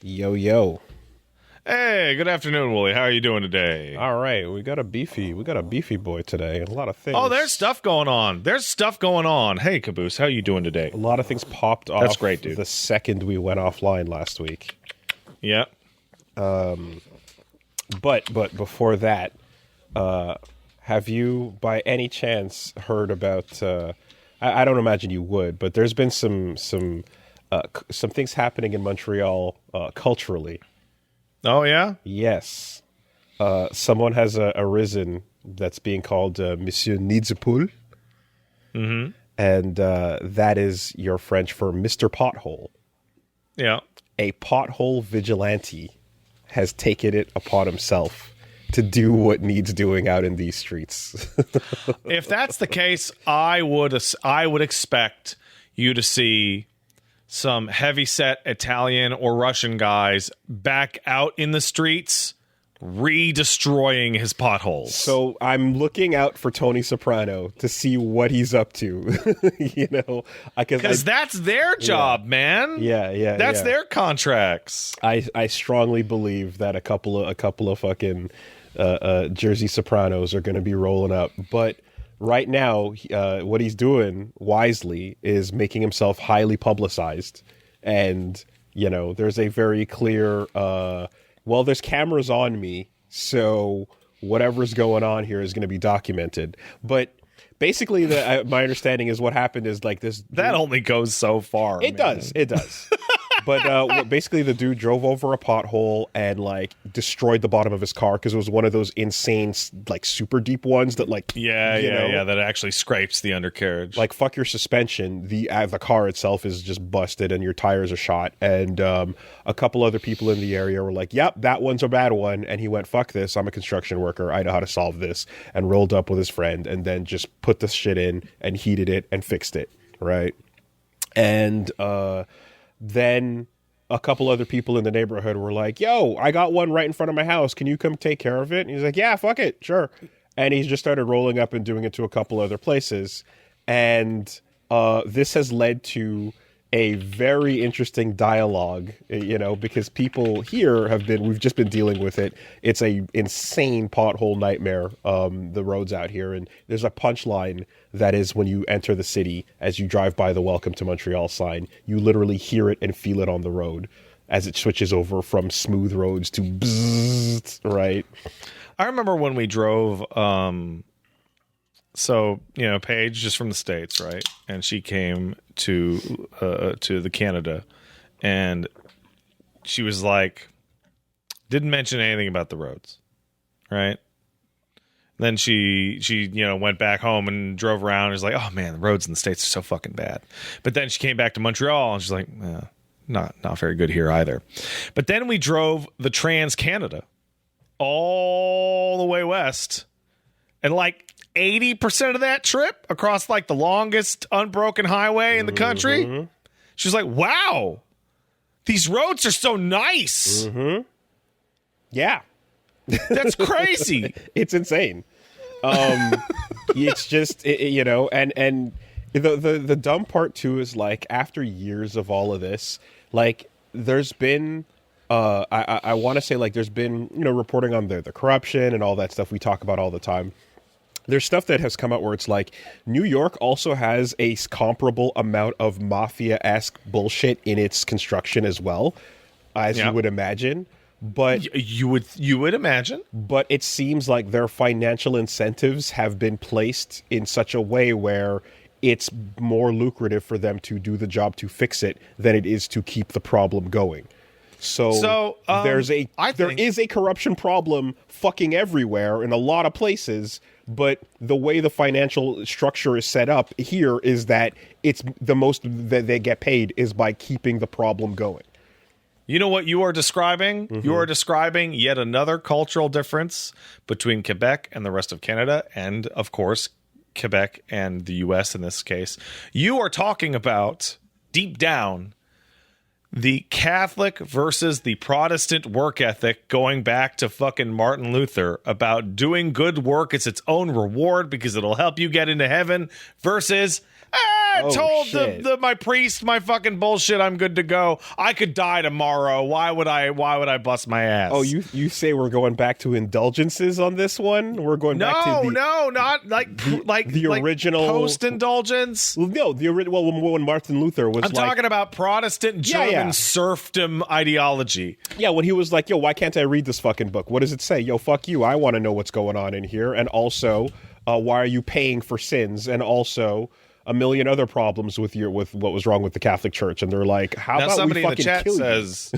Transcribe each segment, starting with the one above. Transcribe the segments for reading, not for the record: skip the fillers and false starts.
Yo, yo. Hey, good afternoon, Wooly. How are you doing today? All right, we got a beefy boy today. A lot of things. Oh, there's stuff going on. Hey, Caboose, how you doing today? A lot of things popped off. That's great, dude. The second we went offline last week. Yeah. But before that, have you by any chance heard about? I don't imagine you would, but there's been some things happening in Montreal culturally. Oh, yeah? Yes. Someone has arisen that's being called Monsieur Niedzapul. Mm-hmm. And that is your French for Mr. Pothole. Yeah. A pothole vigilante has taken it upon himself to do what needs doing out in these streets. If that's the case, I would expect you to see some heavy-set Italian or Russian guys back out in the streets re-destroying his potholes. So I'm looking out for Tony Soprano to see what he's up to, you know, because that's their job, man. Yeah. That's their contracts. I strongly believe that a couple of fucking Jersey Sopranos are going to be rolling up, but right now, what he's doing wisely is making himself highly publicized, and you know, there's a very clear. Well, there's cameras on me, so whatever's going on here is going to be documented. But basically, my understanding is what happened is like this. That only goes so far. It does. But basically, the dude drove over a pothole and like destroyed the bottom of his car because it was one of those insane, like super deep ones that like that actually scrapes the undercarriage. Like fuck your suspension. The car itself is just busted and your tires are shot. And a couple other people in the area were like, "Yep, that one's a bad one." And he went, "Fuck this! I'm a construction worker. I know how to solve this." And rolled up with his friend and then just put the shit in and heated it and fixed it. Right. And then a couple other people in the neighborhood were like, "Yo, I got one right in front of my house. Can you come take care of it?" And he's like, "Yeah, fuck it. Sure." And he just started rolling up and doing it to a couple other places. And this has led to a very interesting dialogue, you know, because people here we've just been dealing with it. It's a insane pothole nightmare, the roads out here. And there's a punchline that is when you enter the city, as you drive by the Welcome to Montreal sign, you literally hear it and feel it on the road as it switches over from smooth roads to bzzzt, right? I remember when we drove, so, you know, Paige just from the States, right? And she came to the Canada, and she was like, didn't mention anything about the roads, right? Then she went back home and drove around and was like, "Oh man, the roads in the States are so fucking bad." But then she came back to Montreal and she's like, not very good here either. But then we drove the Trans-Canada all the way west, and like 80% of that trip across like the longest unbroken highway in the country, she was like, "Wow, these roads are so nice." Mm-hmm. Yeah. That's crazy. It's insane. It's just, you know, and the dumb part too is like after years of all of this, like there's been, I want to say like there's been, you know, reporting on the corruption and all that stuff we talk about all the time. There's stuff that has come out where it's like New York also has a comparable amount of mafia-esque bullshit in its construction as well, as you would imagine. But you would imagine, but it seems like their financial incentives have been placed in such a way where it's more lucrative for them to do the job to fix it than it is to keep the problem going. So there is a corruption problem fucking everywhere in a lot of places, but the way the financial structure is set up here is that it's the most that they get paid is by keeping the problem going. You know what you are describing? Mm-hmm. You are describing yet another cultural difference between Quebec and the rest of Canada, and, of course, Quebec and the U.S. in this case. You are talking about, deep down, the Catholic versus the Protestant work ethic going back to fucking Martin Luther about doing good work as its own reward because it'll help you get into heaven versus... I told my priest my fucking bullshit. I'm good to go. I could die tomorrow. Why would I bust my ass? Oh, you say we're going back to indulgences on this one? We're going back to not like the original post indulgence. No, the original. Well, when Martin Luther was, I'm talking about Protestant German serfdom ideology. Yeah, when he was like, "Yo, why can't I read this fucking book? What does it say? Yo, fuck you. I want to know what's going on in here." And also, why are you paying for sins? And also, a million other problems with what was wrong with the Catholic Church. And they're like, "How now about somebody we in the fucking chat kill says?"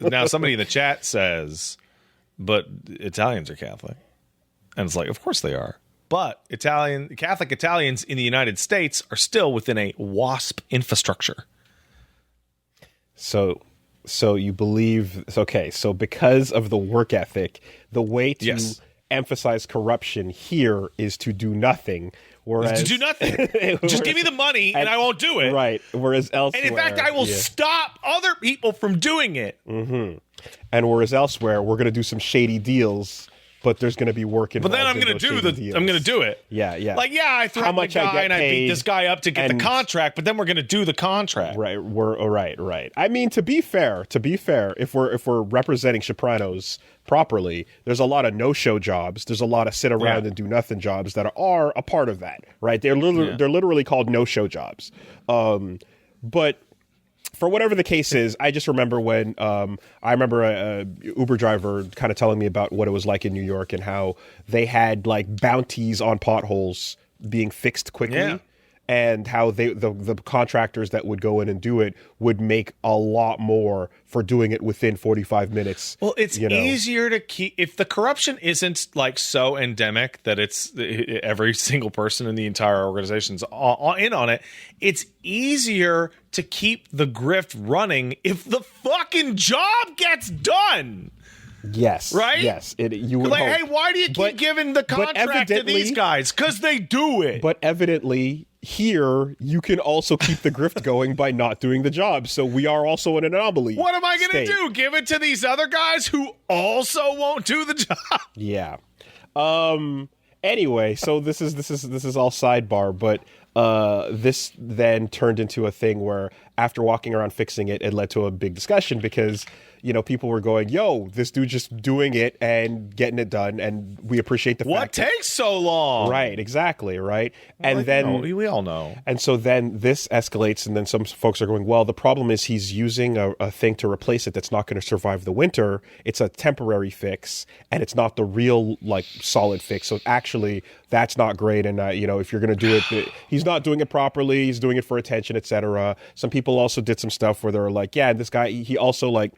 Now somebody in the chat says, "But Italians are Catholic," and it's like, of course they are. But Catholic Italians in the United States are still within a WASP infrastructure. So you believe, okay, so because of the work ethic, the way to emphasize corruption here is to do nothing. Whereas, to do nothing. Just give me the money and I won't do it. Right. Whereas elsewhere. And in fact, I will stop other people from doing it. Mm-hmm. And whereas elsewhere, we're going to do some shady deals, but there's going to be work involved. But then I'm going to do it. Yeah, yeah. Like, yeah, I threatened a guy and I beat this guy up to get the contract, but then we're going to do the contract. Right. Right. I mean, to be fair, if we're representing Sopranos properly, there's a lot of no-show jobs. There's a lot of sit around and do nothing jobs that are a part of that, right? They're literally called no-show jobs. But for whatever the case is, I just remember when I remember a Uber driver kind of telling me about what it was like in New York and how they had like bounties on potholes being fixed quickly. Yeah. And how the contractors that would go in and do it would make a lot more for doing it within 45 minutes. Well, it's easier to keep if the corruption isn't like so endemic that it's every single person in the entire organization's in on it. It's easier to keep the grift running if the fucking job gets done. Yes. Right? Yes. You would like, hope. hey, why do you keep giving the contract to these guys? Because they do it. But evidently, here, you can also keep the grift going by not doing the job. So we are also an anomaly. What am I going to do? Give it to these other guys who also won't do the job? Yeah. Anyway, so this is all sidebar, but this then turned into a thing where after walking around fixing it, it led to a big discussion because people were going, yo, this dude just doing it and getting it done, and we appreciate the fact. What takes so long? Right, exactly, right? And then we all know. And so then this escalates, and then some folks are going, well, the problem is he's using a thing to replace it that's not going to survive the winter. It's a temporary fix, and it's not the real, like, solid fix. So actually, that's not great, and, if you're going to do it, he's not doing it properly, he's doing it for attention, etc. Some people also did some stuff where they were like, yeah, this guy, he also, like,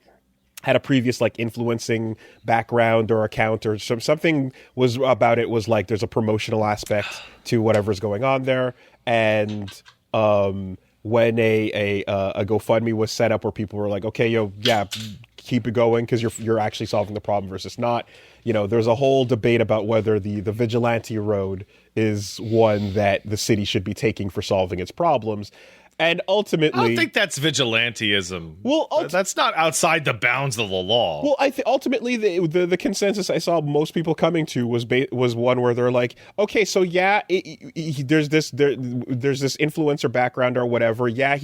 had a previous like influencing background or account or something was about it was like there's a promotional aspect to whatever's going on there. And when a GoFundMe was set up where people were like, okay, keep it going because you're actually solving the problem versus not. There's a whole debate about whether the vigilante road is one that the city should be taking for solving its problems. And ultimately, I don't think that's vigilantism. Well, that's not outside the bounds of the law. Well, I think ultimately the consensus I saw most people coming to was one where they're like, okay, so there's this influencer background or whatever. Yeah,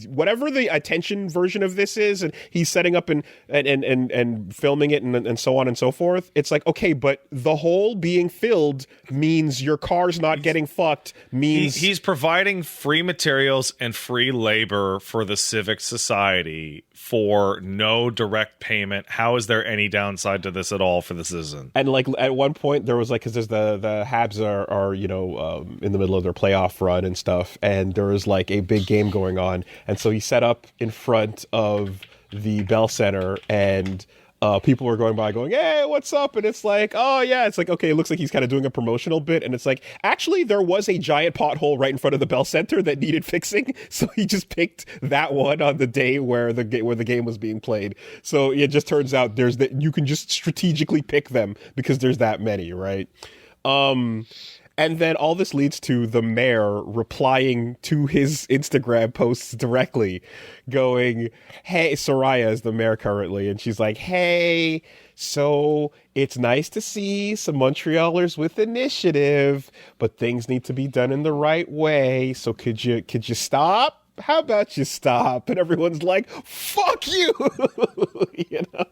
whatever the attention version of this is, and he's setting up and filming it and so on and so forth. It's like, okay, but the hole being filled means your car's not getting fucked. Means he's providing free materials and free labor for the civic society for no direct payment. How is there any downside to this at all for the citizen? And like at one point there was like, because there's the Habs are in the middle of their playoff run and stuff, and there was like a big game going on, and so he set up in front of the Bell Center and people were going by going, hey, what's up? And it's like, oh, yeah. It's like, okay, it looks like he's kind of doing a promotional bit. And it's like, actually, there was a giant pothole right in front of the Bell Center that needed fixing. So he just picked that one on the day where the game was being played. So it just turns out you can just strategically pick them because there's that many, right? And then all this leads to the mayor replying to his Instagram posts directly, going, hey, Soraya is the mayor currently, and she's like, hey, so it's nice to see some Montrealers with initiative, but things need to be done in the right way. So could you stop? How about you stop? And everyone's like, fuck you. You know,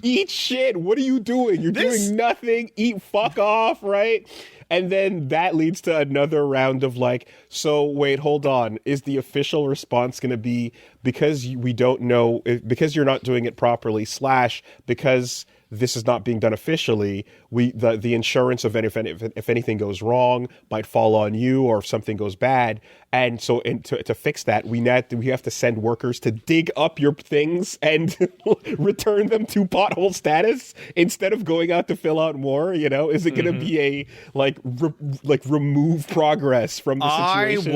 eat shit. What are you doing? You're doing nothing. Eat fuck off, right? And then that leads to another round of like, so wait, hold on. Is the official response going to be because we don't know, because you're not doing it properly, / because this is not being done officially, the insurance of if anything goes wrong might fall on you, or if something goes bad. And so to fix that, we have to send workers to dig up your things and return them to pothole status instead of going out to fill out more. You know, is it going to be a remove progress from the situation?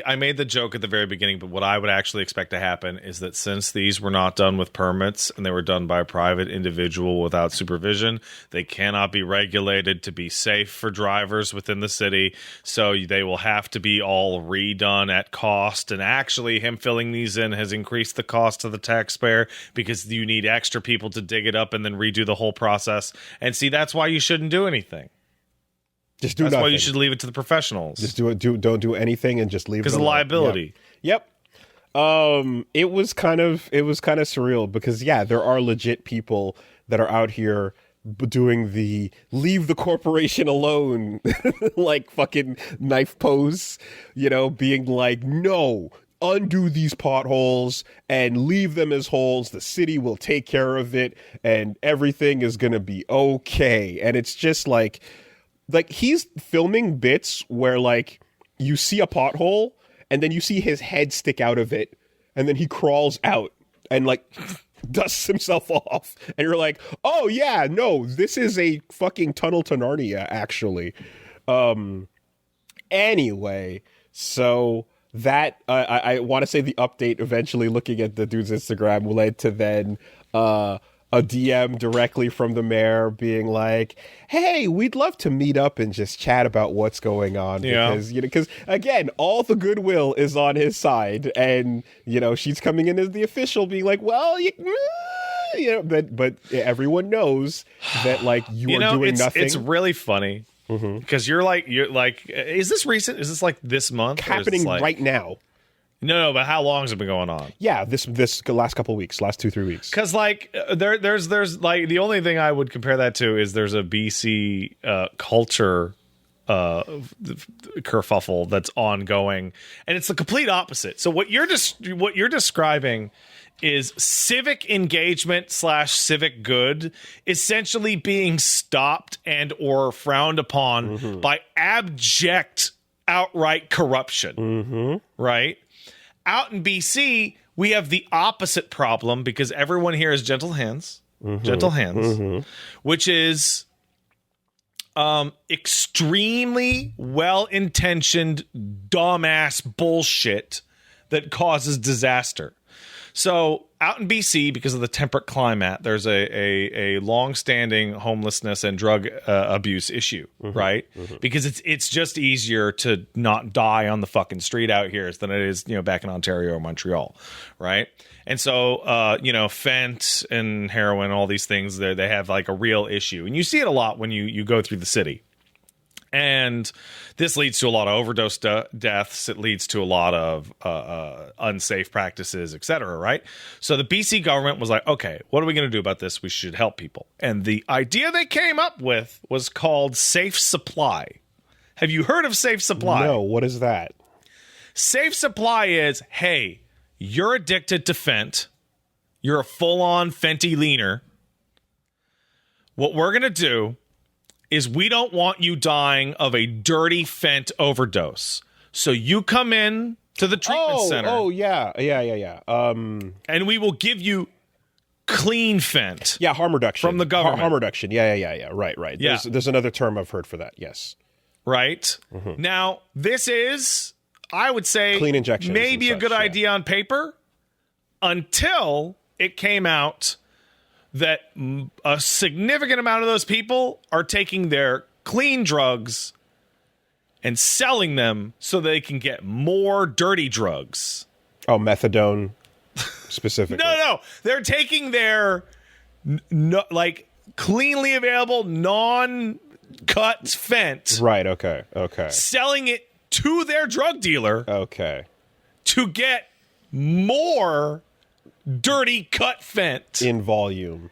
I made the joke at the very beginning, but what I would actually expect to happen is that since these were not done with permits and they were done by a private individual without supervision, they cannot be regulated to be safe for drivers within the city. So they will have to be all redone at cost. And actually, him filling these in has increased the cost to the taxpayer because you need extra people to dig it up and then redo the whole process. And see, that's why you shouldn't do anything. Just do That's nothing. why you should leave it to the professionals. Just don't do anything and just leave it because of alone. liability. Yep. It was kind of surreal because there are legit people that are out here doing the leave the corporation alone like fucking knife pose, you know, being like, no, undo these potholes and leave them as holes. The city will take care of it and everything is gonna be okay. And it's just like he's filming bits where like you see a pothole and then you see his head stick out of it and then he crawls out and like dusts himself off, and you're like, oh yeah, no, this is a fucking tunnel to Narnia, actually. Anyway, so that I want to say the update eventually looking at the dude's Instagram led to then a DM directly from the mayor being like, hey, we'd love to meet up and just chat about what's going on. Because, you know, because again, all the goodwill is on his side. And, you know, she's coming in as the official being like, well, you know, but everyone knows that like you are doing nothing. It's really funny because you're like, is this recent? Is this like this month? Happening right now. No, but how long has it been going on? Yeah, this last couple of weeks, last 2-3 weeks. Because like there's like the only thing I would compare that to is there's a BC culture kerfuffle that's ongoing, and it's the complete opposite. So what you're describing is civic engagement / civic good essentially being stopped and or frowned upon by abject outright corruption, right? Out in BC, we have the opposite problem because everyone here is gentle hands, which is extremely well-intentioned dumbass bullshit that causes disaster. So out in BC, because of the temperate climate, there's a long-standing homelessness and drug abuse issue, right? Because it's just easier to not die on the fucking street out here than it is, you know, back in Ontario or Montreal, right? And so, you know, fent and heroin, all these things, they have like a real issue. And you see it a lot when you go through the city. And this leads to a lot of overdose deaths. It leads to a lot of unsafe practices, et cetera, right? So the BC government was like, okay, what are we going to do about this? We should help people. And the idea they came up with was called Safe Supply. Have you heard of Safe Supply? No, what is that? Safe Supply is, hey, you're addicted to fent. You're a full-on fenty leaner. What we're going to do is we don't want you dying of a dirty fent overdose. So you come in to the treatment center. Oh, yeah. And we will give you clean fent. Yeah, harm reduction. From the government. Harm reduction. Yeah. Right. Yeah. There's another term I've heard for that, yes. Right? Now, this is, I would say, clean injections maybe a good idea on paper until it came out that a significant amount of those people are taking their clean drugs and selling them so they can get more dirty drugs. Oh, methadone specifically. No. They're taking their like cleanly available, non-cut fent. Right, okay. Selling it to their drug dealer. Okay. To get more dirty cut fent. In volume.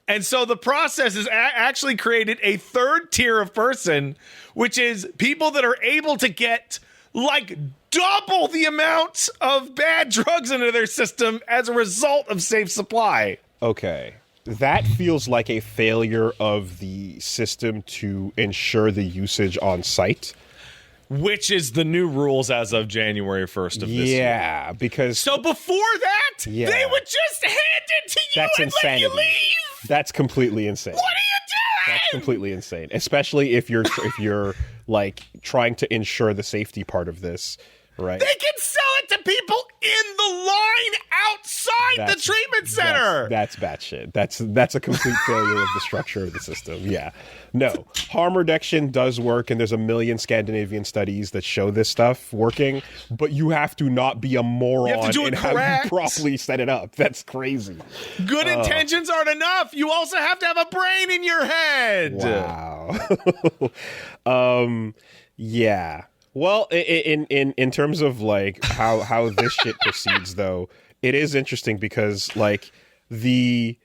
And so the process has actually created a third tier of person, which is people that are able to get like double the amount of bad drugs into their system as a result of safe supply. Okay. That feels like a failure of the system to ensure the usage on site. Which is the new rules as of January 1st of this year. Yeah, because... So before that, they would just hand it to you that's and insanity. let you leave. That's completely insane. What are you doing? That's completely insane. Especially if you're like trying to ensure the safety part of this, right? They can sell it to people in the line outside the treatment center. That's batshit. That's a complete failure of the structure of the system. Yeah. No. Harm reduction does work, and there's a million Scandinavian studies that show this stuff working, but you have to not be a moron You have to do it in how you properly set it up. That's crazy. Good intentions aren't enough. You also have to have a brain in your head. Wow. Yeah. Well, in terms of like how this shit proceeds, though, it is interesting because like the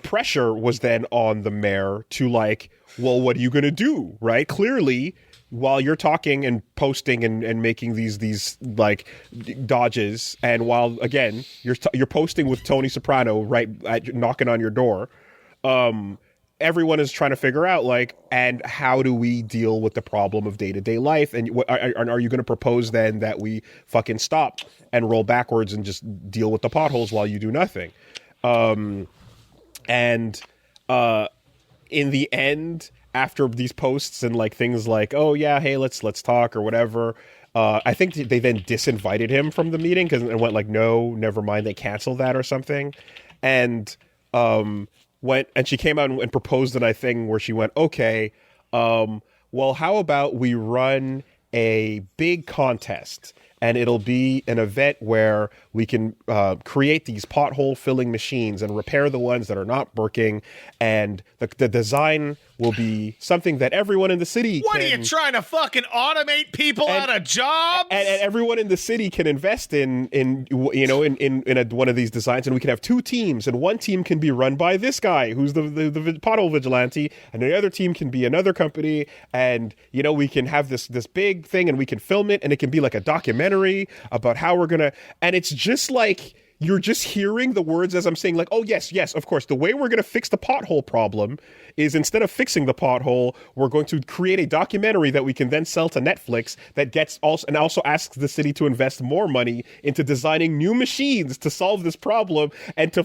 pressure was then on the mayor to like, well, what are you gonna do, right? Clearly, while you're talking and posting and making these like dodges, and while again you're posting with Tony Soprano knocking on your door, everyone is trying to figure out like, and how do we deal with the problem of day-to-day life? And are you going to propose then that we fucking stop and roll backwards and just deal with the potholes while you do nothing? In the end, after these posts and like things like, oh yeah, hey, let's talk or whatever, I think they then disinvited him from the meeting and went like, no, never mind, they canceled that or something. And she came out and proposed a thing where she went, okay, well, how about we run a big contest, and it'll be an event where we can create these pothole filling machines and repair the ones that are not working, and the design will be something that everyone in the city What are you trying to fucking automate people out of jobs? And everyone in the city can invest in one of these designs, and we can have two teams, and one team can be run by this guy who's the Pothole Vigilante, and the other team can be another company, and we can have this big thing, and we can film it, and it can be like a documentary about how we're gonna, and it's just like you're just hearing the words as I'm saying, like, oh, yes, of course. The way we're going to fix the pothole problem is instead of fixing the pothole, we're going to create a documentary that we can then sell to Netflix that also asks the city to invest more money into designing new machines to solve this problem and to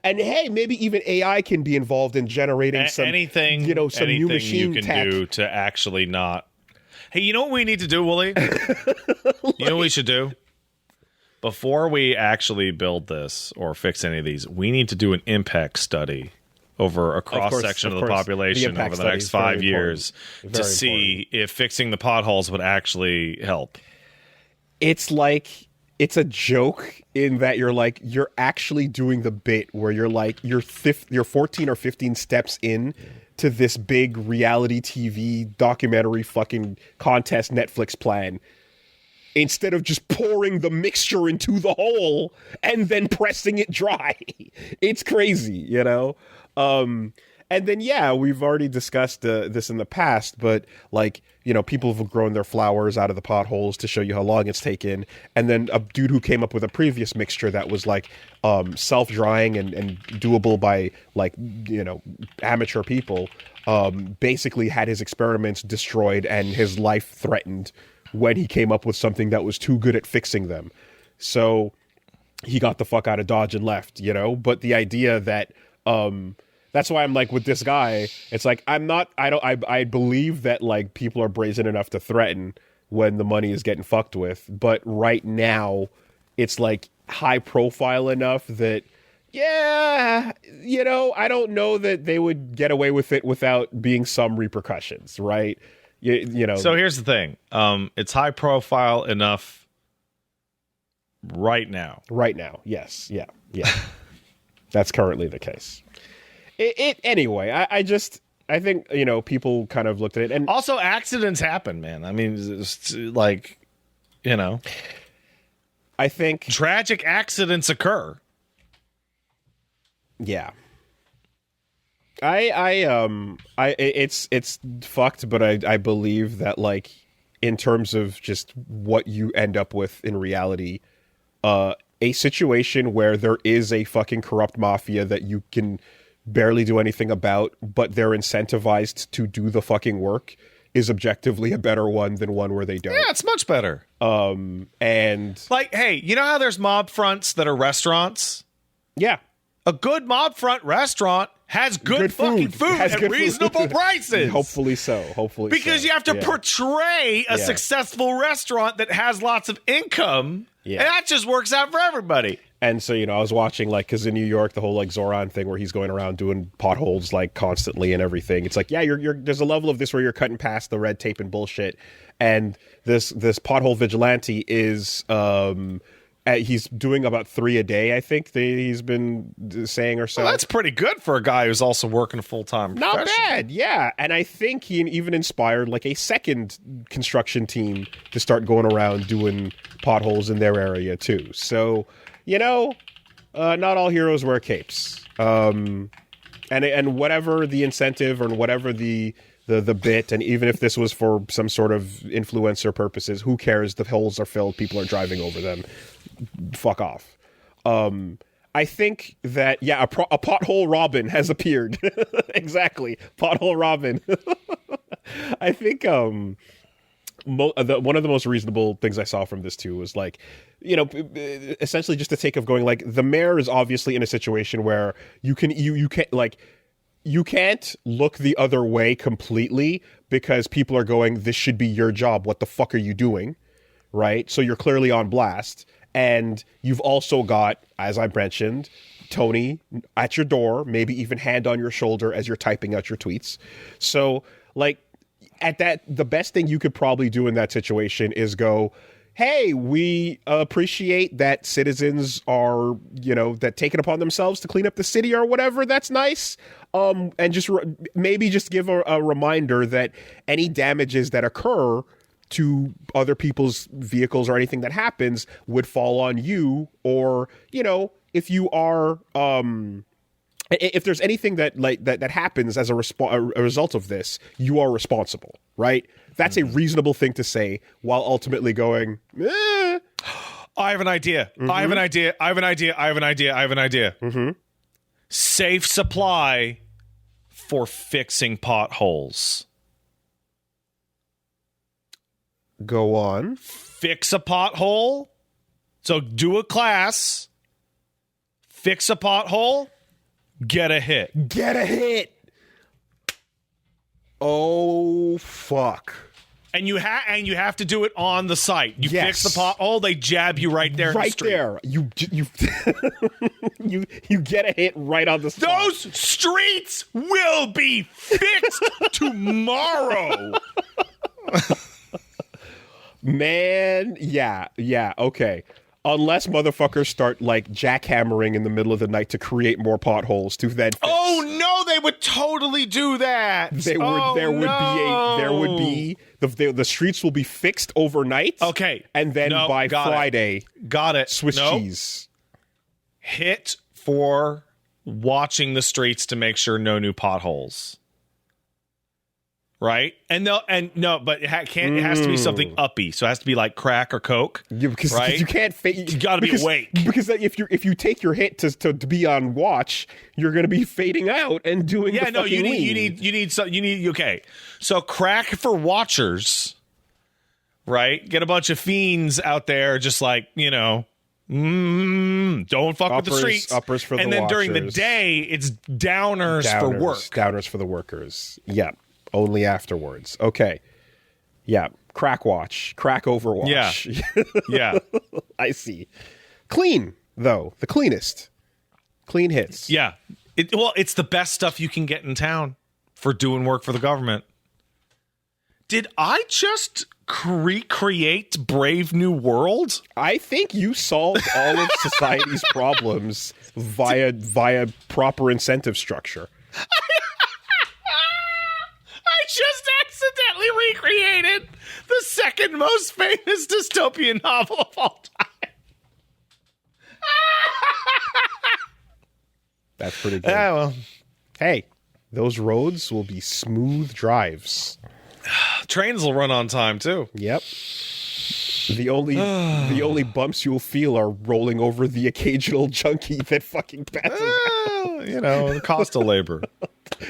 and hey, maybe even AI can be involved in generating some new machine you can tech. do to actually not. Hey, you know what we need to do, Wooly? You know what we should do? Before we actually build this or fix any of these, we need to do an impact study over a cross-section of the population over the next 5 years to see if fixing the potholes would actually help. It's like, it's a joke in that you're actually doing the bit where you're 14 or 15 steps in to this big reality TV documentary fucking contest Netflix plan, instead of just pouring the mixture into the hole and then pressing it dry. It's crazy, And then, yeah, we've already discussed this in the past, but people have grown their flowers out of the potholes to show you how long it's taken. And then a dude who came up with a previous mixture that was self-drying and doable by amateur people, basically had his experiments destroyed and his life threatened when he came up with something that was too good at fixing them. So he got the fuck out of Dodge and left, But the idea that that's why I'm like, with this guy, it's like, I believe that people are brazen enough to threaten when the money is getting fucked with. But right now it's high profile enough that Yeah, I don't know that they would get away with it without being some repercussions, right? So here's the thing. It's high profile enough right now. Right now, yes. Yeah. That's currently the case. Anyway, I think, people kind of looked at it. And also, accidents happen, man. I mean, it's like, I think tragic accidents occur. Yeah. It's fucked, but I believe that, like, in terms of just what you end up with in reality, a situation where there is a fucking corrupt mafia that you can barely do anything about, but they're incentivized to do the fucking work is objectively a better one than one where they don't. Yeah, it's much better. And like, hey, you know how there's mob fronts that are restaurants? Yeah. A good mob front restaurant has good fucking food at reasonable prices. Hopefully so. Because you have to portray a successful restaurant that has lots of income, and that just works out for everybody. And so, I was watching, like, because in New York, the whole, like, Zoran thing where he's going around doing potholes, like, constantly and everything. It's like, yeah, there's a level of this where you're cutting past the red tape and bullshit. And this Pothole Vigilante is... he's doing about 3 a day, I think he's been saying or so. Well, that's pretty good for a guy who's also working full-time. Not bad, yeah. And I think he even inspired like a second construction team to start going around doing potholes in their area too. So, not all heroes wear capes. And whatever the incentive or whatever the bit, and even if this was for some sort of influencer purposes, who cares? The holes are filled, people are driving over them. Fuck off. I think that, a pothole Robin has appeared. Exactly. Pothole Robin. I think one of the most reasonable things I saw from this too was like, essentially just a take of going like, the mayor is obviously in a situation where you can't like, you can't look the other way completely because people are going, this should be your job. What the fuck are you doing? Right? So you're clearly on blast. And you've also got, as I mentioned, Tony at your door, maybe even hand on your shoulder as you're typing out your tweets. So, like, the best thing you could probably do in that situation is go, hey, we appreciate that citizens are, that take it upon themselves to clean up the city or whatever. That's nice. And just maybe just give a reminder that any damages that occur to other people's vehicles or anything that happens would fall on you, or if you are if there's anything that happens as a result of this, you are responsible, right? That's a reasonable thing to say while ultimately going, I have an idea. Mm-hmm. I have an idea. Mm-hmm. Safe supply for fixing potholes. Go on. Fix a pothole. So do a class. Fix a pothole. Get a hit. Oh, fuck. And you have to do it on the site. You fix the pothole, they jab you right there. Right there. You you get a hit right on the spot. Those streets will be fixed tomorrow. Man, yeah, okay. Unless motherfuckers start, like, jackhammering in the middle of the night to create more potholes to then fix. Oh, no, they would totally do that. The streets will be fixed overnight. Okay. And then by Friday, got it. Swiss cheese. Hit for watching the streets to make sure no new potholes. Right? But it has to be something uppy. So it has to be like crack or coke. Yeah, because right? You can't fade. You got to be awake. Because if you take your hit to be on watch, you're going to be fading out and doing you need okay. So crack for watchers, right? Get a bunch of fiends out there just like, don't fuck with the streets. Uppers for the watchers. And then during the day, it's downers for work. Downers for the workers. Yeah. Only afterwards. Okay. Yeah. Crack watch. Crack overwatch. Yeah. I see. Clean, though. The cleanest. Clean hits. Yeah. It's the best stuff you can get in town for doing work for the government. Did I just recreate Brave New World? I think you solved all of society's problems via proper incentive structure. I just accidentally recreated the second most famous dystopian novel of all time. That's pretty good. Yeah, well, Hey, those roads will be smooth drives. trains will run on time too. Yep. The only bumps you'll feel are rolling over the occasional junkie that fucking passes out. You know, the cost of labor.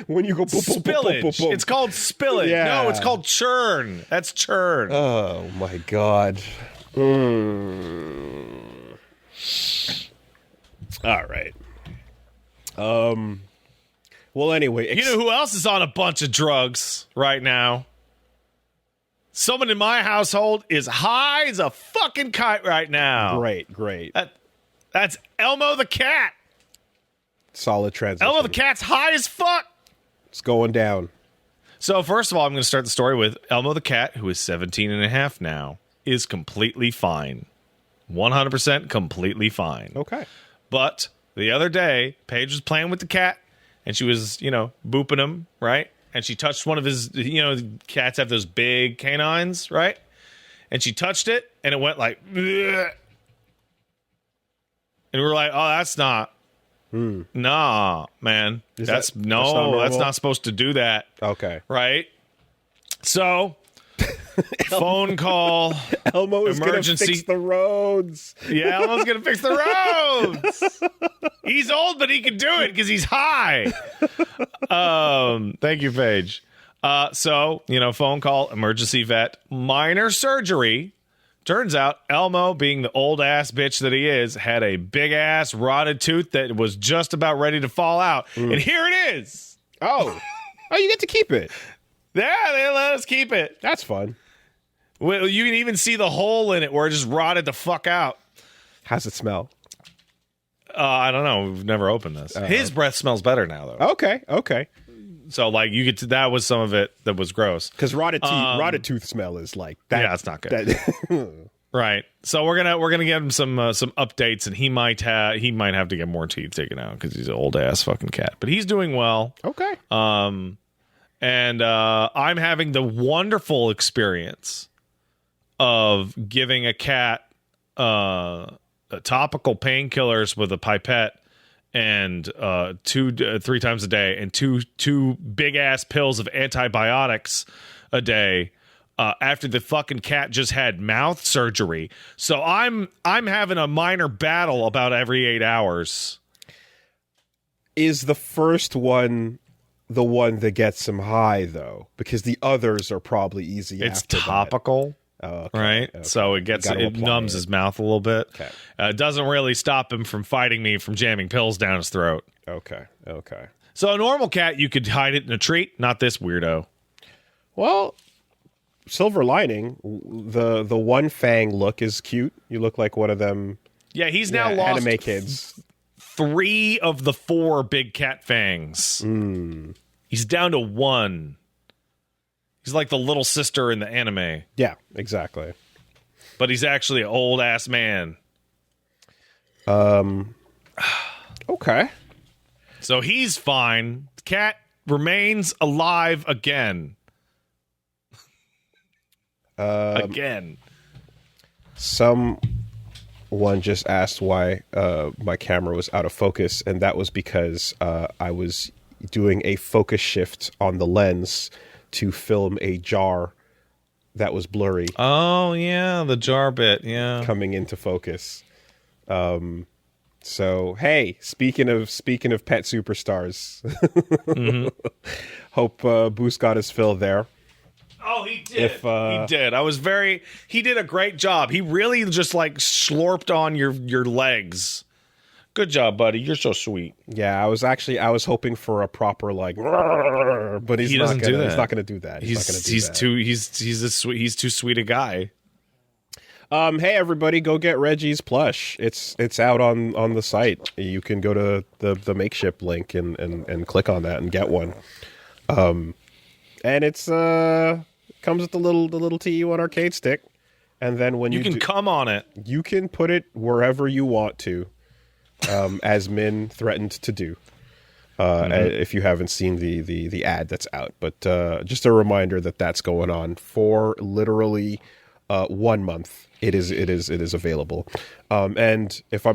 When you go boom, boom, boom, boom, boom, Spillage. boom. It's called spillage. Yeah. No, it's called churn. That's churn. Oh my god. All right. Well, anyway, You know who else is on a bunch of drugs right now? Someone in my household is high as a fucking kite right now. great. That's Elmo the cat. Solid transition. Elmo the cat's high as fuck. It's going down. So first of all, I'm going to start the story with Elmo the cat, who is 17 and a half now, is completely fine. 100% completely fine. Okay. But the other day, Paige was playing with the cat, and she was, booping him, right? And she touched one of his, cats have those big canines, right? And she touched it, and it went like, bleh. And we were like, oh, that's not. Nah, man. That's not supposed to do that. Okay. Right? So, phone call. Elmo is going to Emergency. fix the roads. Yeah, Elmo's going to fix the roads. He's old, but he can do it because he's high. Thank you, Paige. So, phone call, emergency vet, minor surgery. Turns out Elmo, being the old-ass bitch that he is, had a big-ass rotted tooth that was just about ready to fall out. And here it is. Oh, you get to keep it. Yeah, they let us keep it. That's fun. Well, you can even see the hole in it where it just rotted the fuck out. How's it smell? I don't know. We've never opened this. His breath smells better now, though. Okay. So, you could. That was some of it that was gross. Because rotted tooth smell is like that. Yeah, it's not good. Right. So we're gonna give him some updates, and he might have to get more teeth taken out because he's an old ass fucking cat. But he's doing well. Okay. And I'm having the wonderful experience of giving a cat topical painkillers with a pipette and 3 times a day, and two big ass pills of antibiotics a day. After the fucking cat just had mouth surgery, so I'm having a minor battle about every 8 hours. Is the first one the one that gets him high though? Because the others are probably easy. It's after topical. That. Oh, okay. Right, Okay. so it numbs his mouth a little bit. Okay. It doesn't really stop him from fighting me from jamming pills down his throat. Okay. So a normal cat, you could hide it in a treat. Not this weirdo. Well, silver lining, the one fang look is cute. You look like one of them. Yeah, he's now lost anime kids. 3 of the 4 big cat fangs. He's down to 1. He's like the little sister in the anime. Yeah, exactly. But he's actually an old ass man. Okay. So he's fine. The cat remains alive again. Again. Someone just asked why my camera was out of focus, and that was because I was doing a focus shift on the lens to film a jar that was blurry. Oh yeah, the jar bit. Yeah, coming into focus. So hey, speaking of pet superstars, hope Boost got his fill there. Oh, he did. He did. He did a great job. He really just slurped on your legs. Good job, buddy. You're so sweet. Yeah, I was hoping for a proper but he doesn't do that. He's not going to do that. He's too sweet a guy. Hey everybody, go get Reggie's plush. It's out on the site. You can go to the Makeship link and click on that and get one. And it's comes with the little TU1 arcade stick. And then when you can come on it, you can put it wherever you want to, as Min threatened to do. If you haven't seen the ad that's out, but just a reminder that that's going on for literally 1 month. It is available. And if I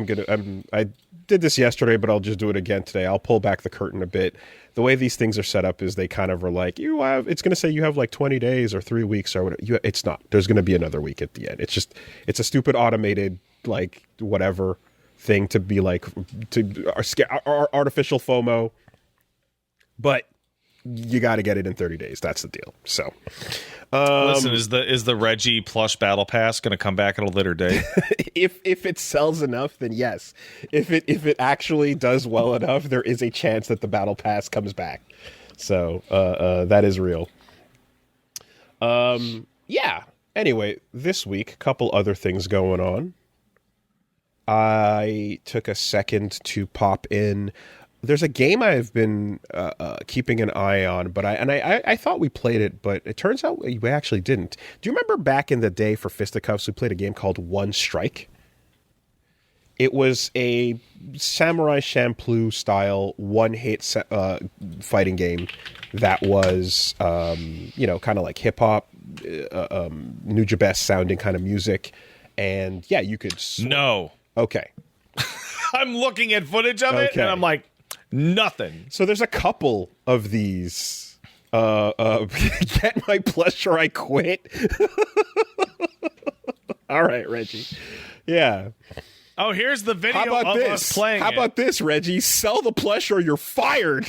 did this yesterday, but I'll just do it again today. I'll pull back the curtain a bit. The way these things are set up is they kind of are like, it's going to say you have like 20 days or 3 weeks or whatever. It's not. There's going to be another week at the end. It's a stupid automated, like, whatever thing to be like, artificial FOMO. But you got to get it in 30 days. That's the deal. So, listen, is the Reggie plush battle pass going to come back at a later date? if it sells enough, then yes. If it actually does well enough, there is a chance that the battle pass comes back. So that is real. Yeah. Anyway, this week, a couple other things going on. I took a second to pop in. There's a game I've been keeping an eye on, but I thought we played it, but it turns out we actually didn't. Do you remember back in the day for Fisticuffs, we played a game called One Strike? It was a Samurai Champloo style one-hit fighting game that was, kind of like hip-hop, Nujabes sounding kind of music, and yeah, you could... No. Okay. I'm looking at footage of it, and I'm like... Nothing. So there's a couple of these. Get my plush or I quit. All right, Reggie. Yeah. Oh, here's the video of us playing. How about this, Reggie? Sell the plush or you're fired.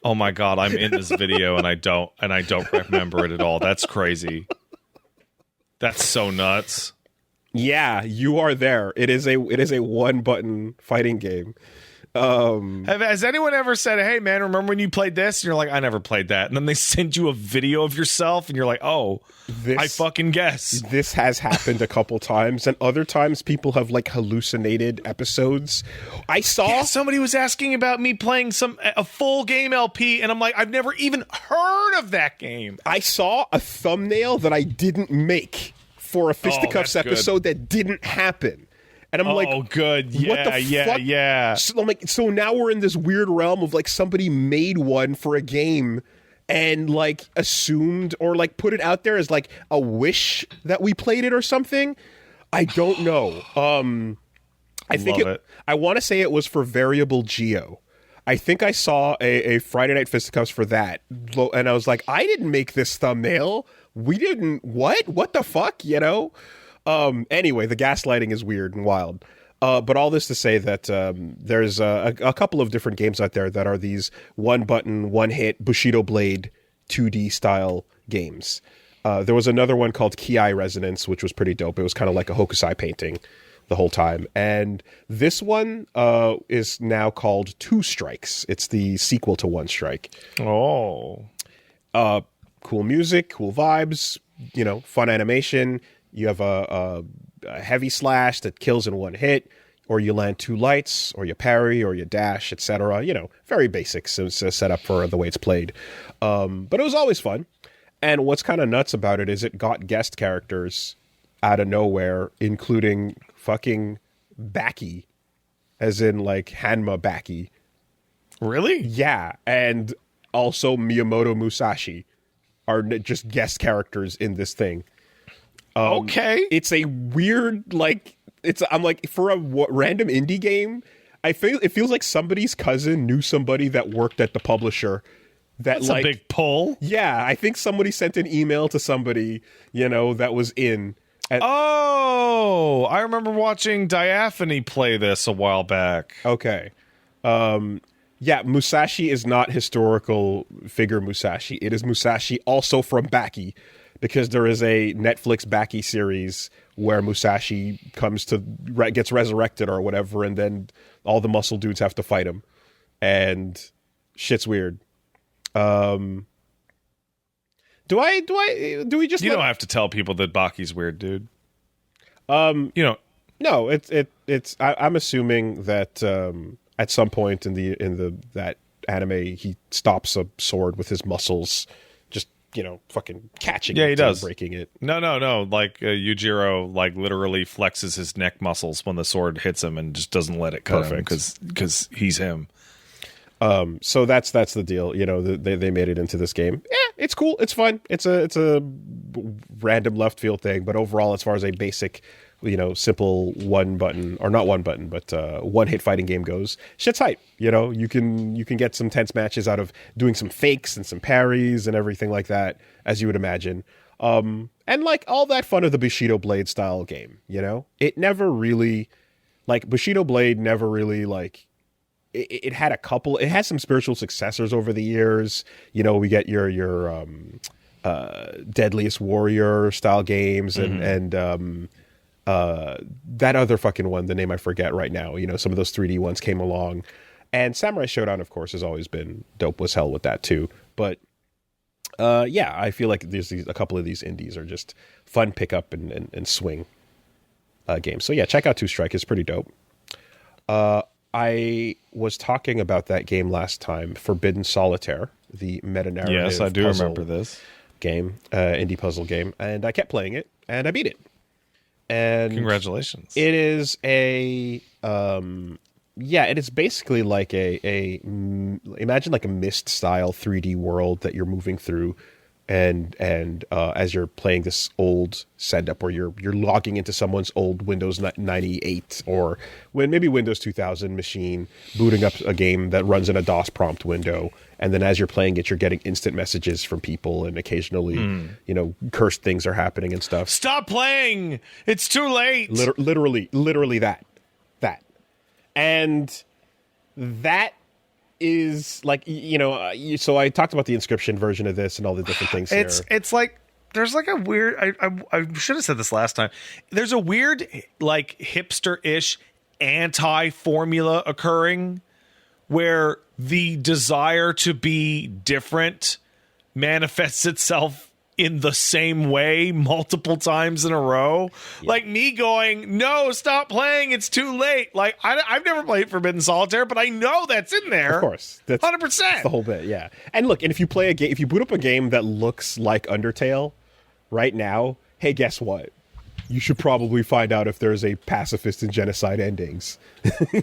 Oh my God, I'm in this video and I don't remember it at all. That's crazy. That's so nuts. Yeah, you are there. It is a one button fighting game. Has anyone ever said, "Hey man, remember when you played this?" And you're like, "I never played that." And then they send you a video of yourself and you're like, "Oh, I fucking guess." This has happened a couple times, and other times people have like hallucinated episodes. I saw somebody was asking about me playing a full game LP, and I'm like, I've never even heard of that game. I saw a thumbnail that I didn't make for a Fisticuffs episode that didn't happen. And I'm like, oh, good. Yeah, what the fuck? Yeah. So I'm like, so now we're in this weird realm of like somebody made one for a game and like assumed or like put it out there as like a wish that we played it or something. I don't know. I think I want to say it was for Variable Geo. I think I saw a Friday Night Fisticuffs for that. And I was like, I didn't make this thumbnail. We didn't, what the fuck, you know? Anyway, the gaslighting is weird and wild. But all this to say that there's a couple of different games out there that are these one-button, one-hit Bushido Blade 2D style games. There was another one called Ki Resonance, which was pretty dope. It was kind of like a Hokusai painting the whole time. And this one is now called Two Strikes. It's the sequel to One Strike. Oh. Cool music, cool vibes, fun animation. You have a heavy slash that kills in one hit, or you land two lights, or you parry, or you dash, etc. Very basic setup for the way it's played. But it was always fun. And what's kind of nuts about it is it got guest characters out of nowhere, including fucking Baki, as in like Hanma Baki. Really? Yeah, and also Miyamoto Musashi are just guest characters in this thing. Okay. It's a weird, I'm like, for a random indie game, it feels like somebody's cousin knew somebody that worked at the publisher. That's a big pull. Yeah, I think somebody sent an email to somebody, that was in. I remember watching Diaphany play this a while back. Okay. Yeah, Musashi is not historical figure Musashi. It is Musashi also from Baki, because there is a Netflix Baki series where Musashi gets resurrected or whatever, and then all the muscle dudes have to fight him. And shit's weird. Do we just You don't have to tell people that Baki's weird, dude. Um, You know, no, I'm assuming that at some point in that anime he stops a sword with his muscles, just fucking catching it, he does, breaking it. No. Like Yujiro, like literally flexes his neck muscles when the sword hits him and just doesn't let it cut him because he's him. So that's the deal. They made it into this game. Yeah, it's cool. It's fun. It's a random left field thing, but overall, as far as a basic, simple one hit fighting game goes, shit's hype. You can get some tense matches out of doing some fakes and some parries and everything like that, as you would imagine. And like all that fun of the Bushido Blade style game. It never really, like Bushido Blade never really like. It had it had some spiritual successors over the years. We get your Deadliest Warrior style games and that other fucking one, the name I forget right now. Some of those 3D ones came along, and Samurai Showdown, of course, has always been dope as hell with that too. But yeah, I feel like there's a couple of these indies are just fun pick up and swing games. So yeah, check out Two Strike. It's pretty dope. I was talking about that game last time, Forbidden Solitaire, the meta-narrative Yes, I do remember this game, indie puzzle game, and I kept playing it, and I beat it. And congratulations! It is it is basically like imagine like a Myst style 3D world that you're moving through, and as you're playing this old setup where you're logging into someone's old Windows 98 or maybe Windows 2000 machine, booting up a game that runs in a DOS prompt window, and then as you're playing it, you're getting instant messages from people, and occasionally, cursed things are happening and stuff. Stop playing! It's too late. Literally that, and that is like so I talked about the Inscription version of this and all the different things. It's like there's like a weird. I should have said this last time. There's a weird like hipster-ish anti-formula occurring where the desire to be different manifests itself in the same way multiple times in a row. Yeah. Like me going, no, stop playing, it's too late. Like I've never played Forbidden Solitaire, but I know that's in there. Of course, that's 100%. That's the whole bit. Yeah, and look, and if you play a game, if you boot up a game that looks like Undertale right now, hey, guess what? You should probably find out if there's a pacifist and genocide endings.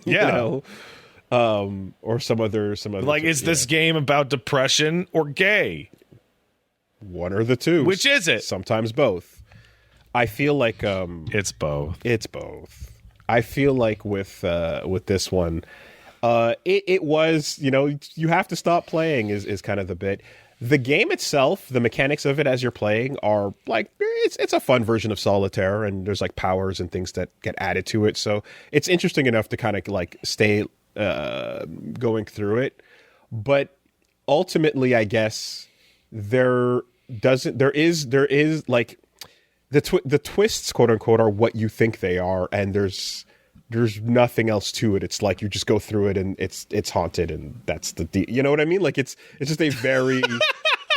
Yeah. Or some other like, is this game about depression or gay? One or the two. Which is it? Sometimes both. I feel like it's both. It's both. I feel like with this one, it was, you have to stop playing is kind of the bit. The game itself, the mechanics of it as you're playing are like it's a fun version of Solitaire, and there's like powers and things that get added to it. So it's interesting enough to kind of like stay going through it. But ultimately, I guess there is like the twists, quote unquote, are what you think they are, and there's nothing else to it. It's like you just go through it and it's haunted, and that's you know what I mean? Like it's just a very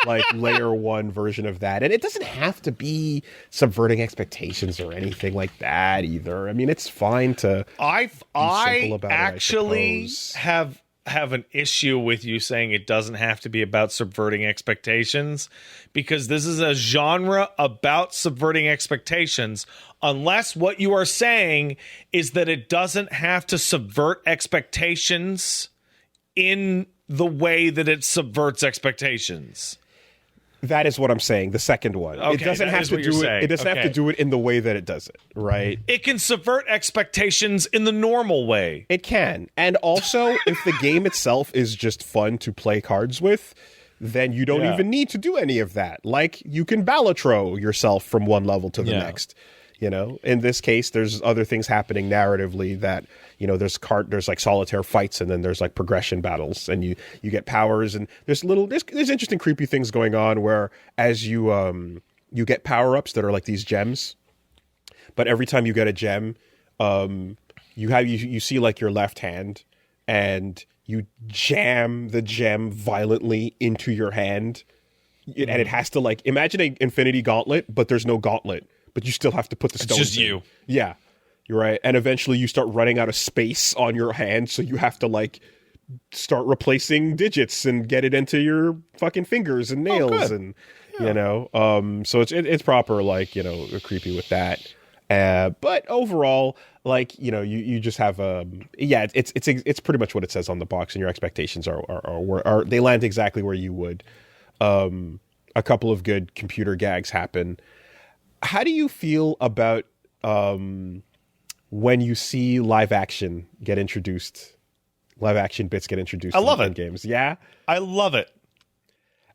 like layer one version of that, and it doesn't have to be subverting expectations or anything like that either. I mean, it's fine to I actually have an issue with you saying it doesn't have to be about subverting expectations, because this is a genre about subverting expectations, unless what you are saying is that it doesn't have to subvert expectations in the way that it subverts expectations. That is what I'm saying. The second one. Okay, it doesn't have to do it. It doesn't have to do it in the way that it does it, right? It can subvert expectations in the normal way. It can. And also, if the game itself is just fun to play cards with, then you don't even need to do any of that. Like, you can Balatro yourself from one level to the next. In this case, there's other things happening narratively that, there's like solitaire fights, and then there's like progression battles, and you get powers, and there's interesting creepy things going on where as you get power-ups that are like these gems, but every time you get a gem, you see like your left hand, and you jam the gem violently into your hand, and it has to like imagine an Infinity Gauntlet, but there's no gauntlet, but you still have to put the stones. It's just in. you. Yeah, you're right. And eventually you start running out of space on your hand, so you have to like start replacing digits and get it into your fucking fingers and nails and you know. So it's proper like, you know, creepy with that. But overall, like, you know, you just have it's pretty much what it says on the box, and your expectations are they land exactly where you would. A couple of good computer gags happen. How do you feel about when you see live action bits get introduced? I love in it. Games. Yeah, I love it.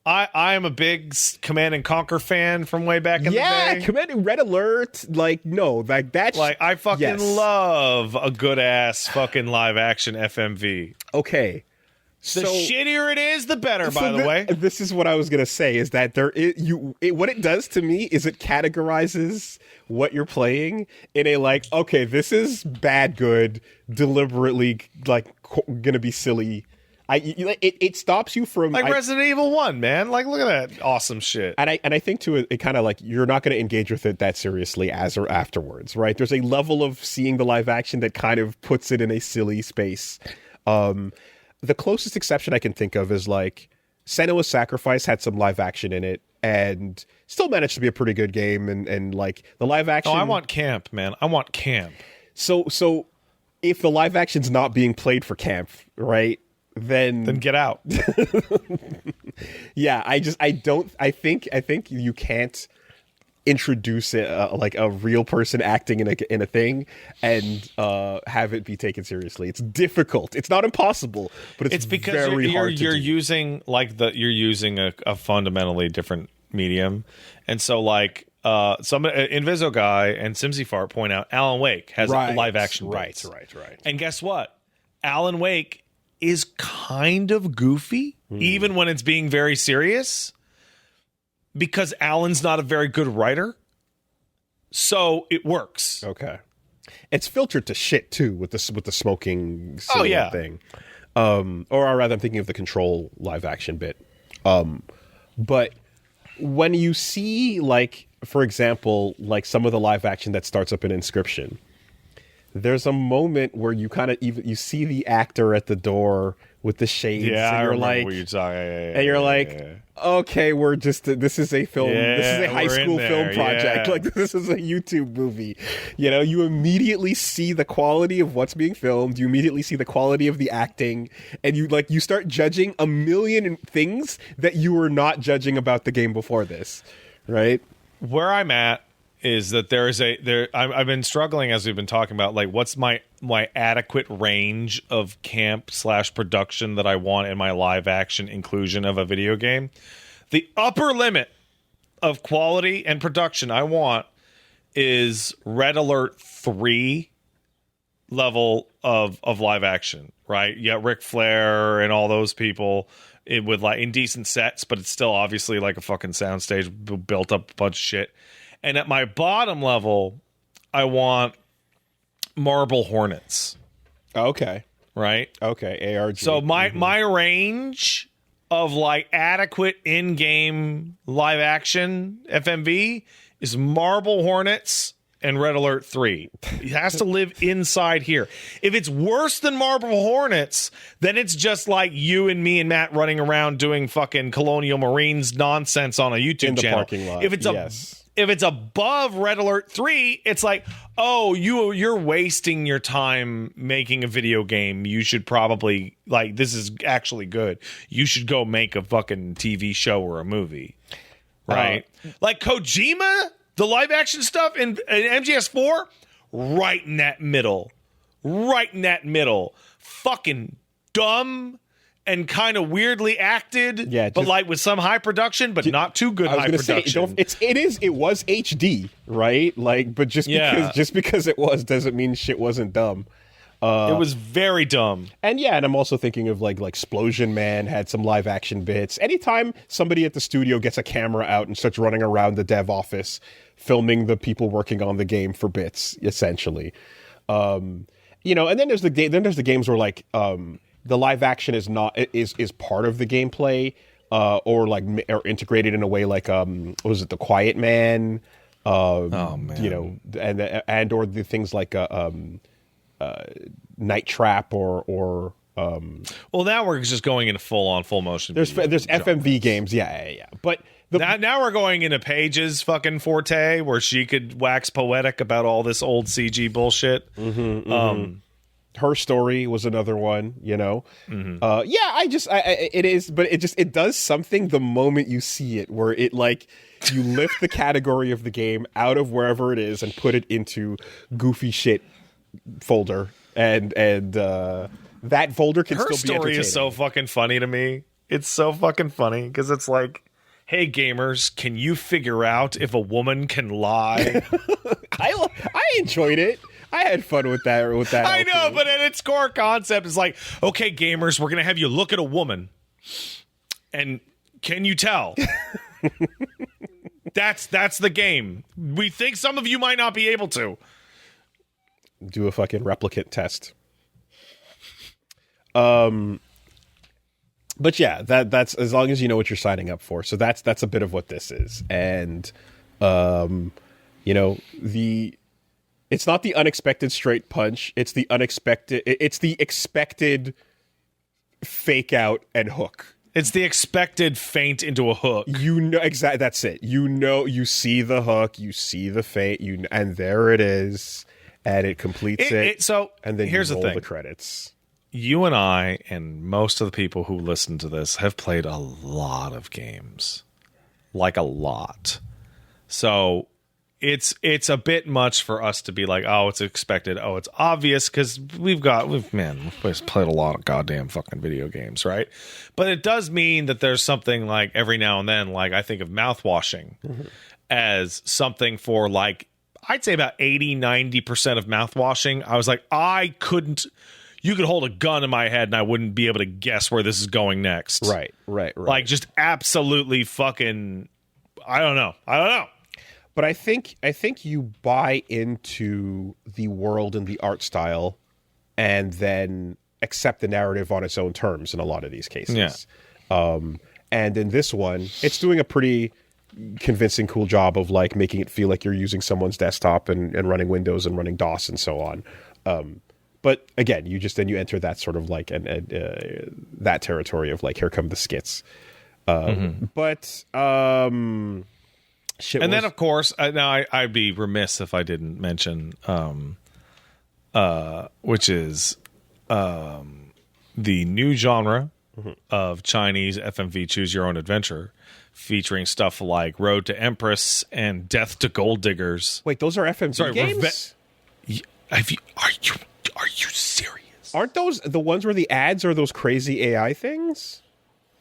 I am a big Command and Conquer fan from way back in the day. Yeah, Command and Red Alert. Like, no, like that's like I fucking love a good ass fucking live action FMV. Okay. The shittier it is, the better. By the way, this is what I was gonna say: is that what it does to me is it categorizes what you're playing in a like, okay, this is bad, good, deliberately like gonna be silly. It stops you from like Resident Evil 1, man. Like, look at that awesome shit. And I think too, it kind of like you're not going to engage with it that seriously as or afterwards, right? There's a level of seeing the live action that kind of puts it in a silly space. The closest exception I can think of is like Senua's Sacrifice had some live action in it and still managed to be a pretty good game. And like the live action. Oh, I want camp, man. I want camp. So if the live action's not being played for camp, right? Then get out. Yeah, I think you can't introduce like a real person acting in a thing and have it be taken seriously. It's difficult. It's not impossible, but it's because very hard to you're do. using a fundamentally different medium, and so like some Inviso guy and Simsy Fart point out Alan Wake has live action bits. Right. And guess what? Alan Wake is kind of goofy, even when it's being very serious, because Alan's not a very good writer. So it works. Okay. It's filtered to shit too with the smoking thing. Or rather, I'm thinking of the Control live action bit. But when you see, like, for example, like some of the live action that starts up in Inscription, there's a moment where you kind of you see the actor at the door with the shades. Yeah, and I you're remember like, what you're talking. And you're like, okay, we're just this is a film. This is a high school film project. Yeah. Like this is a YouTube movie. You know, you immediately see the quality of what's being filmed. You immediately see the quality of the acting, and you start judging a million things that you were not judging about the game before this, right? Where I'm at is that I've been struggling as we've been talking about, like, what's my adequate range of camp / production that I want in my live action inclusion of a video game. The upper limit of quality and production I want is Red Alert 3 level of live action, right? You got Ric Flair and all those people with like in decent sets, but it's still obviously like a fucking soundstage built up a bunch of shit. And at my bottom level, I want Marble Hornets. Okay. Right? Okay. ARG. So my range of like adequate in-game live action FMV is Marble Hornets and Red Alert 3. It has to live inside here. If it's worse than Marble Hornets, then it's just like you and me and Matt running around doing fucking Colonial Marines nonsense on a YouTube in the channel. Parking lot. If it's above Red Alert 3, it's like, oh, you're wasting your time making a video game. You should probably, like, this is actually good. You should go make a fucking TV show or a movie. Right? Like Kojima, the live action stuff in MGS4, right in that middle. Right in that middle. Fucking dumb and kind of weirdly acted, but like with some high production, but not too good high production. It was HD, right? Like, but just because it was doesn't mean shit wasn't dumb. It was very dumb. And I'm also thinking of like Explosion Man had some live action bits. Anytime somebody at the studio gets a camera out and starts running around the dev office filming the people working on the game for bits, essentially. And then there's the games where like the live action is part of the gameplay, or like or integrated in a way like what was it, The Quiet Man? Oh man, you know, and or the things like Night Trap or well, now we're just going into full motion. There's FMV games, yeah. But now we're going into Paige's fucking forte, where she could wax poetic about all this old CG bullshit. Her Story was another one, you know. It does something the moment you see it, where it like you lift the category of the game out of wherever it is and put it into goofy shit folder, and that folder can Her still be Story entertaining. is so fucking funny to me. It's so fucking funny because it's like, hey gamers, can you figure out if a woman can lie? I enjoyed it. I had fun with that. I know, but at its core concept is like, okay, gamers, we're gonna have you look at a woman, and can you tell? That's the game. We think some of you might not be able to do a fucking replicant test. But yeah, that's as long as you know what you're signing up for. So that's a bit of what this is, and you know, it's not the unexpected straight punch. It's the unexpected. It's the expected fake out and hook. It's the expected feint into a hook. You know exactly. That's it. You know, you see the hook, you see the feint, and there it is, and it completes it. So and then here's you roll the thing: the credits. You and I, and most of the people who listen to this, have played a lot of games, like a lot. So it's a bit much for us to be like, oh, it's expected, oh, it's obvious, because we've played a lot of goddamn fucking video games, right? But it does mean that there's something like every now and then, like I think of mouthwashing as something for like, I'd say about 80-90% of mouthwashing. I was like, you could hold a gun in my head and I wouldn't be able to guess where this is going next. Right. Like just absolutely fucking, I don't know. But I think you buy into the world and the art style, and then accept the narrative on its own terms in a lot of these cases. Yeah. And in this one, it's doing a pretty convincing, cool job of like making it feel like you're using someone's desktop and running Windows and running DOS and so on. But again, you enter that sort of like that territory of like, here come the skits. But shit. And then of course, now I'd be remiss if I didn't mention, which is the new genre of Chinese FMV Choose Your Own Adventure, featuring stuff like Road to Empress and Death to Gold Diggers. Wait, those are FMV games? Are you serious? Aren't those the ones where the ads are those crazy AI things?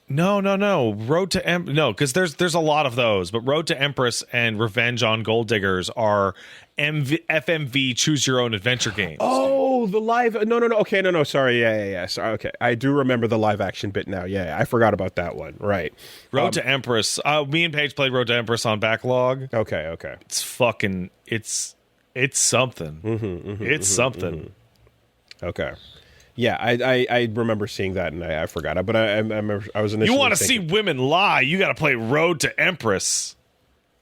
No. Road to no, because there's a lot of those. But Road to Empress and Revenge on Gold Diggers are FMV Choose Your Own Adventure games. Oh, the live. No. Okay, no. Sorry. Yeah. Sorry. Okay, I do remember the live action bit now. Yeah, I forgot about that one. Right. Road to Empress. Me and Paige played Road to Empress on backlog. Okay. It's fucking. It's something. It's something. Okay. Yeah, I remember seeing that, and I forgot it. But I remember I was initially. You want to see women lie? You got to play Road to Empress.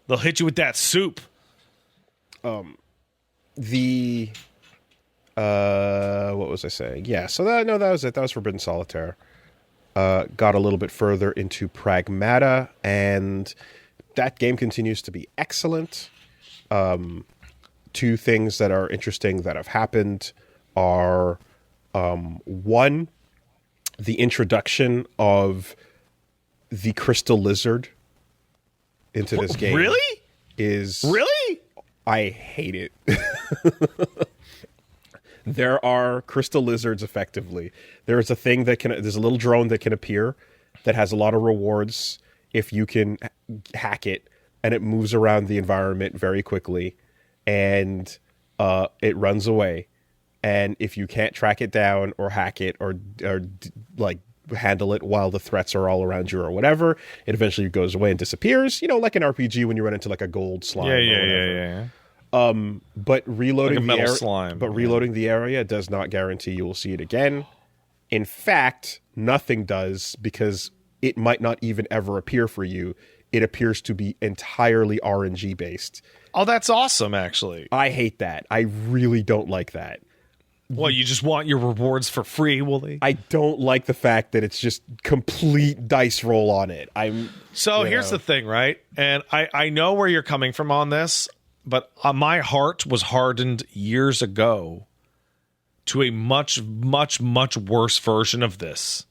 They'll hit you with that soup. What was I saying? Yeah. So that was it. That was Forbidden Solitaire. Got a little bit further into Pragmata, and that game continues to be excellent. Two things that are interesting that have happened are. One, the introduction of the crystal lizard into this game. Really? I hate it. There are crystal lizards, effectively. There's a thing there's a little drone that can appear that has a lot of rewards if you can hack it, and it moves around the environment very quickly, and it runs away. And if you can't track it down or hack it or like handle it while the threats are all around you or whatever, it eventually goes away and disappears. You know, like an RPG when you run into like a gold slime. Yeah. But reloading like a metal slime. But reloading the area does not guarantee you will see it again. In fact, nothing does, because it might not even ever appear for you. It appears to be entirely RNG based. Oh, that's awesome, actually. I hate that. I really don't like that. Well, you just want your rewards for free, Wooly? I don't like the fact that it's just complete dice roll on it. Here's the thing, right? And I know where you're coming from on this, but my heart was hardened years ago to a much, much, much worse version of this,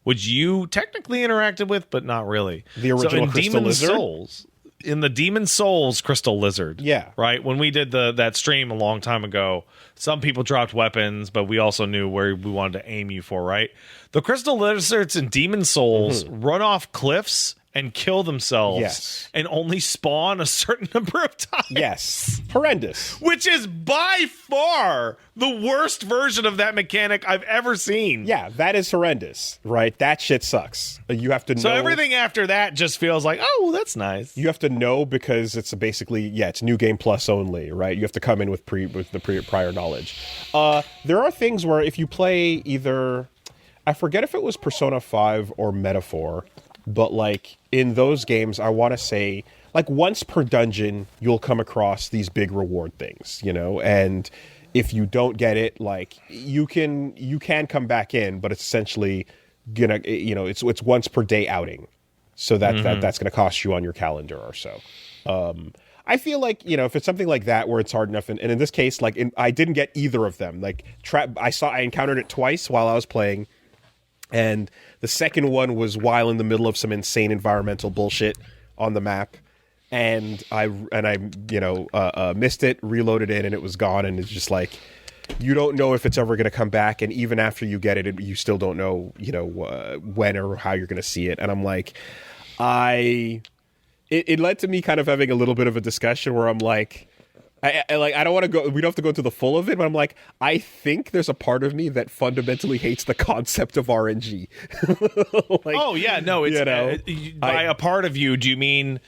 which you technically interacted with, but not really. The original Crystal Lizard? Souls, in the Demon Souls Crystal Lizard. Yeah. Right? When we did that stream a long time ago, some people dropped weapons, but we also knew where we wanted to aim you for, right? The Crystal Lizards in Demon Souls run off cliffs and kill themselves and only spawn a certain number of times. Yes. Horrendous. Which is by far the worst version of that mechanic I've ever seen. Yeah, that is horrendous, right? That shit sucks. You have to know. So everything after that just feels like, oh, that's nice. You have to know because it's basically, it's New Game Plus only, right? You have to come in with prior knowledge. There are things where if you play either, I forget if it was Persona 5 or Metaphor, but like in those games, I want to say like once per dungeon, you'll come across these big reward things, and if you don't get it, like you can come back in, but it's essentially gonna, it's once per day outing. So that's gonna cost you on your calendar or so. I feel like, if it's something like that where it's hard enough, and in this case, like I didn't get either of them. Like I encountered it twice while I was playing. And the second one was while in the middle of some insane environmental bullshit on the map, and I missed it, reloaded it, and it was gone. And it's just like you don't know if it's ever going to come back, and even after you get it, you still don't know, when or how you're going to see it. And I'm like, it led to me kind of having a little bit of a discussion where I'm like, I don't want to go. We don't have to go into the full of it, but I'm like, I think there's a part of me that fundamentally hates the concept of RNG. By a part of you, do you mean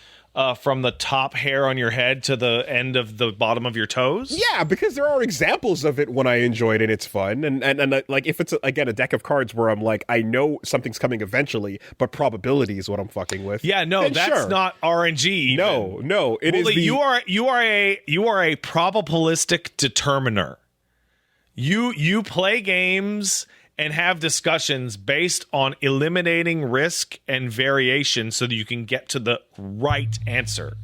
from the top hair on your head to the end of the bottom of your toes? Yeah, because there are examples of it when I enjoy it and it's fun, and like if it's a deck of cards where I'm like, I know something's coming eventually, but probability is what I'm fucking with. Yeah, no, that's not RNG. Even. No, it is. You are a probabilistic determiner. You play games and have discussions based on eliminating risk and variation so that you can get to the right answer.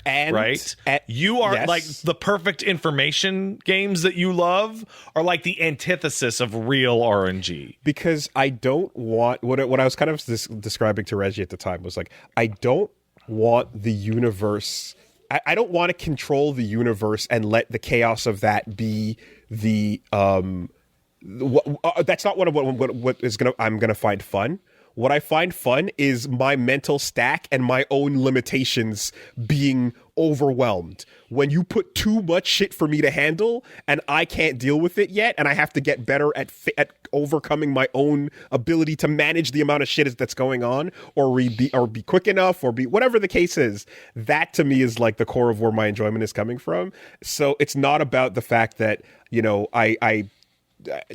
And right? You are like the perfect information games that you love are like the antithesis of real RNG. Because I don't want what I was kind of describing to Reggie at the time was like, I don't want the universe. I don't want to control the universe and let the chaos of that be the that's not what I'm gonna find fun. What I find fun is my mental stack and my own limitations being overwhelmed. When you put too much shit for me to handle and I can't deal with it yet, and I have to get better at overcoming my own ability to manage the amount of shit that's going on, or be quick enough, or be whatever the case is. That to me is like the core of where my enjoyment is coming from. So it's not about the fact that I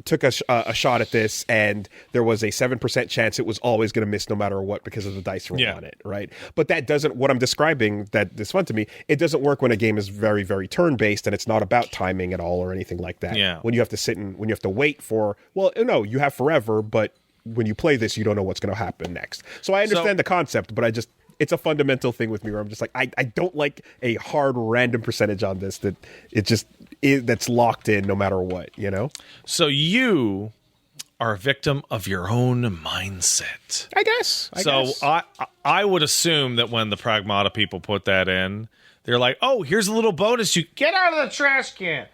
took a shot at this and there was a 7% chance it was always going to miss no matter what because of the dice roll on it, right? But that doesn't, what I'm describing that is fun to me, it doesn't work when a game is very, very turn-based and it's not about timing at all or anything like that. Yeah. When you have to sit and when you have to wait for, well, no, you have forever, but when you play this, you don't know what's going to happen next. So I understand the concept, but it's a fundamental thing with me where I'm just like, I don't like a hard random percentage on this that it just that's locked in no matter what, So you are a victim of your own mindset. I guess. I would assume that when the Pragmata people put that in, they're like, oh, here's a little bonus. You get out of the trash can.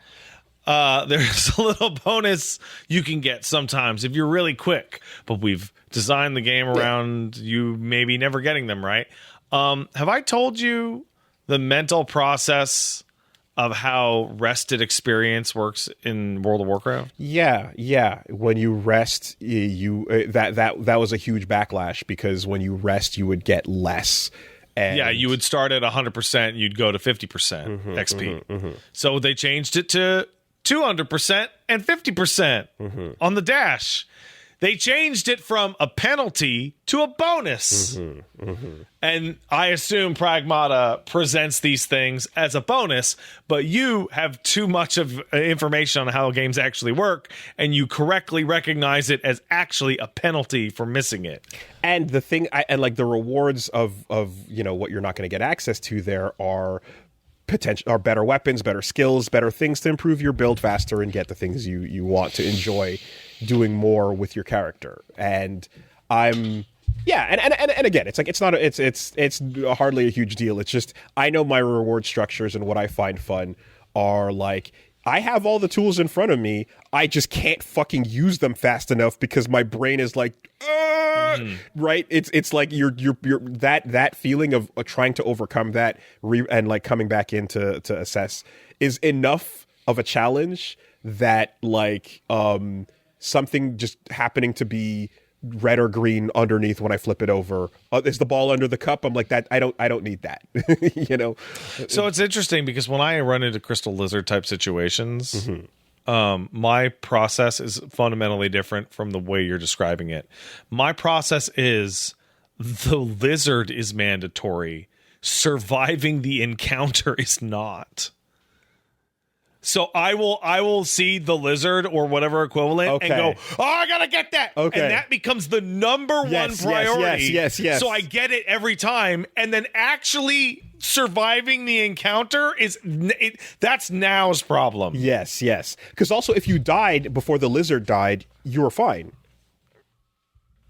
There's a little bonus you can get sometimes if you're really quick, but we've designed the game around you maybe never getting them right. Have I told you the mental process of how rested experience works in World of Warcraft? Yeah. When you rest, that was a huge backlash because when you rest, you would get less. And you would start at 100%, you'd go to 50% XP. So they changed it to 200% and 50% on the dash. They changed it from a penalty to a bonus. And I assume Pragmata presents these things as a bonus, but you have too much of information on how games actually work, and you correctly recognize it as actually a penalty for missing it. And the thing, and like the rewards of you know what you're not going to get access to there are potential, are better weapons, better skills, better things to improve your build faster and get the things you want to enjoy doing more with your character. And and again, it's like it's hardly a huge deal. It's just I know my reward structures, and what I find fun are like, I have all the tools in front of me, I just can't fucking use them fast enough because my brain is like, right? It's like you're that feeling of trying to overcome that and like coming back in to assess is enough of a challenge that like something just happening to be red or green underneath when I flip it over. Is the ball under the cup? I'm like, that I don't need that. You know. So it's interesting because when I run into crystal lizard type situations, my process is fundamentally different from the way you're describing it. My process is the lizard is mandatory. Surviving the encounter is not. So I will see the lizard or whatever equivalent and go, oh, I gotta get that. Okay. And that becomes the number one priority. Yes. So I get it every time. And then actually surviving the encounter that's Now's problem. Yes. Because also if you died before the lizard died, you were fine.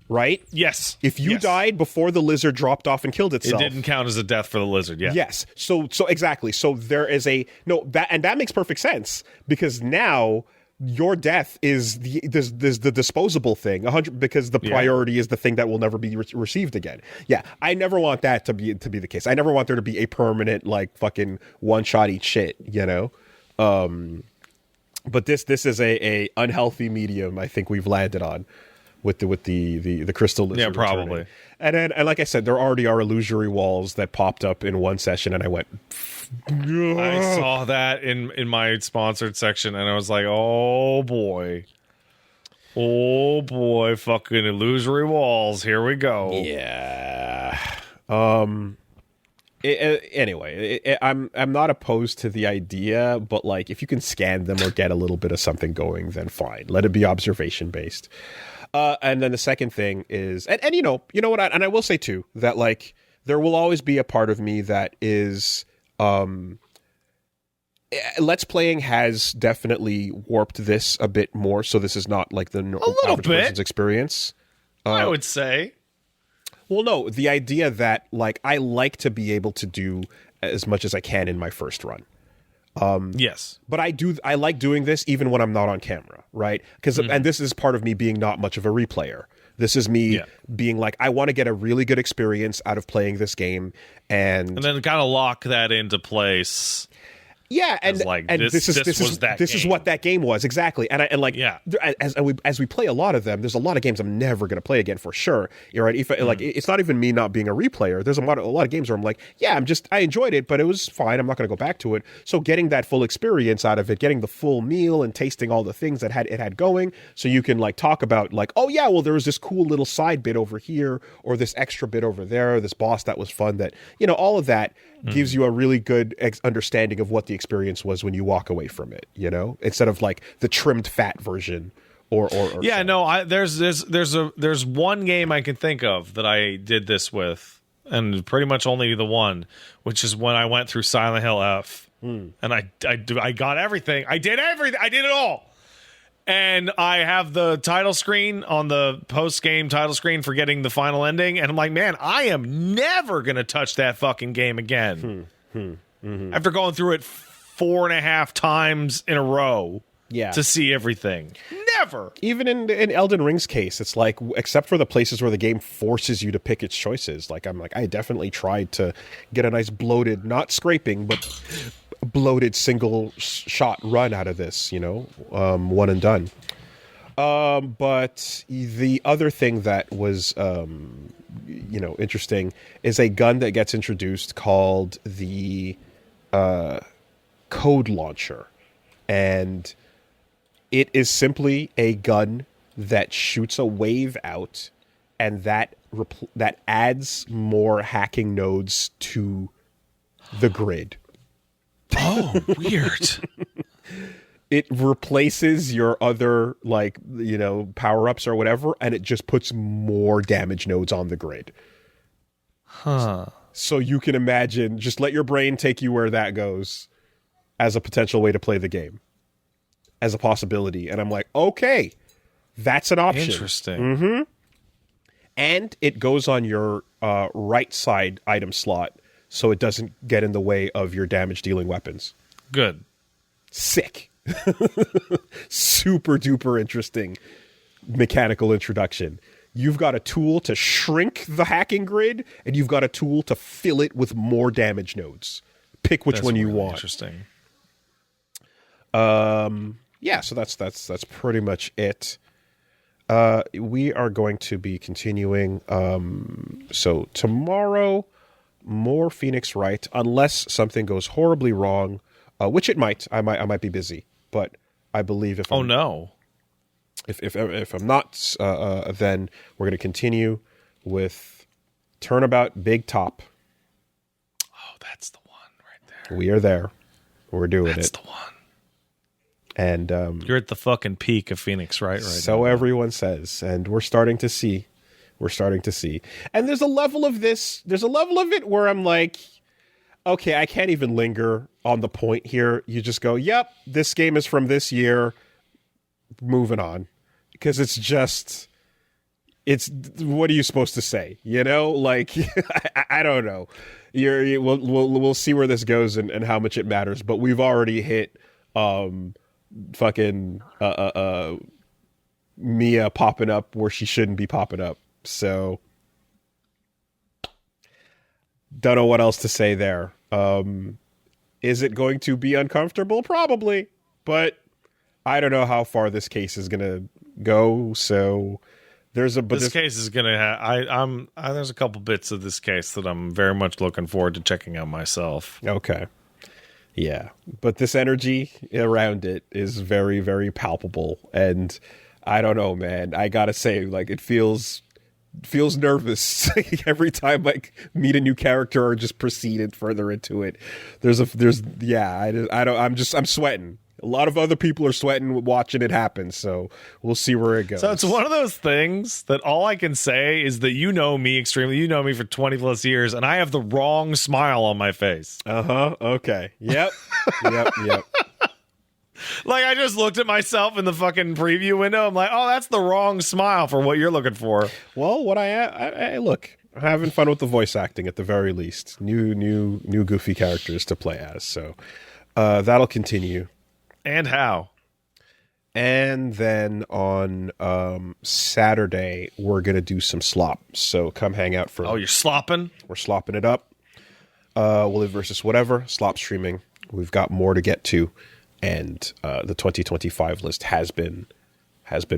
Right? Yes. If you died before the lizard dropped off and killed itself, it didn't count as a death for the lizard. Yeah. Yes. So exactly. So there is that makes perfect sense because now your death is the disposable thing 100 because the priority is the thing that will never be received again. Yeah. I never want that to be the case. I never want there to be a permanent like fucking one shot eat shit. You know. But this is a unhealthy medium I think we've landed on. With the crystal lizard. Yeah, probably. And like I said, there already are illusory walls that popped up in one session, and I went. I saw that in my sponsored section, and I was like, oh boy, fucking illusory walls. Here we go. Yeah. Anyway, I'm not opposed to the idea, but like if you can scan them or get a little bit of something going, then fine. Let it be observation based. And then the second thing is, and you know what, and I will say too, that like there will always be a part of me that is, Let's Playing has definitely warped this a bit more, so this is not like the average person's experience. I would say. Well, no, the idea that like I like to be able to do as much as I can in my first run. Yes, but I like doing this even when I'm not on camera, right? Because and this is part of me being not much of a replayer. This is me being like, I want to get a really good experience out of playing this game, and then kind of lock that into place. Yeah, and this is what that game was exactly, and as we play a lot of them, there's a lot of games I'm never going to play again for sure. You're right. If like it's not even me not being a replayer. There's a lot of games where I'm like, yeah, I enjoyed it, but it was fine. I'm not going to go back to it. So getting that full experience out of it, getting the full meal and tasting all the things that it had going, so you can like talk about like, oh yeah, well there was this cool little side bit over here, or this extra bit over there, this boss that was fun. That all of that gives you a really good understanding of what the experience was when you walk away from it, instead of like the trimmed fat version or yeah, something. No, there's one game I can think of that I did this with, and pretty much only the one, which is when I went through Silent Hill F, and I got everything. I did everything. I did it all. And I have the title screen on the post-game title screen for getting the final ending. And I'm like, man, I am never going to touch that fucking game again. After going through it 4.5 times in a row to see everything. Never. Even in Elden Ring's case, it's like, except for the places where the game forces you to pick its choices. Like, I definitely tried to get a nice bloated, not scraping, but bloated single shot run out of this, one and done. But the other thing that was, interesting is a gun that gets introduced called the Code Launcher. And it is simply a gun that shoots a wave out, and that adds more hacking nodes to the grid. Oh, weird. It replaces your other, like, you know, power-ups or whatever, and it just puts more damage nodes on the grid. Huh. So you can imagine, just let your brain take you where that goes as a potential way to play the game, as a possibility. And I'm like, okay, that's an option. Interesting. Mm-hmm. And it goes on your right side item slot, so it doesn't get in the way of your damage-dealing weapons. Good. Sick. Super duper interesting mechanical introduction. You've got a tool to shrink the hacking grid, and you've got a tool to fill it with more damage nodes. Pick which one you want. Interesting. Yeah, so that's pretty much it. We are going to be continuing. So tomorrow, more Phoenix Wright, unless something goes horribly wrong, which it might. I might be busy, but I believe if I'm not, then we're going to continue with Turnabout Big Top. Oh, that's the one right there. We are there. We're doing That's it. the one. And you're at the fucking peak of Phoenix, right now. So everyone says, and we're starting to see. And there's a level of it where I'm like, okay, I can't even linger on the point here. You just go, yep, this game is from this year. Moving on. Because what are you supposed to say? You know, like, I don't know. We'll see where this goes and how much it matters. But we've already hit fucking Mia popping up where she shouldn't be popping up. So don't know what else to say there. Is it going to be uncomfortable? Probably, but I don't know how far this case is gonna go. So there's this case is gonna have. There's a couple bits of this case that I'm very much looking forward to checking out myself. Okay. Yeah, but this energy around it is very, very palpable, and I don't know, man. I gotta say, like, it feels nervous every time I meet a new character or just proceeded further into it. I'm sweating. A lot of other people are sweating watching it happen, so we'll see where it goes. So it's one of those things that all I can say is that you know me extremely. You know me for 20 plus years, and I have the wrong smile on my face. Okay. Yep. Yep. Like, I just looked at myself in the fucking preview window. I'm like, oh, that's the wrong smile for what you're looking for. Well, I look, I'm having fun with the voice acting at the very least. New goofy characters to play as. So that'll continue. And how? And then on Saturday, we're going to do some slop. So come hang out for... Oh, you're slopping? We're slopping it up. We'll live versus whatever. Slop streaming. We've got more to get to. And the 2025 list has been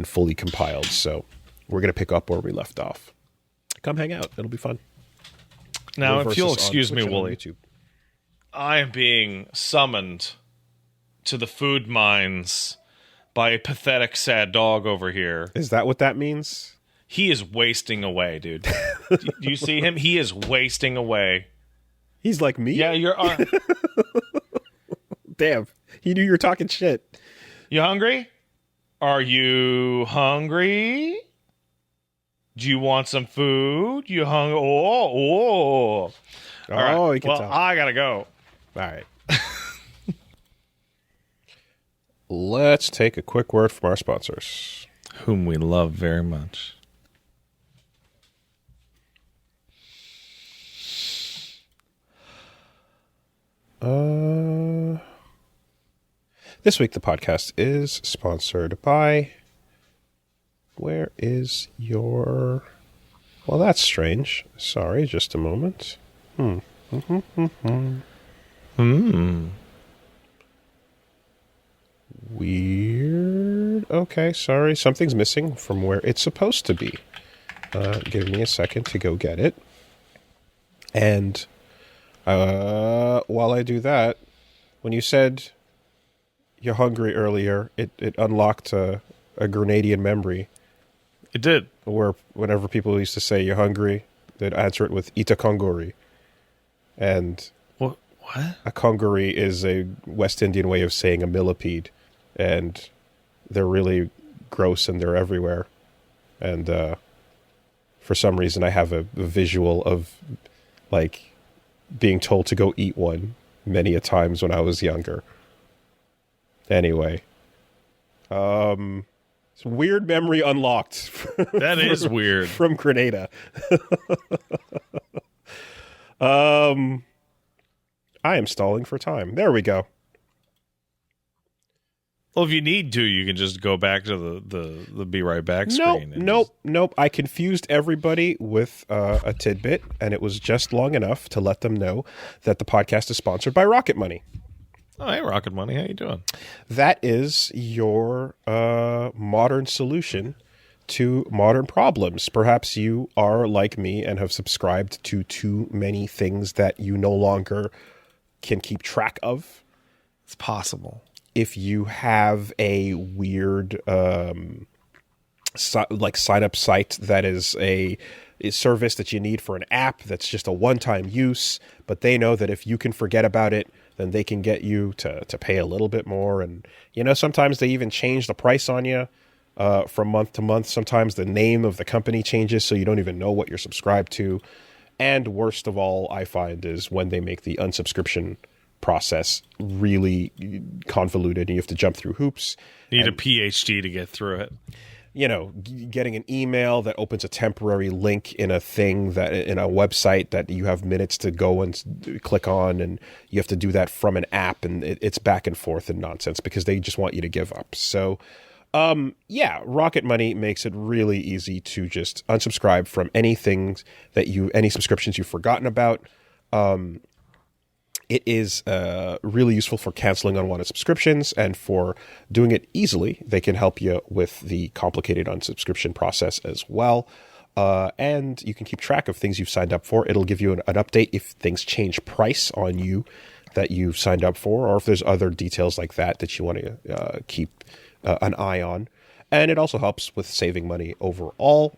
fully compiled. So we're going to pick up where we left off. Come hang out. It'll be fun. Now, if you'll excuse me, Wooly, YouTube. I am being summoned to the food mines by a pathetic, sad dog over here. Is that what that means? He is wasting away, dude. Do you see him? He is wasting away. He's like me? Yeah, you're... Damn. He knew you were talking shit. You hungry? Are you hungry? Do you want some food? You hungry? Oh. Right. You can tell. I gotta go. All right. Let's take a quick word from our sponsors, whom we love very much. This week the podcast is sponsored by... Where is your... Well, that's strange. Sorry, just a moment. Weird. Okay, sorry. Something's missing from where it's supposed to be. Give me a second to go get it. And while I do that, when you said you're hungry earlier, it unlocked a Grenadian memory It did. Where whenever people used to say you're hungry, they'd answer it with ita kongori. And What? a kongori is a West Indian way of saying a millipede. And they're really gross and they're everywhere. And for some reason I have a visual of like being told to go eat one many a times when I was younger. Anyway. It's weird memory unlocked. That is weird. From Grenada. I am stalling for time. There we go. Well, if you need to, you can just go back to the be right back screen. Nope. I confused everybody with a tidbit, and it was just long enough to let them know that the podcast is sponsored by Rocket Money. Oh, hey, Rocket Money. How you doing? That is your modern solution to modern problems. Perhaps you are like me and have subscribed to too many things that you no longer can keep track of. It's possible. If you have a weird sign-up site that is a service that you need for an app that's just a one-time use, but they know that if you can forget about it, then they can get you to pay a little bit more. And, sometimes they even change the price on you from month to month. Sometimes the name of the company changes, so you don't even know what you're subscribed to. And worst of all, I find, is when they make the unsubscription process really convoluted and you have to jump through hoops. You need a PhD to get through it. Getting an email that opens a temporary link in a thing that in a website that you have minutes to go and click on, and you have to do that from an app, and it's back and forth and nonsense because they just want you to give up. So, Rocket Money makes it really easy to just unsubscribe from any subscriptions you've forgotten about. It is really useful for canceling unwanted subscriptions, and for doing it easily, they can help you with the complicated unsubscription process as well. And you can keep track of things you've signed up for. It'll give you an update if things change price on you that you've signed up for, or if there's other details like that you want to keep an eye on. And it also helps with saving money overall.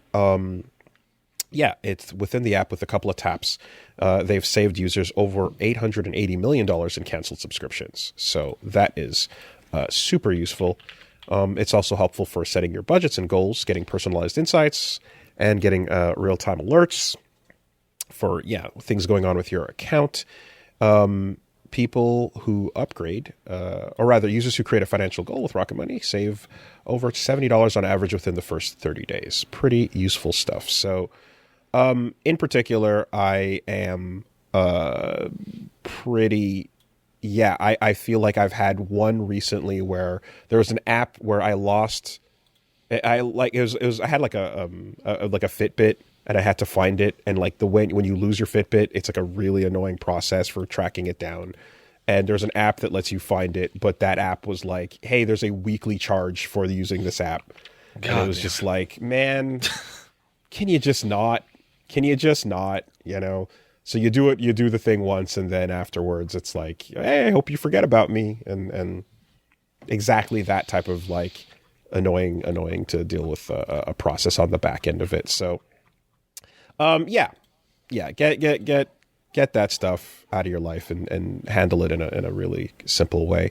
It's within the app with a couple of taps. They've saved users over $880 million in canceled subscriptions. So that is super useful. It's also helpful for setting your budgets and goals, getting personalized insights, and getting real-time alerts for things going on with your account. People who upgrade, or rather users who create a financial goal with Rocket Money, save over $70 on average within the first 30 days. Pretty useful stuff. So in particular, I am I feel like I've had one recently where there was an app where I lost. I had like a Fitbit, and I had to find it. And like when you lose your Fitbit, it's like a really annoying process for tracking it down. And there's an app that lets you find it, but that app was like, "Hey, there's a weekly charge for using this app." And it was just like, man, can you just not? Can you just not? So you do the thing once, and then afterwards it's like, hey, I hope you forget about me, and exactly that type of like annoying to deal with a process on the back end of it. So, get that stuff out of your life and handle it in a really simple way.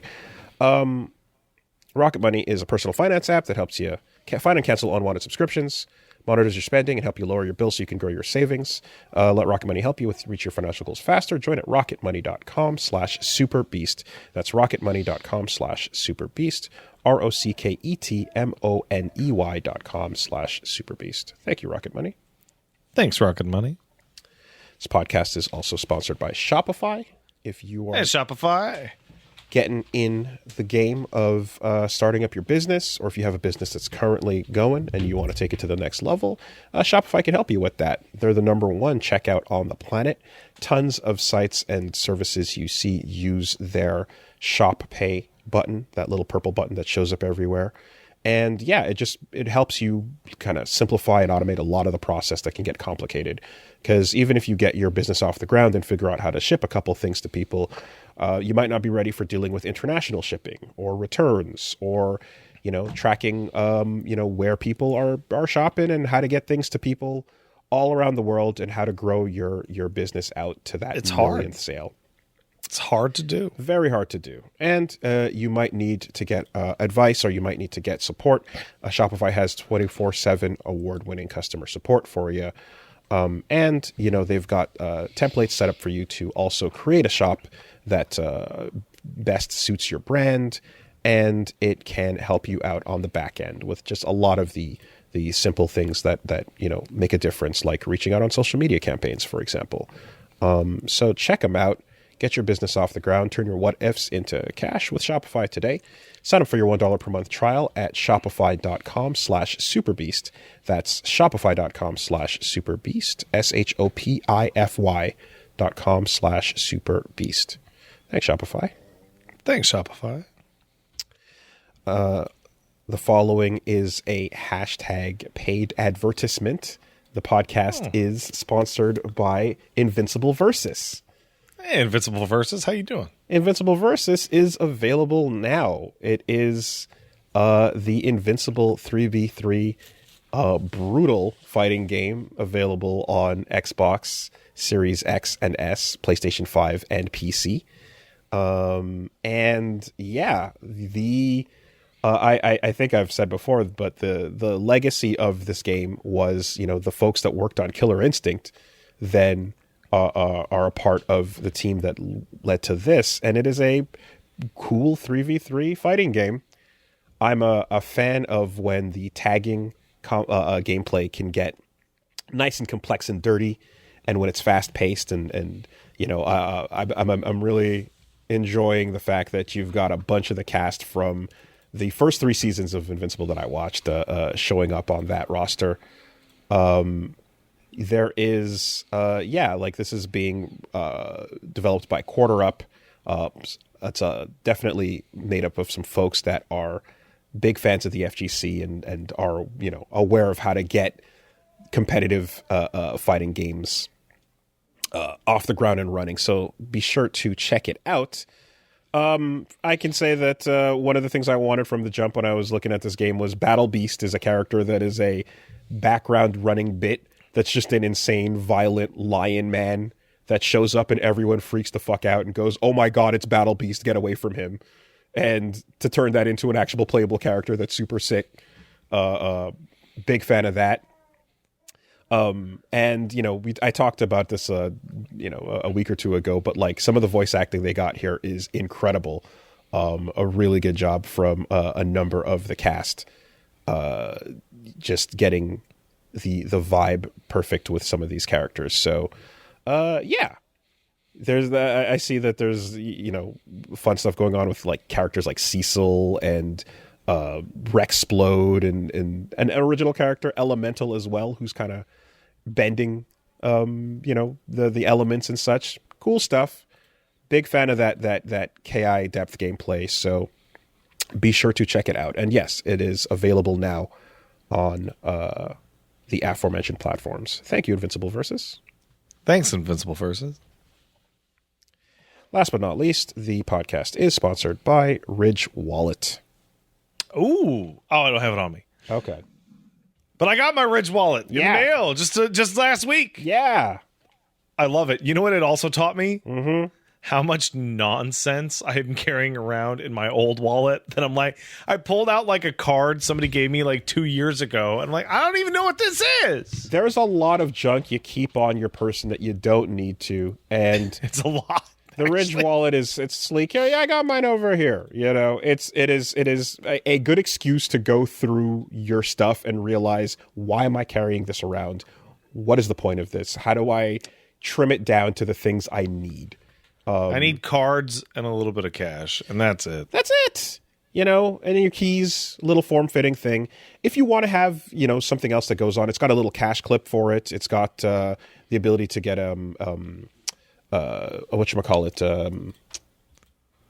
Rocket Money is a personal finance app that helps you find and cancel unwanted subscriptions, monitors your spending, and help you lower your bills so you can grow your savings. Let Rocket Money help you reach your financial goals faster. Join at rocketmoney.com/superbeast. That's rocketmoney.com/superbeast. ROCKETMONEY.com/superbeast. Thank you, Rocket Money. Thanks, Rocket Money. This podcast is also sponsored by Shopify. If you are Shopify getting in the game of starting up your business, or if you have a business that's currently going and you want to take it to the next level, Shopify can help you with that. They're the #1 checkout on the planet. Tons of sites and services you see use their Shop Pay button, that little purple button that shows up everywhere. And it helps you kind of simplify and automate a lot of the process that can get complicated. Because even if you get your business off the ground and figure out how to ship a couple things to people, you might not be ready for dealing with international shipping or returns or tracking, where people are shopping and how to get things to people all around the world and how to grow your business out to that millionth sale. It's hard to do. Very hard to do. And you might need to get advice or you might need to get support. Shopify has 24/7 award-winning customer support for you. And they've got templates set up for you to also create a shop that best suits your brand, and it can help you out on the back end with just a lot of the simple things that make a difference, like reaching out on social media campaigns, for example. So check them out. Get your business off the ground. Turn your what ifs into cash with Shopify today. Sign up for your $1 per month trial at shopify.com/superbeast. That's shopify.com/superbeast. shopify.com/superbeast. Thanks, Shopify. Thanks, Shopify. The following is a hashtag paid advertisement. The podcast is sponsored by Invincible Versus. Hey, Invincible Versus, how you doing? Invincible Versus is available now. It is the Invincible 3v3 brutal fighting game available on Xbox Series X and S, PlayStation 5, and PC. And yeah, I think I've said before, but the legacy of this game was, the folks that worked on Killer Instinct then are a part of the team that led to this, and it is a cool 3v3 fighting game. I'm a fan of when the tagging gameplay can get nice and complex and dirty, and when it's fast paced, and I'm really enjoying the fact that you've got a bunch of the cast from the first 3 seasons of Invincible that I watched showing up on that roster. There is, this is being developed by Quarter Up. It's definitely made up of some folks that are big fans of the FGC and are, aware of how to get competitive fighting games off the ground and running. So be sure to check it out. I can say that one of the things I wanted from the jump when I was looking at this game was Battle Beast is a character that is a background running bit that's just an insane, violent lion man that shows up and everyone freaks the fuck out and goes, oh my god, it's Battle Beast, get away from him. And to turn that into an actual playable character that's super sick. Big fan of that. I talked about this, a week or two ago, but like some of the voice acting they got here is incredible. A really good job from a number of the cast, just getting the vibe perfect with some of these characters. So, there's I see that there's, fun stuff going on with like characters like Cecil and Rexplode and an original character, Elemental, as well, who's kind of bending, the elements and such. Cool stuff. Big fan of that KI depth gameplay. So be sure to check it out. And yes, it is available now on the aforementioned platforms. Thank you, Invincible Versus. Thanks, Invincible Versus. Last but not least, the podcast is sponsored by Ridge Wallet. Ooh. Oh, I don't have it on me. Okay. But I got my Ridge Wallet in the mail just last week. Yeah. I love it. You know what it also taught me? Mm-hmm. How much nonsense I am carrying around in my old wallet that I'm like, I pulled out like a card somebody gave me like 2 years ago. And I'm like, I don't even know what this is. There's a lot of junk you keep on your person that you don't need to. And it's a lot. The Ridge Wallet it's sleek. Yeah, I got mine over here. It is a good excuse to go through your stuff and realize, why am I carrying this around? What is the point of this? How do I trim it down to the things I need? I need cards and a little bit of cash, and that's it. That's it. And then your keys, little form-fitting thing. If you want to have, something else that goes on, it's got a little cash clip for it. It's got the ability to get whatchamacallit,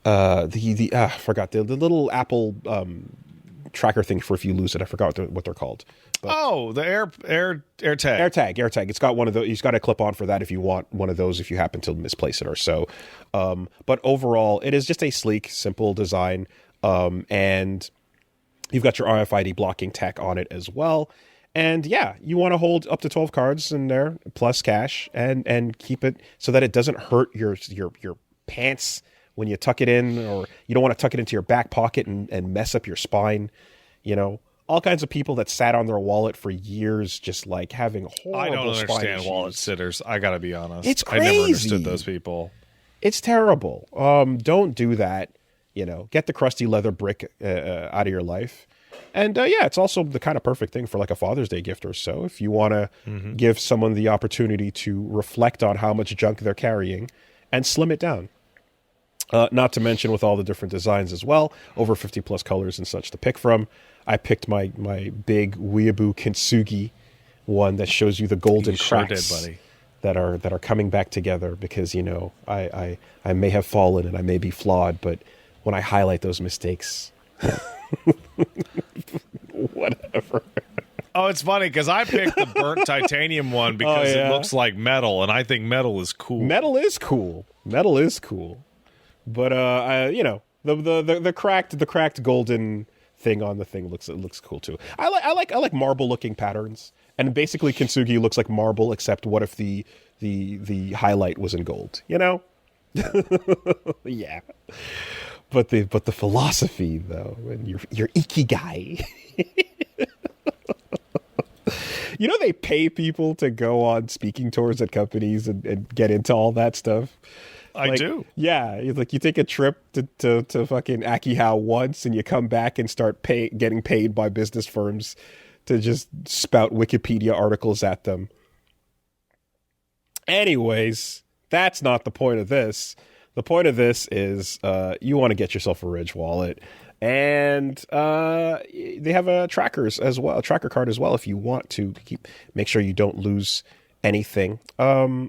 I forgot the little Apple tracker thing for if you lose it. I forgot what they're called. But, the air tag. AirTag. It's got one of those. You've got a clip on for that if you want one of those, if you happen to misplace it or so. But overall, it is just a sleek, simple design. And You've got your RFID blocking tech on it as well. And yeah, you want to hold up to 12 cards in there plus cash and keep it so that it doesn't hurt your pants when you tuck it in, or you don't want to tuck it into your back pocket and mess up your spine. You know, all kinds of people that sat on their wallet for years just like having horrible I don't spine understand issues. wallet sitters. I got to be honest. It's I never crazy. understood those people. It's terrible. Don't do that. You know, get the crusty leather brick out of your life. And yeah, it's also the kind of perfect thing for like a Father's Day gift or so. If you want to give someone the opportunity to reflect on how much junk they're carrying and slim it down. Not to mention with all the different designs as well, over 50 plus colors and such to pick from. I picked my big Weeaboo Kintsugi one that shows you the golden cracks sure did, buddy. that are coming back together because, you know, I may have fallen and I may be flawed, but when I highlight those mistakes, whatever. Oh, it's funny because I picked the burnt titanium one because it looks like metal, and I think metal is cool. Metal is cool. Metal is cool. But you know, the cracked golden thing on the thing looks cool too. I like marble looking patterns, and basically Kintsugi looks like marble, except what if the highlight was in gold? You know? Yeah. But the philosophy though, and your ikigai. You know, they pay people to go on speaking tours at companies and get into all that stuff. I do. Yeah, it's like you take a trip to fucking Akihau once, and you come back and start getting paid by business firms to just spout Wikipedia articles at them. Anyways, that's not the point of this. The point of this is you want to get yourself a Ridge wallet, and they have a tracker card as well if you want to make sure you don't lose anything.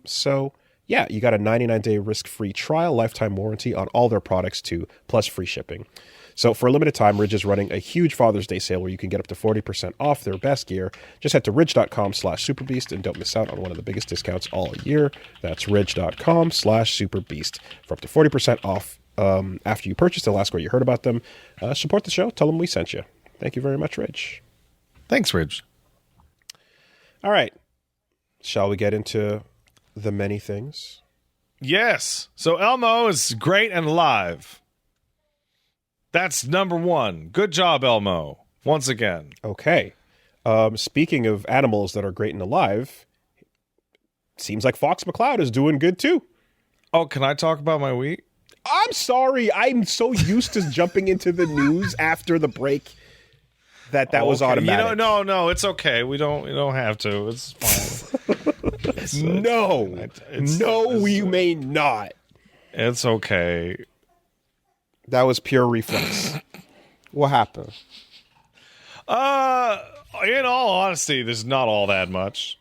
So yeah, you got a 99-day risk-free trial, lifetime warranty on all their products too, plus free shipping. So for a limited time, Ridge is running a huge Father's Day sale where you can get up to 40% off their best gear. Just head to ridge.com/superbeast and don't miss out on one of the biggest discounts all year. That's ridge.com/superbeast for up to 40% off after you purchase. They'll ask where you heard about them. Support the show. Tell them we sent you. Thank you very much, Ridge. Thanks, Ridge. All right. Shall we get into the many things? Yes. So Elmo is great and alive. That's number one. Good job, Elmo. Once again. Okay. Speaking of animals that are great and alive, seems like Fox McCloud is doing good too. Oh, can I talk about my week? I'm sorry. I'm so used to jumping into the news after the break that was automatic. No, it's okay. We don't have to. It's fine. We may not. It's okay. That was pure reflex. What happened? In all honesty, there's not all that much.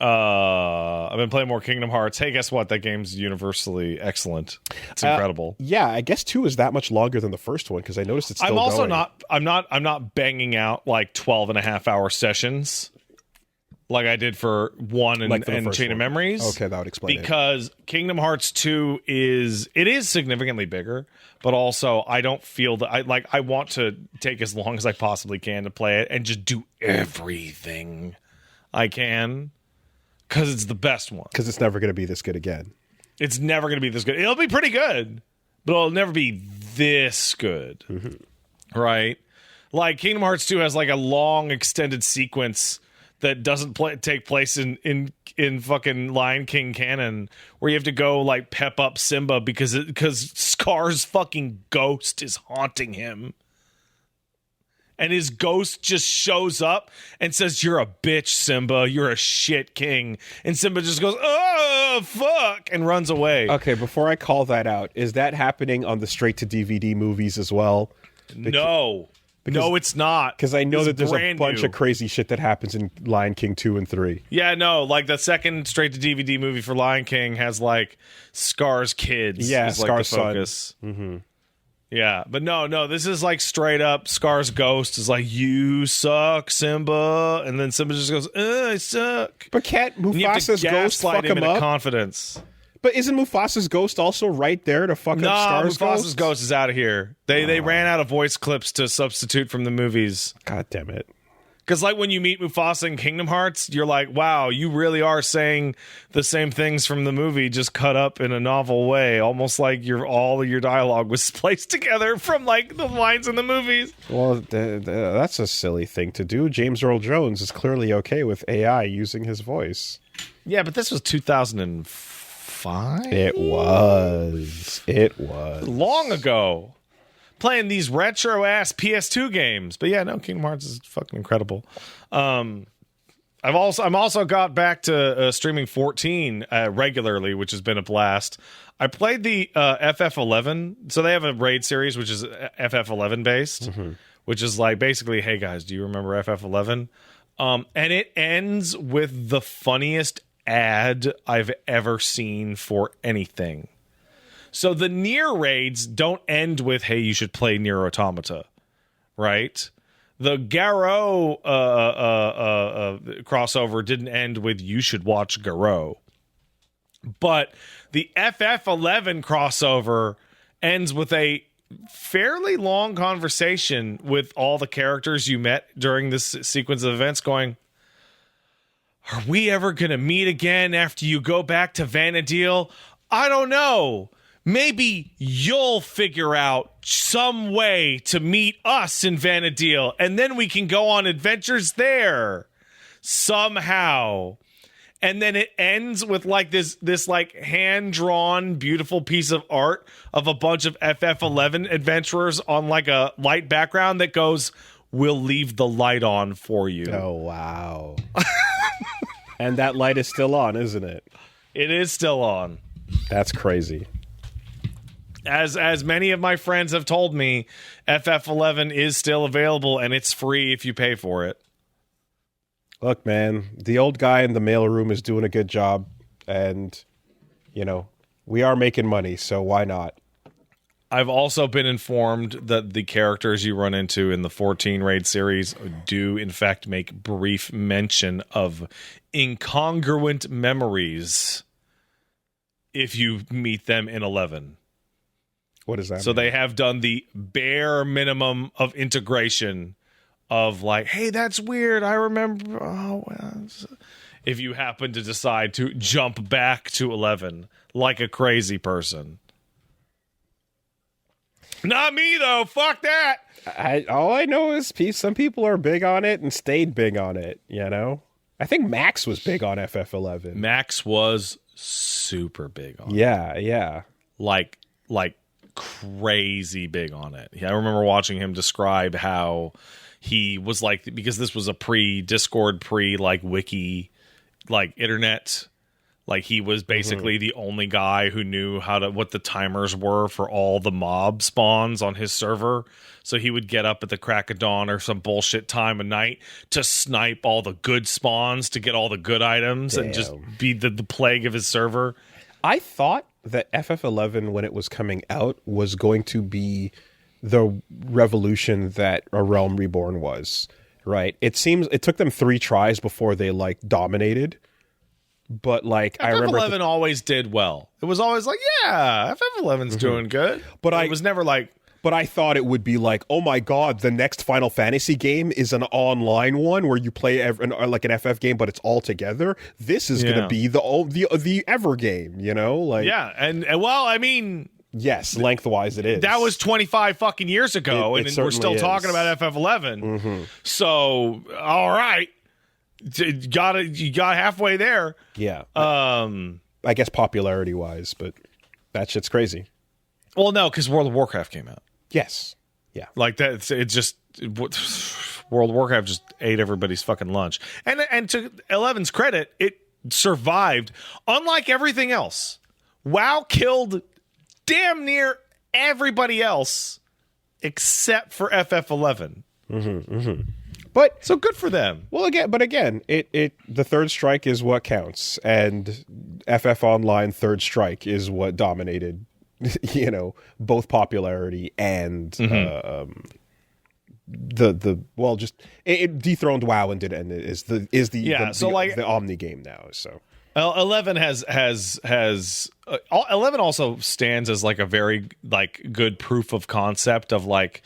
I've been playing more Kingdom Hearts. Hey, guess what? That game's universally excellent. It's incredible. Yeah, I guess 2 is that much longer than the first one because I noticed it's still going. I'm not banging out like 12.5-hour sessions like I did for 1 and Chain of Memories. Okay, that would explain because Kingdom Hearts 2 is significantly bigger, but also I don't feel that I want to take as long as I possibly can to play it and just do everything I can because it's the best one. Because it's never going to be this good again. It's never going to be this good. It'll be pretty good, but it'll never be this good. Mm-hmm. Right? Like Kingdom Hearts 2 has like a long extended sequence that doesn't take place in fucking Lion King canon, where you have to go like pep up Simba because Scar's fucking ghost is haunting him, and his ghost just shows up and says, "You're a bitch, Simba. You're a shit king," and Simba just goes, "Oh fuck," and runs away. Okay, before I call that out, is that happening on the straight to DVD movies as well? No, it's not. Because I know that there's a bunch new of crazy shit that happens in Lion King 2 and 3. Yeah, no, like the second straight to DVD movie for Lion King has like Scar's kids. Yeah, is, like, Scar's the focus. son. Mm-hmm. Yeah, but no, this is like straight up Scar's ghost is like, "You suck, Simba," and then Simba just goes, "I suck." But can't Mufasa's ghost fuck him into up? confidence. But isn't Mufasa's ghost also right there to fuck up Scar's Mufasa's ghost is out of here. They ran out of voice clips to substitute from the movies. God damn it. Because like when you meet Mufasa in Kingdom Hearts, you're like, wow, you really are saying the same things from the movie, just cut up in a novel way, almost like all of your dialogue was spliced together from like the lines in the movies. Well, that's a silly thing to do. James Earl Jones is clearly okay with AI using his voice. Yeah, but this was 2005? It was. Long ago. Playing these retro-ass PS2 games. But yeah, no, Kingdom Hearts is fucking incredible. I'm also got back to streaming 14 regularly, which has been a blast. I played the FF11. So they have a raid series, which is FF11 based, which is like basically, hey guys, do you remember FF11? And it ends with the funniest ad I've ever seen for anything. So the Nier raids don't end with, hey, you should play Nier Automata, right? The Garou crossover didn't end with, you should watch Garou. But the FF11 crossover ends with a fairly long conversation with all the characters you met during this sequence of events going, are we ever going to meet again after you go back to Vana'diel? I don't know. Maybe you'll figure out some way to meet us in Vana'diel, and then we can go on adventures there somehow. And then it ends with like this like hand-drawn beautiful piece of art of a bunch of FF11 adventurers on like a light background that goes, we'll leave the light on for you. Oh, wow. And that light is still on, isn't it? It is still on. That's crazy. As many of my friends have told me, FF11 is still available and it's free if you pay for it. Look, man, the old guy in the mailroom is doing a good job, and, you know, we are making money, so why not? I've also been informed that the characters you run into in the 14 raid series do, in fact, make brief mention of incongruent memories if you meet them in 11. What does that mean? So they have done the bare minimum of integration of like, hey, that's weird. I remember. Oh, well, if you happen to decide to jump back to 11 like a crazy person. Not me, though. Fuck that. All I know is some people are big on it and stayed big on it, you know? I think Max was big on FF11. Max was super big on it. Yeah. Like crazy big on it. I remember watching him describe how he was like, because this was a pre-Discord, like wiki, like internet, like he was basically the only guy who knew what the timers were for all the mob spawns on his server. So he would get up at the crack of dawn or some bullshit time of night to snipe all the good spawns to get all the good items and just be the plague of his server. I thought that FF11, when it was coming out, was going to be the revolution that A Realm Reborn was, right? It seems it took them 3 tries before they like dominated. But like I remember FF11 always did well. It was always like, yeah, FF11's doing good. But it was never like, but I thought it would be like, oh my god, the next Final Fantasy game is an online one where you play like an FF game, but it's all together. This is going to be the ever game, you know? Like, yeah, and well, I mean, yes, lengthwise it is. That was 25 fucking years ago, and we're still talking about FF11. So, all right, you got halfway there. Yeah. I guess popularity wise, but that shit's crazy. Well, no, because World of Warcraft came out. Yes. Yeah. Like that. World of Warcraft just ate everybody's fucking lunch. And to 11's credit, it survived. Unlike everything else, WoW killed damn near everybody else except for FF11. But so good for them. Well, again, the third strike is what counts, and FF Online third strike is what dominated. You know, both popularity and it dethroned WoW and is the Omni game now. So 11 has 11 also stands as like a very like good proof of concept of like,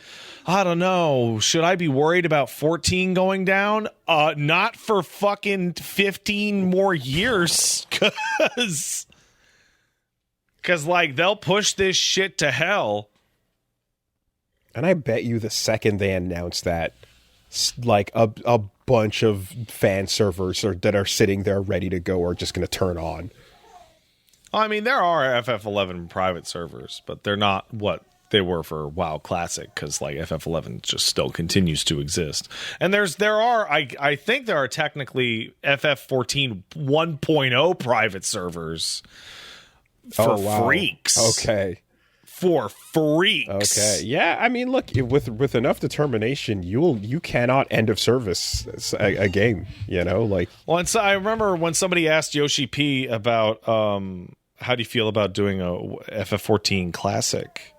I don't know, should I be worried about 14 going down? Not for fucking 15 more years, cause like they'll push this shit to hell. And I bet you the second they announce that, like a bunch of fan servers that are sitting there ready to go are just going to turn on. I mean, there are FF11 private servers, but they're not what they were for WoW Classic, because like FF11 just still continues to exist. And I think there are technically FF14 1.0 private servers for freaks. Okay. For freaks. Okay. Yeah, I mean, look, with enough determination, you cannot end of service a game, you know, like. Well, and so I remember when somebody asked Yoshi P about how do you feel about doing a FF14 Classic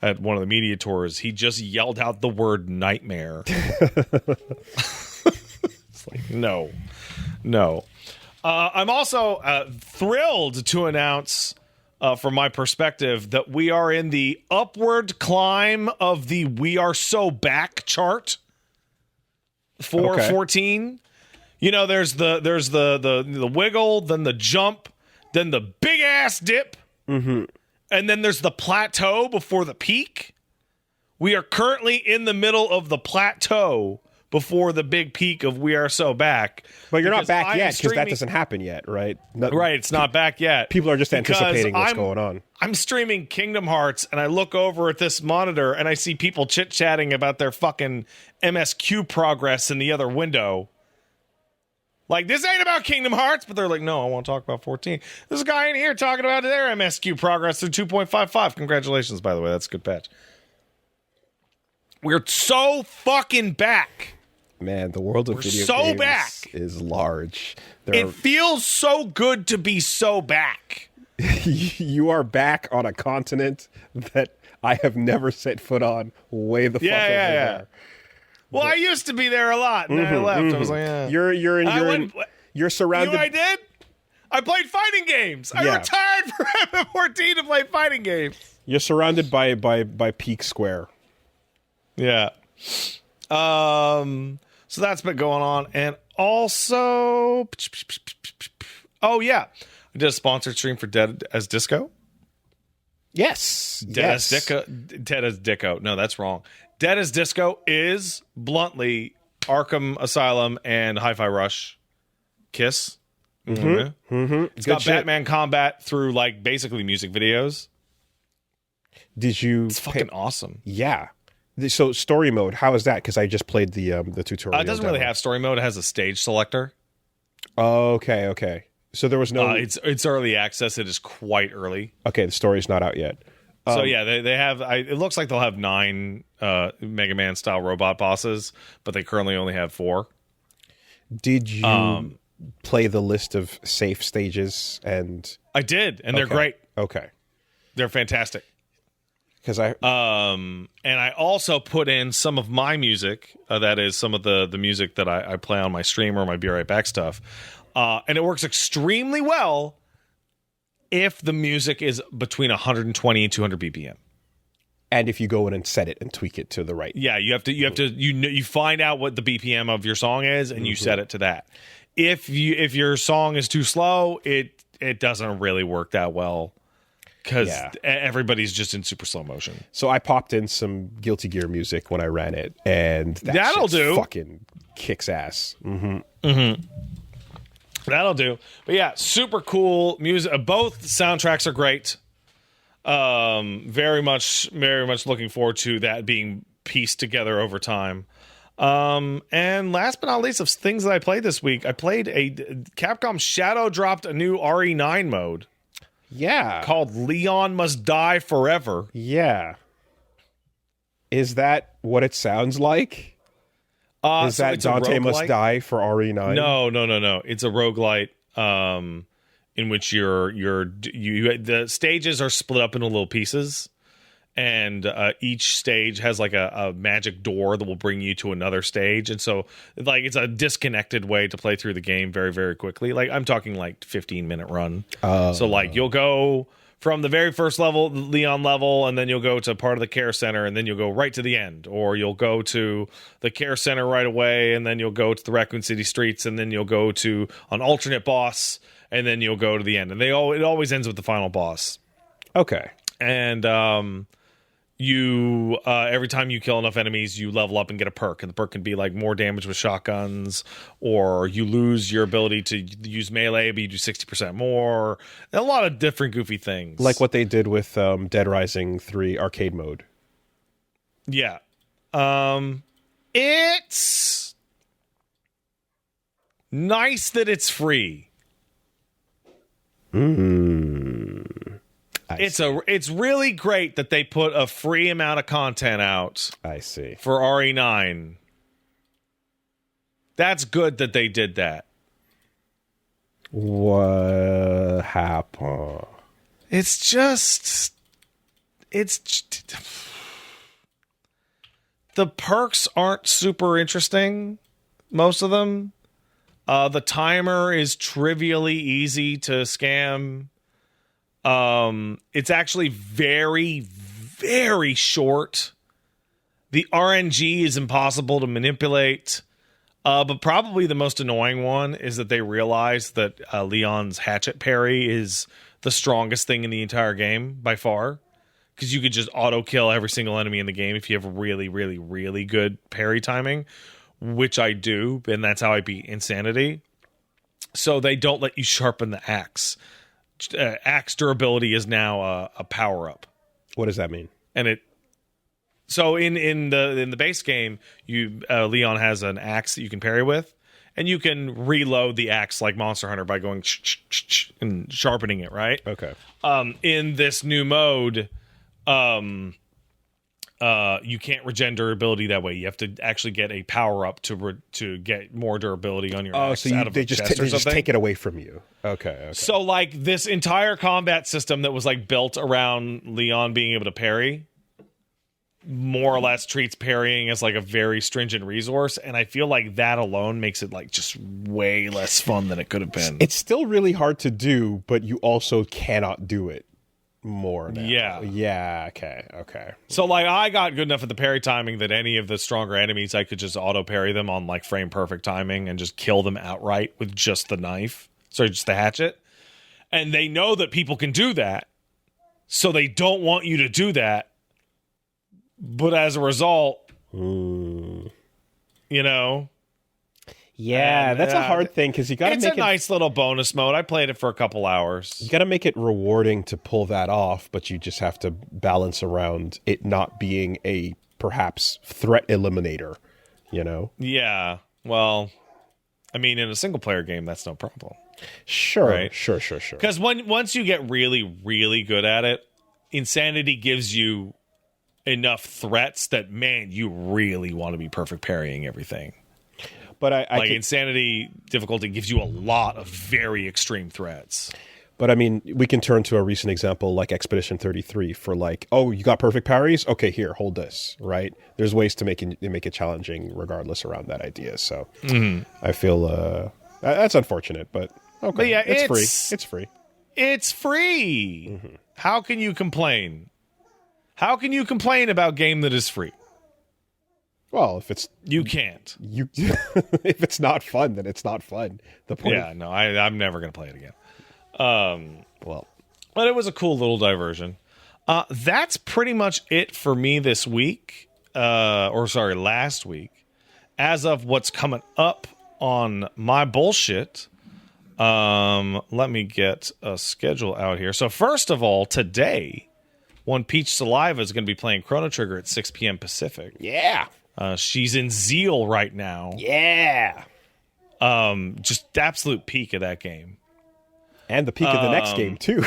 at one of the media tours, he just yelled out the word nightmare. It's like, no. I'm also thrilled to announce, from my perspective, that we are in the upward climb of the We Are So Back chart for 14. You know, there's the wiggle, then the jump, then the big ass dip, and then there's the plateau before the peak. We are currently in the middle of the plateau before the big peak of We Are So Back. But you're not back yet, because that doesn't happen yet, right? Right, it's not back yet. People are just anticipating what's going on. I'm streaming Kingdom Hearts, and I look over at this monitor, and I see people chit-chatting about their fucking MSQ progress in the other window. Like, this ain't about Kingdom Hearts, but they're like, no, I want to talk about 14. There's a guy in here talking about their MSQ progress through 2.55. Congratulations, by the way. That's a good patch. We're so fucking back. Man, the world of video games is large. It feels so good to be so back. You are back on a continent that I have never set foot on. Way the fuck over there. Well, I used to be there a lot, and then I left. I was like, yeah. You're surrounded. You know what I did? I played fighting games. I retired from FF14 to play fighting games. You're surrounded by Peak Square. Yeah. So that's been going on. And also, oh, yeah. I did a sponsored stream for Dead as Disco. Yes. Dead as Disco. No, that's wrong. Dead as Disco is bluntly Arkham Asylum and Hi-Fi Rush Kiss. It's got Batman combat through like basically music videos. It's fucking awesome. Yeah. So story mode, how is that? Because I just played the tutorial. It doesn't really have story mode. It has a stage selector. Okay. So there was no. It's early access. It is quite early. Okay, the story's not out yet. So yeah, they have. It looks like they'll have 9 Mega Man style robot bosses, but they currently only have 4. Did you play the list of safe stages? And I did, and they're great. Okay, they're fantastic. Because and I also put in some of my music. That is some of the music that I play on my stream or my Be Right Back stuff, and it works extremely well if the music is between 120 and 200 BPM. And if you go in and set it and tweak it to the right. Yeah, you find out what the BPM of your song is and you set it to that. If your song is too slow, it doesn't really work that well because everybody's just in super slow motion. So I popped in some Guilty Gear music when I ran it, and that'll do. Fucking kicks ass. That'll do. But yeah, super cool music. Both soundtracks are great. Very much looking forward to that being pieced together over time. And last but not least, of things that I played this week, I played Capcom Shadow dropped a new RE9 mode. Yeah. Called Leon Must Die Forever. Yeah. Is that what it sounds like? Is that Dante Must Die for RE9? No. It's a roguelite in which the stages are split up into little pieces, and each stage has like a magic door that will bring you to another stage, and so like it's a disconnected way to play through the game very, very quickly. Like I'm talking like 15-minute run. So like you'll go from the very first level, the Leon level, and then you'll go to part of the care center, and then you'll go right to the end. Or you'll go to the care center right away, and then you'll go to the Raccoon City streets, and then you'll go to an alternate boss, and then you'll go to the end. And it always ends with the final boss. Okay. And you every time you kill enough enemies, you level up and get a perk, and the perk can be like more damage with shotguns, or you lose your ability to use melee but you do 60% more. A lot of different goofy things, Like what they did with Dead Rising 3 arcade mode. Yeah. It's nice that it's free. It's really great that they put a free amount of content out. I see. For RE9. That's good that they did that. What happened? The perks aren't super interesting, most of them. The timer is trivially easy to scam. It's actually very, very short. The RNG is impossible to manipulate. But probably the most annoying one is that they realize that Leon's hatchet parry is the strongest thing in the entire game by far. Because you could just auto kill every single enemy in the game if you have really, really, really good parry timing, which I do, and that's how I beat Insanity. So they don't let you sharpen the axe. Axe durability is now a power up. What does that mean? And so in the base game, Leon has an axe that you can parry with, and you can reload the axe like Monster Hunter by going and sharpening it, right? Okay. In this new mode, you can't regen durability that way. You have to actually get a power up to get more durability on your axe. So they just take it away from you. Okay. So like this entire combat system that was like built around Leon being able to parry, more or less treats parrying as like a very stringent resource, and I feel like that alone makes it like just way less fun than it could have been. It's still really hard to do, but you also cannot do it more now. Yeah, okay. So like I got good enough at the parry timing that any of the stronger enemies I could just auto parry them on like frame perfect timing and just kill them outright with just the knife. Sorry, just the hatchet. And they know that people can do that, so they don't want you to do that. But as a result, you know. Yeah, that's a hard thing because you got to make it. It's a nice little bonus mode. I played it for a couple hours. You got to make it rewarding to pull that off, but you just have to balance around it not being a perhaps threat eliminator, you know? Yeah. Well, I mean, in a single player game, that's no problem. Sure, right? Sure. Because once you get really, really good at it, Insanity gives you enough threats that, man, you really want to be perfect parrying everything. But Insanity difficulty gives you a lot of very extreme threats. But I mean, we can turn to a recent example like Expedition 33 for like, oh, you got perfect parries? Okay, here, hold this, right? There's ways to make it challenging regardless around that idea. So I feel that's unfortunate, but okay. But yeah, it's free. It's free. It's free. Mm-hmm. How can you complain? How can you complain about a game that is free? Well, if it's you can't. If it's not fun, then it's not fun. The point. Yeah, no, I'm never gonna play it again. But it was a cool little diversion. That's pretty much it for me this week. Last week. As of what's coming up on my bullshit. Let me get a schedule out here. So first of all, today, One Peach Saliva is going to be playing Chrono Trigger at 6 p.m. Pacific. Yeah. She's in Zeal right now. Yeah. Just absolute peak of that game. And the peak of the next game, too.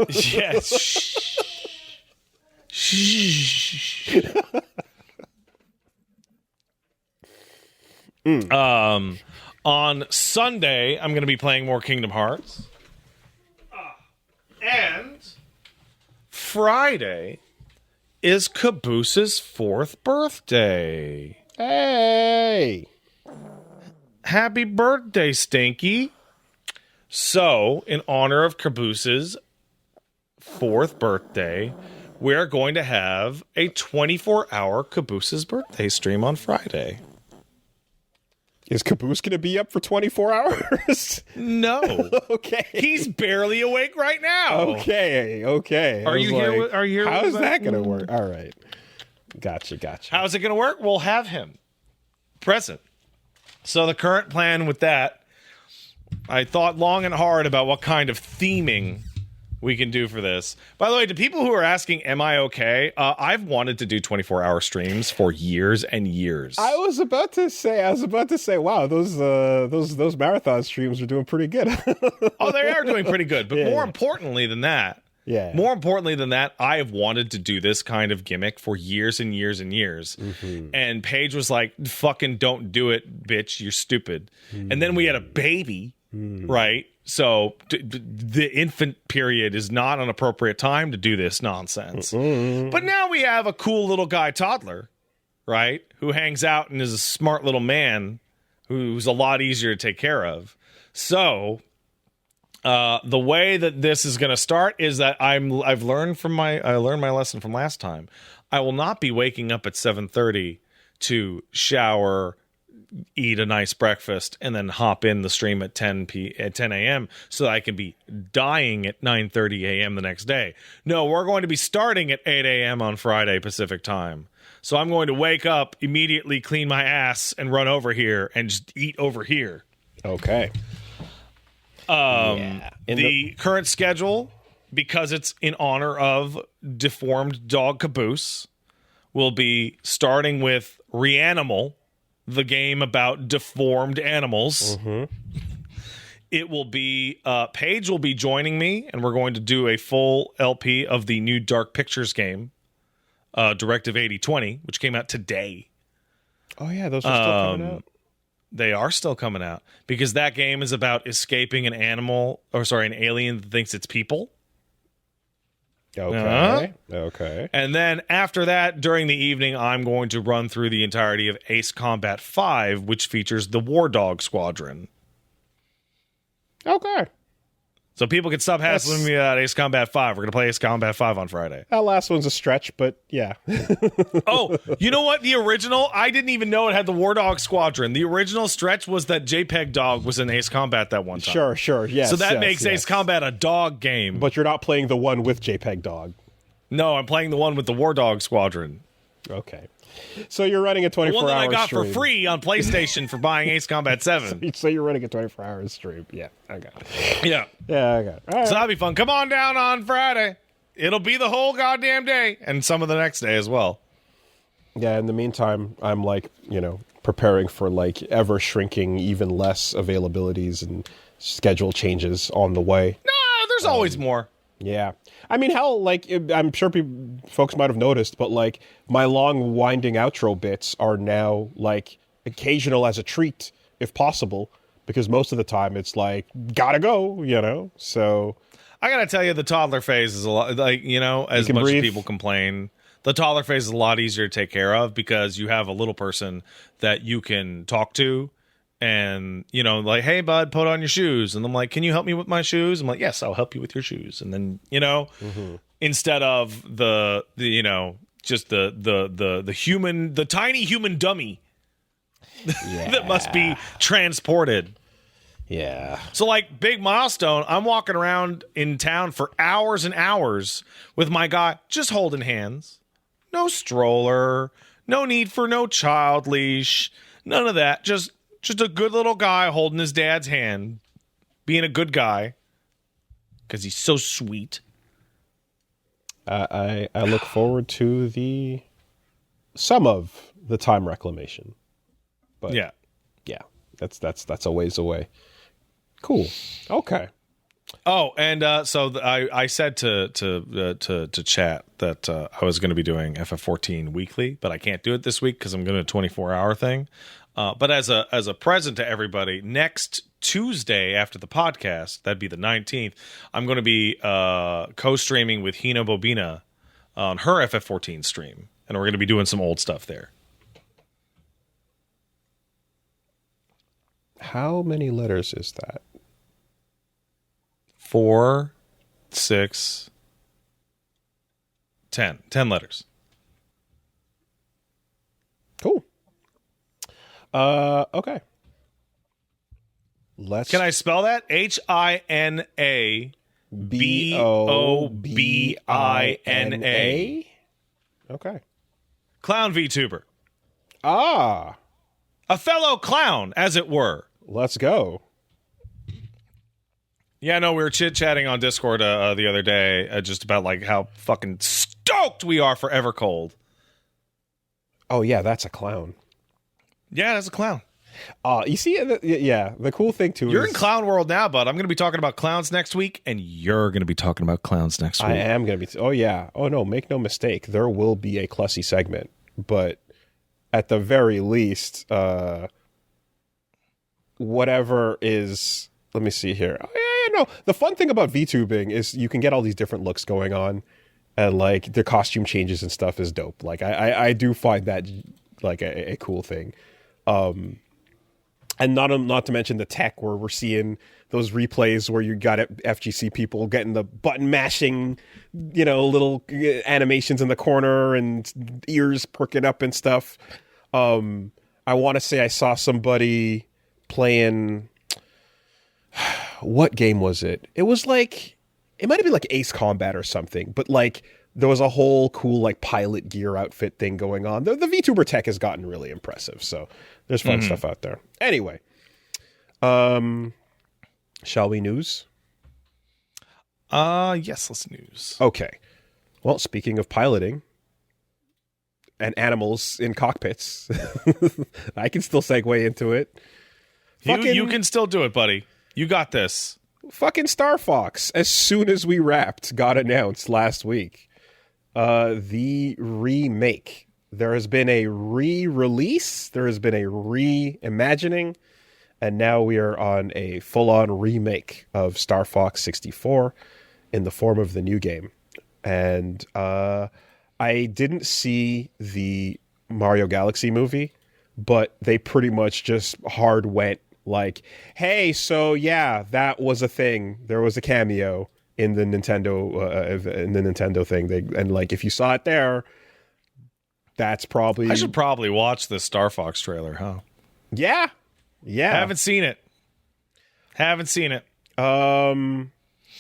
Yes. On Sunday, I'm going to be playing more Kingdom Hearts. And Friday is Caboose's 4th birthday. Hey! Happy birthday, Stinky. So, in honor of Caboose's 4th birthday, we're going to have a 24-hour Caboose's birthday stream on Friday. Is Caboose going to be up for 24 hours? No. Okay. He's barely awake right now. Okay. Are you here? Are you here? How is that going to work? All right. Gotcha. How's it going to work? We'll have him present. So the current plan with that, I thought long and hard about what kind of theming we can do for this. By the way, to people who are asking, am I okay? I've wanted to do 24-hour streams for years and years. I was about to say, wow, those marathon streams are doing pretty good. Oh, they are doing pretty good. But more importantly than that, I have wanted to do this kind of gimmick for years and years and years. Mm-hmm. And Paige was like, fucking don't do it, bitch. You're stupid. Mm-hmm. And then we had a baby, right? So the infant period is not an appropriate time to do this nonsense. Mm-hmm. But now we have a cool little guy toddler, right? Who hangs out and is a smart little man who's a lot easier to take care of. So the way that this is going to start is that I learned my lesson from last time. I will not be waking up at 7:30 to shower, eat a nice breakfast, and then hop in the stream at 10 a.m. so that I can be dying at 9:30 a.m. the next day. No, we're going to be starting at 8 a.m. on Friday Pacific time. So I'm going to wake up, immediately clean my ass, and run over here and just eat over here. Okay. The current schedule, because it's in honor of deformed dog Caboose, will be starting with Reanimal, the game about deformed animals. Mm-hmm. It will be Paige will be joining me, and we're going to do a full LP of the new Dark Pictures game, Directive 8020, which came out today. Oh yeah, those are still coming out. They are still coming out because that game is about escaping an alien that thinks it's people. Okay. Okay. And then after that, during the evening, I'm going to run through the entirety of Ace Combat 5, which features the War Dog Squadron. Okay. So people can stop hassling me about Ace Combat 5. We're going to play Ace Combat 5 on Friday. That last one's a stretch, but yeah. Oh, you know what? The original, I didn't even know it had the War Dog Squadron. The original stretch was that JPEG Dog was in Ace Combat that one time. Sure, yes. So that makes Ace Combat a dog game. But you're not playing the one with JPEG Dog. No, I'm playing the one with the War Dog Squadron. Okay. So you're running a 24-hour stream. The one that I got for free on PlayStation for buying Ace Combat 7. So you're running a 24-hour stream. Yeah, I got it. Yeah, I got it. All right. So that'll be fun. Come on down on Friday. It'll be the whole goddamn day and some of the next day as well. Yeah, in the meantime, I'm preparing for ever shrinking, even less availabilities and schedule changes on the way. No, there's always more. Yeah. I mean, hell, I'm sure folks might have noticed, but, my long, winding outro bits are now, occasional as a treat, if possible, because most of the time it's gotta go, so... I gotta tell you, the toddler phase is a lot, as much as people complain, the toddler phase is a lot easier to take care of because you have a little person that you can talk to, and, hey, bud, put on your shoes. And I'm like, can you help me with my shoes? I'm like, yes, I'll help you with your shoes. And then, instead of the tiny human dummy that must be transported. Yeah. So, big milestone, I'm walking around in town for hours and hours with my guy just holding hands. No stroller, no need for no child leash, none of that. Just a good little guy holding his dad's hand, being a good guy, because he's so sweet. I look forward to some of the time reclamation, but yeah, that's a ways away. Cool. Okay. Oh, and so I said to chat that I was going to be doing FF14 weekly, but I can't do it this week because I'm going to a 24-hour thing. But as a present to everybody, next Tuesday after the podcast, that'd be the 19th, I'm going to be co-streaming with Hina Bobina on her FF14 stream, and we're going to be doing some old stuff there. How many letters is that? 4, 6, 10. 10 letters. Cool. Okay. Can I spell that? HINABOBINA. Okay. Clown VTuber. Ah. A fellow clown, as it were. Let's go. Yeah, no, we were chit-chatting on Discord the other day just about like how fucking stoked we are for Evercold. Oh, yeah, that's a clown. Yeah, that's a clown. You see, the cool thing, too, You're in clown world now, bud. I'm going to be talking about clowns next week, and you're going to be talking about clowns next week. I am going to be. Oh, yeah. Oh, no, make no mistake. There will be a Clussy segment, but at the very least, whatever is... Let me see here. Oh, yeah, no. The fun thing about VTubing is you can get all these different looks going on, and, like, the costume changes and stuff is dope. Like, I do find that, like, a cool thing. And not to mention the tech, where we're seeing those replays where you got FGC people getting the button mashing, little animations in the corner and ears perking up and stuff. I want to say I saw somebody playing. What game was it? It was like, it might have been like Ace Combat or something, but like there was a whole cool like pilot gear outfit thing going on. The VTuber tech has gotten really impressive, so there's fun stuff out there. Anyway, shall we news? Yes, let's news. Okay. Well, speaking of piloting and animals in cockpits, I can still segue into it. You can still do it, buddy. You got this. Fucking Starfox, as soon as we wrapped, got announced last week. The remake. There has been a re-release, there has been a reimagining, and now we are on a full-on remake of Star Fox 64 in the form of the new game. And I didn't see the Mario Galaxy movie, but they pretty much just hard went like, hey, so yeah, that was a thing. There was a cameo in the Nintendo thing. And like, if you saw it there, that's probably... I should probably watch this Star Fox trailer, huh? Yeah. Haven't seen it.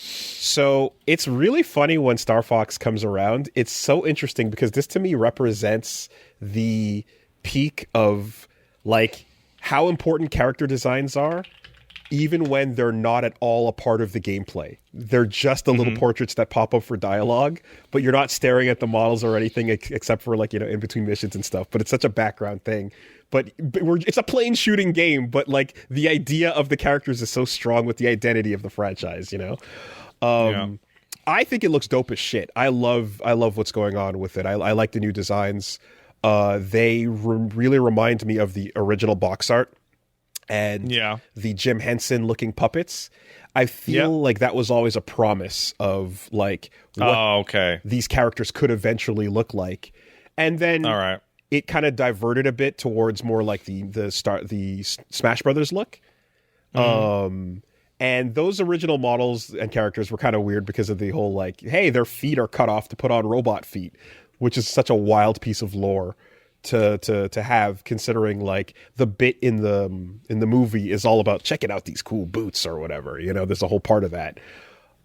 So it's really funny when Star Fox comes around. It's so interesting because this to me represents the peak of like how important character designs are, even when they're not at all a part of the gameplay. They're just the little portraits that pop up for dialogue, but you're not staring at the models or anything except for like, in between missions and stuff. But it's such a background thing. But it's a plain shooting game, but like the idea of the characters is so strong with the identity of the franchise, I think it looks dope as shit. I love what's going on with it. I like the new designs. They really remind me of the original box art and the Jim Henson looking puppets. I feel like that was always a promise of like what these characters could eventually look like. And then it kind of diverted a bit towards more like the Smash Brothers look. And those original models and characters were kind of weird because of the whole like, hey, their feet are cut off to put on robot feet, which is such a wild piece of lore to have, considering like the bit in the movie is all about checking out these cool boots or whatever. There's a whole part of that.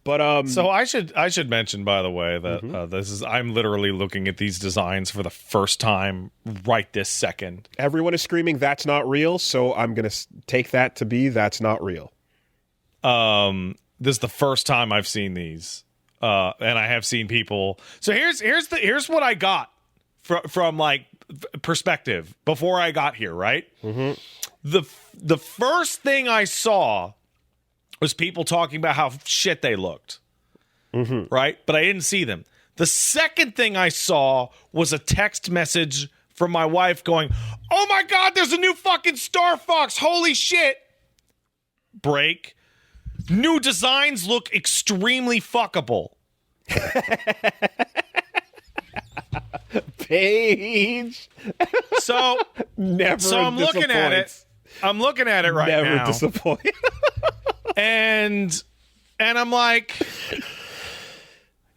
But so I should mention, by the way, that I'm literally looking at these designs for the first time right this second. Everyone is screaming that's not real, so I'm gonna take that to be that's not real. This is the first time I've seen these, and I have seen people. So here's what I got from like perspective before I got here. Right, the first thing I saw was people talking about how shit they looked. Right, but I didn't see them. The second thing I saw was a text message from my wife going, "Oh my God, there's a new fucking Star Fox! Holy shit!" Break. New designs look extremely fuckable. change. So Never. So I'm looking at it. I'm looking at it right now. Never disappoint. and I'm like,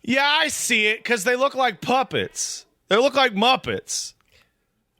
yeah, I see it because they look like puppets. They look like Muppets.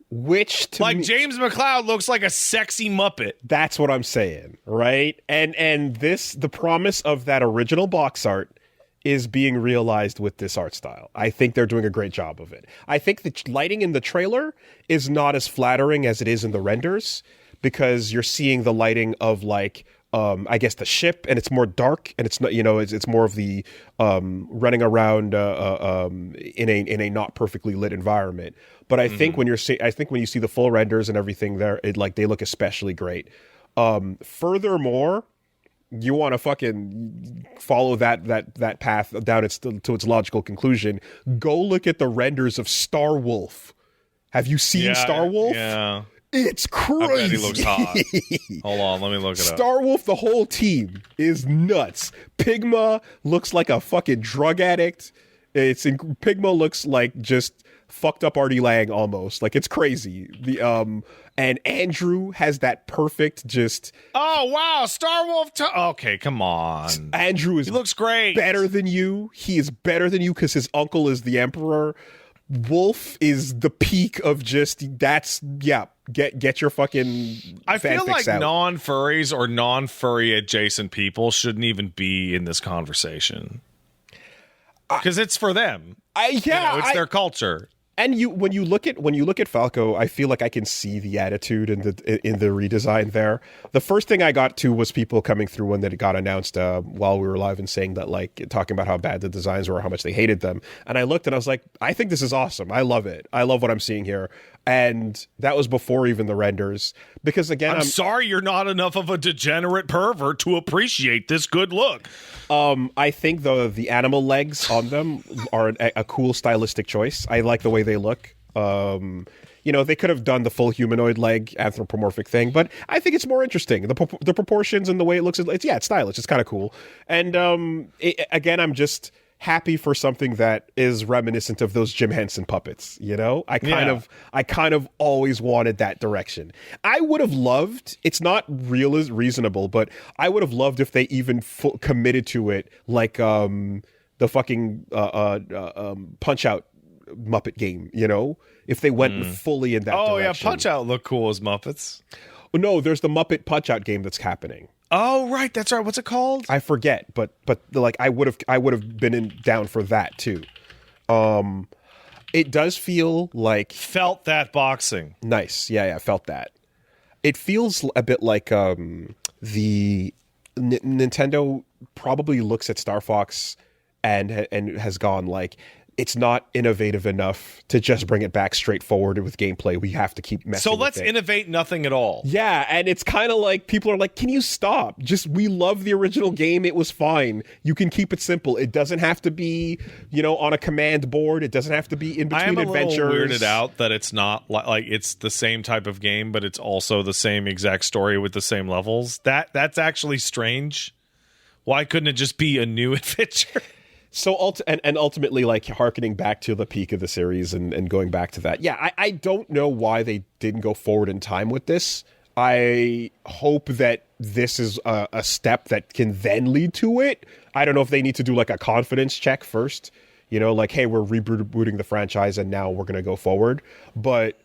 Which to like me, James McCloud looks like a sexy Muppet. That's what I'm saying, right? And the promise of that original box art is being realized with this art style. I think they're doing a great job of it. I think the lighting in the trailer is not as flattering as it is in the renders, because you're seeing the lighting of like I guess the ship, and it's more dark, and it's not, it's more of the running around in a not perfectly lit environment. But I think when you see the full renders and everything there, they look especially great. Furthermore, you want to fucking follow that path down to its logical conclusion. Go look at the renders of Star Wolf. Have you seen Star Wolf? Yeah. It's crazy. I bet he looks hot. Hold on, let me look it up. Star Wolf, the whole team is nuts. Pigma looks like a fucking drug addict. Pigma looks like just fucked up Artie Lang almost. Like, it's crazy. And Andrew has that perfect just. Oh wow, Star Wolf. Okay, come on. Andrew he looks great. Better than you. He is better than you because his uncle is the Emperor. Wolf is the peak of just get your fucking. I feel like out. non-furries or non-furry adjacent people shouldn't even be in this conversation because it's for them. It's their culture. And when you look at Falco, I feel like I can see the attitude in the redesign there. The first thing I got to was people coming through when it got announced while we were live and saying that, like, talking about how bad the designs were, how much they hated them. And I looked and I was like, I think this is awesome. I love it. I love what I'm seeing here. And that was before even the renders, because again, I'm sorry you're not enough of a degenerate pervert to appreciate this good look. I think the animal legs on them are a cool stylistic choice. I like the way they look. They could have done the full humanoid leg anthropomorphic thing, but I think it's more interesting. The proportions and the way it looks, it's stylish. It's kind of cool. And again, I'm just happy for something that is reminiscent of those Jim Henson puppets. I kind of always wanted that direction. I would have loved, it's not reasonable, but I would have loved if they even committed to it, like the fucking Punch Out Muppet game, if they went fully in that direction. Yeah, Punch Out look cool as Muppets. No, there's the Muppet Punch Out game that's happening. Oh, right, that's right. What's it called? I forget, but like I would have been down for that too. It does feel like felt that boxing. Nice. Yeah, felt that. It feels a bit like the Nintendo probably looks at Starfox and has gone like, it's not innovative enough to just bring it back straightforward with gameplay. We have to keep messing with it. So let's innovate nothing at all. Yeah, and it's kind of like people are like, can you stop? We love the original game. It was fine. You can keep it simple. It doesn't have to be, on a command board. It doesn't have to be in between adventures. I am a little weirded out that it's not like it's the same type of game, but it's also the same exact story with the same levels. That's actually strange. Why couldn't it just be a new adventure? So ultimately, like, hearkening back to the peak of the series and going back to that, I don't know why they didn't go forward in time with this. I hope that this is a step that can then lead to it. I don't know if they need to do like a confidence check first, like, hey, we're rebooting the franchise and now we're going to go forward. But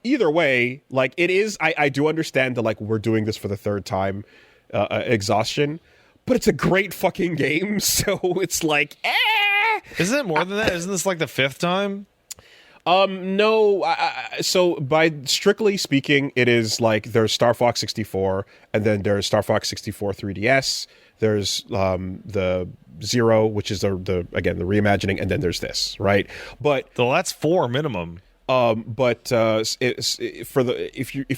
either way, like, it is, I do understand that, like, we're doing this for the third time exhaustion. But it's a great fucking game, so it's like, Isn't it more than that? Isn't this like the fifth time? No. So by strictly speaking, it is like there's Star Fox 64, and then there's Star Fox 64 3DS. There's the Zero, which is the reimagining, and then there's this, right? But that's 4 minimum. If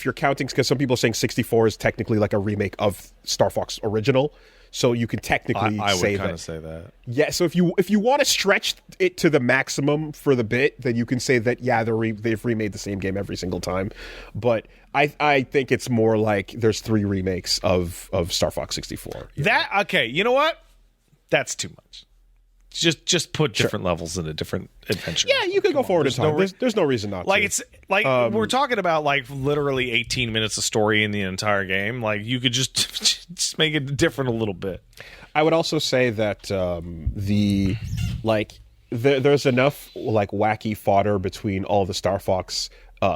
you're counting, because some people are saying 64 is technically like a remake of Star Fox original. So you can technically I say would that. kind of say that. Yeah, so if you want to stretch it to the maximum for the bit, then you can say that, they've remade the same game every single time. But I think it's more like there's 3 remakes of Star Fox 64. Okay, you know what? That's too much. Just put different levels into different adventures. Yeah, you could go forward in time. There's no reason not to. Like, it's like we're talking about like literally 18 minutes of story in the entire game. Like, you could just make it different a little bit. I would also say that there's enough like wacky fodder between all the Starfox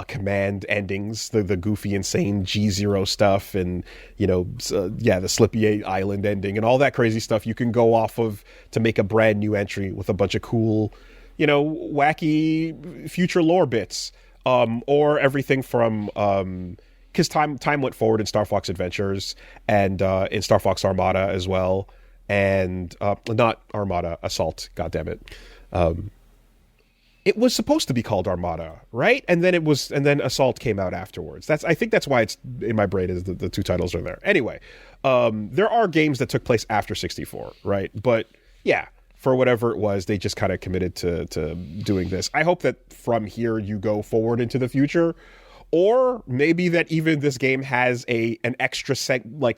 command endings, the goofy, insane G0 stuff, and the Slippy Island ending, and all that crazy stuff you can go off of to make a brand new entry with a bunch of cool, wacky future lore bits, or everything from because time went forward in Star Fox Adventures and in Star Fox Armada as well, and not Armada, Assault. God damn it. It was supposed to be called Armada, right? And then Assault came out afterwards. I think that's why it's in my brain is the two titles are there. Anyway, there are games that took place after 64, right? But yeah, for whatever it was, they just kind of committed to doing this. I hope that from here you go forward into the future, or maybe that even this game has an extra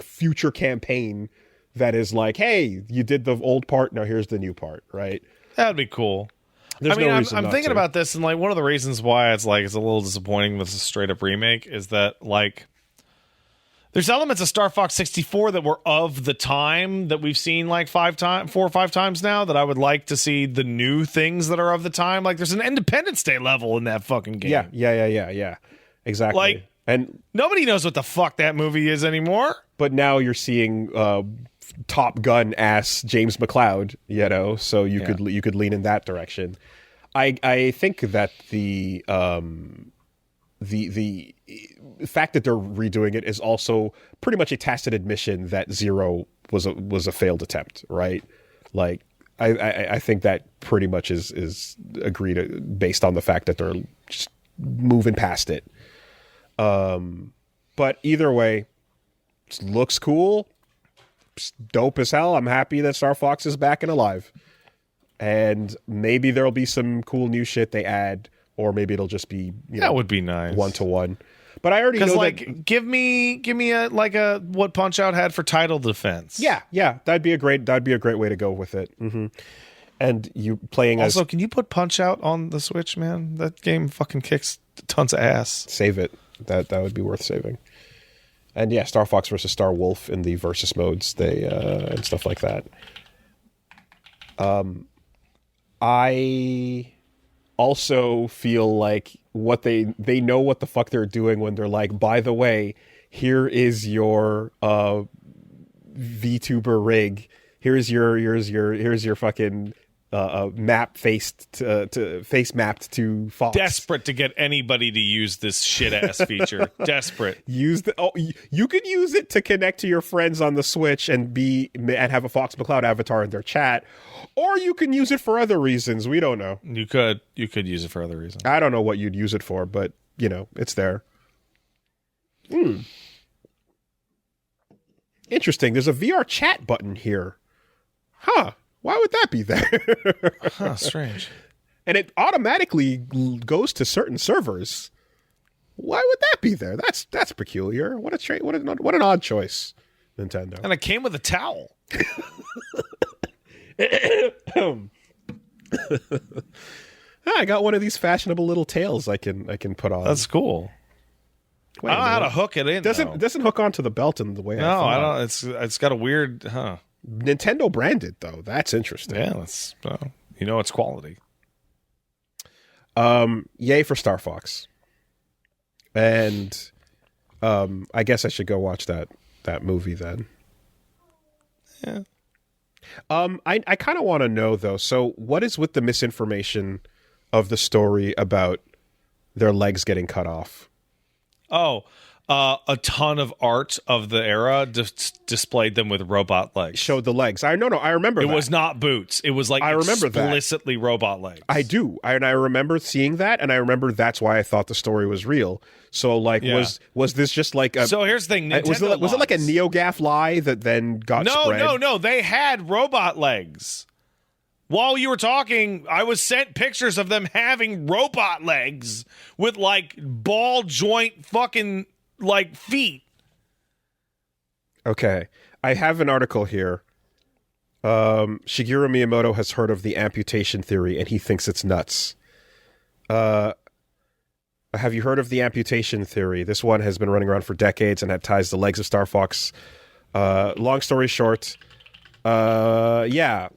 future campaign that is like, hey, you did the old part, now here's the new part, right? That'd be cool. I'm thinking about this, and like one of the reasons why it's a little disappointing with a straight up remake is that like there's elements of Star Fox 64 that were of the time that we've seen like 4 or 5 times now that I would like to see the new things that are of the time. Like there's an Independence Day level in that fucking game. Yeah. Exactly. Like, and nobody knows what the fuck that movie is anymore. But now you're seeing Top Gun ass James McCloud, so you could lean in that direction. I think that the fact that they're redoing it is also pretty much a tacit admission that Zero was a failed attempt, right? Like I think that pretty much is agreed based on the fact that they're just moving past it. But either way, it looks cool. It's dope as hell. I'm happy that Star Fox is back and alive. And maybe there'll be some cool new shit they add, or maybe it'll just be that would be nice 1-to-1. But I already know that. Give me a what Punch-Out had for title defense. Yeah, that'd be a great way to go with it. Mm-hmm. And you playing also, can you put Punch-Out on the Switch, man? That game fucking kicks tons of ass. Save it. That would be worth saving. And yeah, Star Fox versus Star Wolf in the versus modes, and stuff like that. I also feel like what they know what the fuck they're doing when they're like, by the way, here is your VTuber rig. Here's your fucking face mapped to Fox. Desperate to get anybody to use this shit ass feature. Desperate. You could use it to connect to your friends on the Switch and have a Fox McCloud avatar in their chat, or you can use it for other reasons. We don't know. You could use it for other reasons. I don't know what you'd use it for, but it's there. Interesting. There's a VR chat button here. Huh. Why would that be there? Strange. And it automatically goes to certain servers. Why would that be there? That's peculiar. What an odd choice, Nintendo. And it came with a towel. I got one of these fashionable little tails I can put on. That's cool. I don't know how to hook it in. Doesn't hook onto the belt in the way. No, I don't. It's got a weird. Nintendo branded though. That's interesting. Yeah, that's it's quality. Yay for Star Fox. And I guess I should go watch that movie then. Yeah. I kind of want to know though. So what is with the misinformation of the story about their legs getting cut off? Oh, a ton of art of the era displayed them with robot legs. Showed the legs. I remember it that. was not boots. It was like I remember explicitly that. Robot legs. I do. I remember seeing that, and I remember that's why I thought the story was real. So like, was this just like a... So here's the thing. Was it like a NeoGAF lie that then got spread? No. They had robot legs. While you were talking, I was sent pictures of them having robot legs with like ball joint fucking like feet. Okay. I have an article here. Shigeru Miyamoto has heard of the amputation theory, and he thinks it's nuts. Have you heard of the amputation theory? This one has been running around for decades and had ties to the legs of Starfox. Long story short, yeah,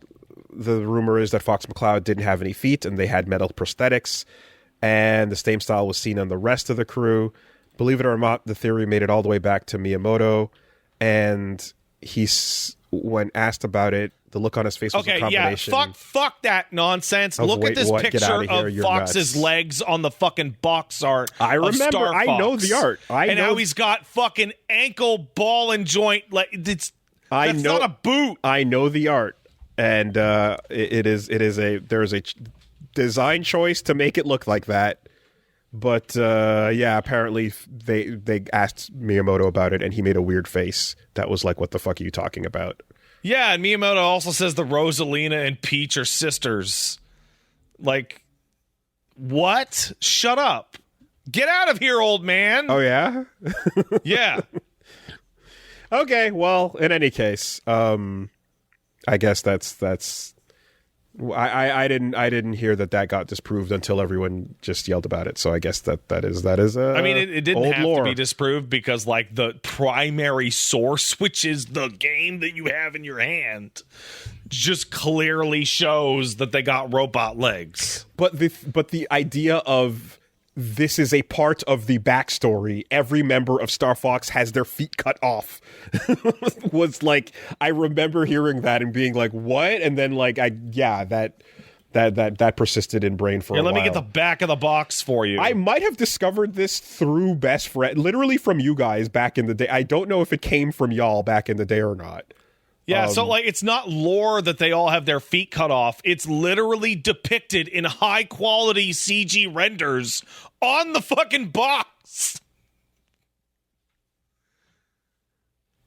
the rumor is that Fox McCloud didn't have any feet, and they had metal prosthetics, and the same style was seen on the rest of the crew. Believe it or not, the theory made it all the way back to Miyamoto, and when asked about it, the look on his face was a combination. Yeah, fuck that nonsense. Look at this picture of Fox's legs on the fucking box art. I remember. I know the art. How he's got fucking ankle ball and joint. Like that's not a boot. I know the art, and there's a design choice to make it look like that. But yeah, apparently they asked Miyamoto about it, and he made a weird face. That was like, "What the fuck are you talking about?" Yeah, and Miyamoto also says the Rosalina and Peach are sisters. Like, what? Shut up. Get out of here, old man. Oh, yeah? Yeah. Okay, well, in any case, I guess that's I didn't hear that got disproved until everyone just yelled about it. So I guess that is I mean, it didn't have lore. to be disproved because like the primary source, which is the game that you have in your hand, just clearly shows that they got robot legs. But the idea of this is a part of the backstory. Every member of Star Fox has their feet cut off. Was like, I remember hearing that and being like, what? And then like, that persisted in brain for a while. Let me get the back of the box for you. I might have discovered this through best friend, literally from you guys back in the day. I don't know if it came from y'all back in the day or not. Yeah, so like it's not lore that they all have their feet cut off. It's literally depicted in high quality CG renders on the fucking box.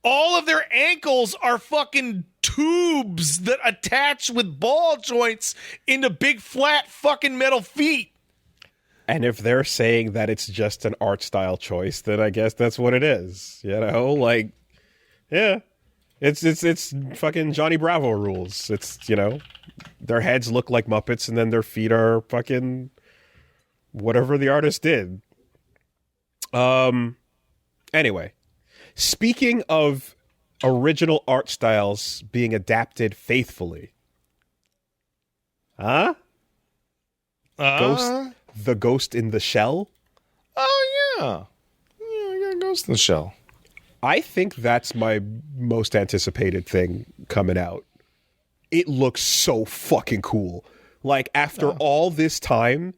All of their ankles are fucking tubes that attach with ball joints into big flat fucking metal feet. And if they're saying that it's just an art style choice, then I guess that's what it is. You know, like, yeah. It's fucking Johnny Bravo rules. It's, you know, their heads look like Muppets and then their feet are fucking whatever the artist did. Anyway, speaking of original art styles being adapted faithfully. Huh? The Ghost in the Shell? Oh, yeah. Yeah, I got Ghost in the Shell. I think that's my most anticipated thing coming out. It looks so fucking cool. Like, after all this time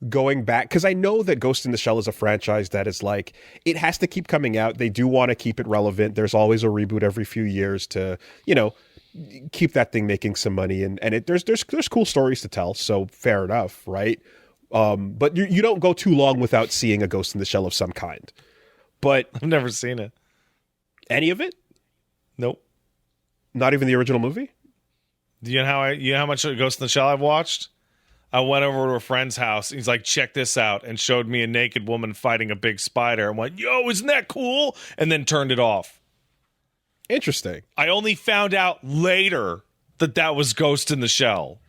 going back, because I know that Ghost in the Shell is a franchise that is like, it has to keep coming out. They do want to keep it relevant. There's always a reboot every few years to, you know, keep that thing making some money. And there's cool stories to tell, so fair enough, right? But you don't go too long without seeing a Ghost in the Shell of some kind. But I've never seen it. Any of it? Nope. Not even the original movie? Do you know how much Ghost in the Shell I've watched? I went over to a friend's house. He's like, check this out, and showed me a naked woman fighting a big spider and went, yo, isn't that cool? And then turned it off. Interesting. I only found out later that was Ghost in the Shell.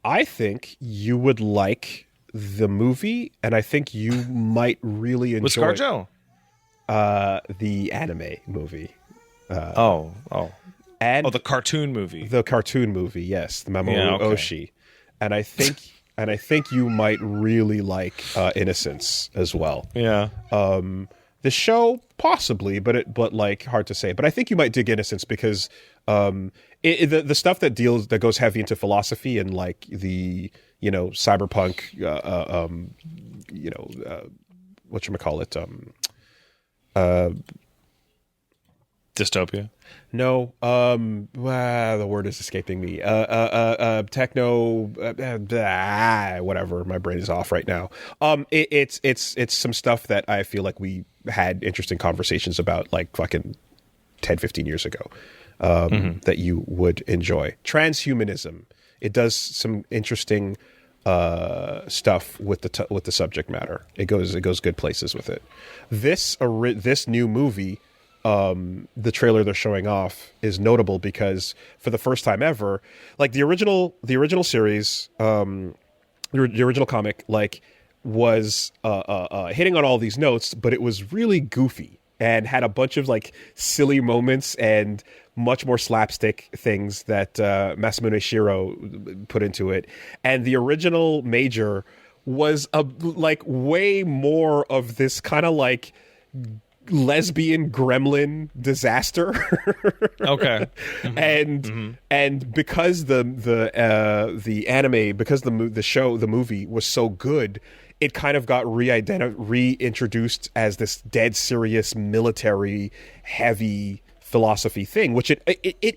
I think you would like the movie, and I think you might really enjoy with ScarJo? The anime movie. And the cartoon movie. The cartoon movie, yes, the Mamoru Oshii. And I think you might really like Innocence as well. Yeah. The show possibly, but like hard to say. But I think you might dig Innocence because the stuff that goes heavy into philosophy and like the, you know, cyberpunk dystopia. No, the word is escaping me. Techno, whatever. My brain is off right now. It's some stuff that I feel like we had interesting conversations about like fucking 10, 15 years ago. That you would enjoy. Transhumanism. It does some interesting stuff with the subject matter. It goes good places with it. This new movie the trailer they're showing off is notable because for the first time ever, like the original series, the original comic, like was hitting on all these notes, but it was really goofy and had a bunch of like silly moments and much more slapstick things that Masamune Shiro put into it. And the original Major was like way more of this kind of like lesbian gremlin disaster. Okay. And because the anime, because the movie was so good, it kind of got reintroduced as this dead serious military heavy philosophy thing, which it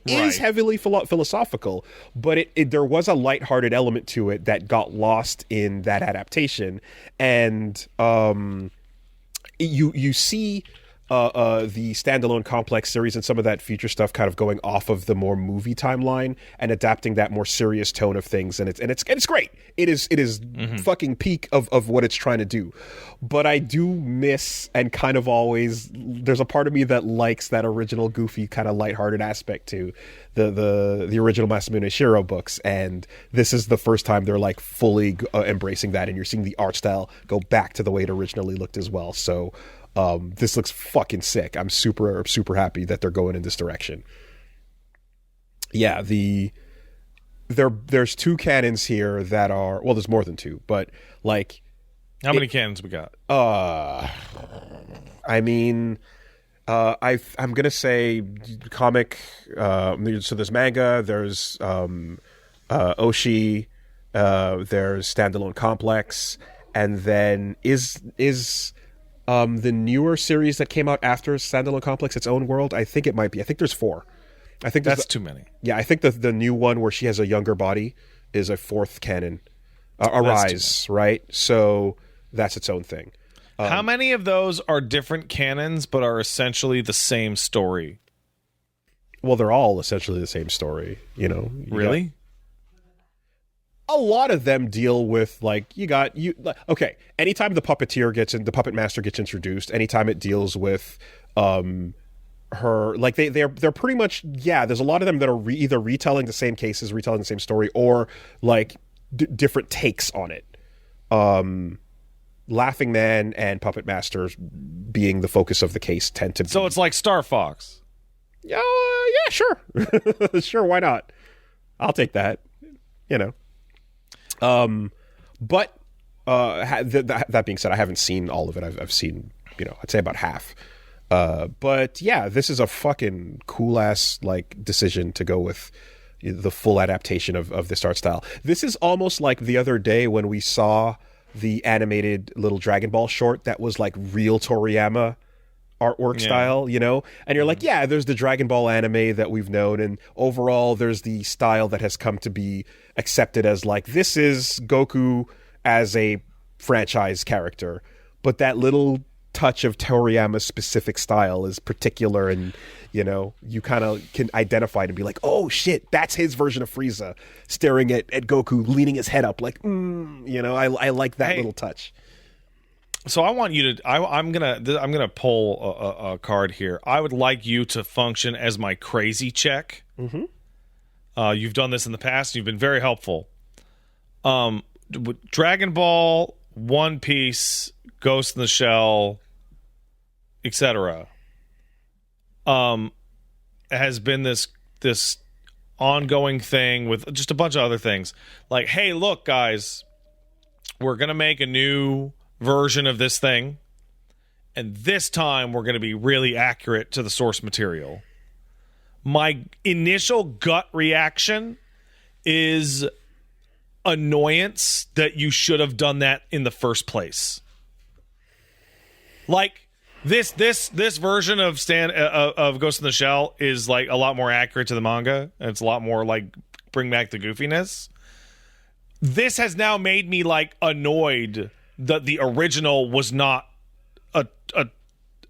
is heavily philosophical, but there was a lighthearted element to it that got lost in that adaptation. And you see the standalone Complex series and some of that future stuff kind of going off of the more movie timeline and adapting that more serious tone of things, and it's great. It is fucking peak of what it's trying to do. But I do miss, and kind of always, there's a part of me that likes that original goofy kind of lighthearted aspect to the original Masamune Shiro books, and this is the first time they're like fully embracing that, and you're seeing the art style go back to the way it originally looked as well. So this looks fucking sick. I'm super happy that they're going in this direction. Yeah, there's two cannons here that are, well, there's more than two, but like, how many cannons we got? I mean, I'm gonna say comic. So there's manga. There's Oshi. There's standalone Complex, and then is the newer series that came out after standalone Complex its own world? I think it might be. I think there's 4. I think that's too many. Yeah, I think the new one where she has a younger body is a 4th canon. Arise, right? So that's its own thing. How many of those are different canons but are essentially the same story? Well, they're all essentially the same story, you know. Really? A lot of them deal with like okay, anytime the the puppet master gets introduced, anytime it deals with her, like they're pretty much, yeah, there's a lot of them that are either retelling the same cases, retelling the same story, or like different takes on it. Laughing Man and Puppet Master being the focus of the case tend to be. So it's like Starfox. Yeah, sure. Sure, why not? I'll take that, you know. But that being said, I haven't seen all of it. I've seen, I'd say about half. But yeah, this is a fucking cool ass like decision to go with the full adaptation of this art style. This is almost like the other day when we saw the animated little Dragon Ball short that was like real Toriyama artwork style, and you're like, yeah, there's the Dragon Ball anime that we've known, and overall there's the style that has come to be accepted as like, this is Goku as a franchise character, but that little touch of Toriyama's specific style is particular, and you kind of can identify it and be like, oh shit, that's his version of Frieza staring at Goku, leaning his head up like, I like that little touch. So I want you to. I'm gonna pull a card here. I would like you to function as my crazy check. Mm-hmm. You've done this in the past. You've been very helpful. Dragon Ball, One Piece, Ghost in the Shell, etc. Has been this ongoing thing with just a bunch of other things. Like, hey, look, guys, we're gonna make a new version of this thing, and this time we're going to be really accurate to the source material. My initial gut reaction is annoyance that you should have done that in the first place. Like this version of Ghost in the Shell is like a lot more accurate to the manga, and it's a lot more like bring back the goofiness. This has now made me like annoyed that the original was not a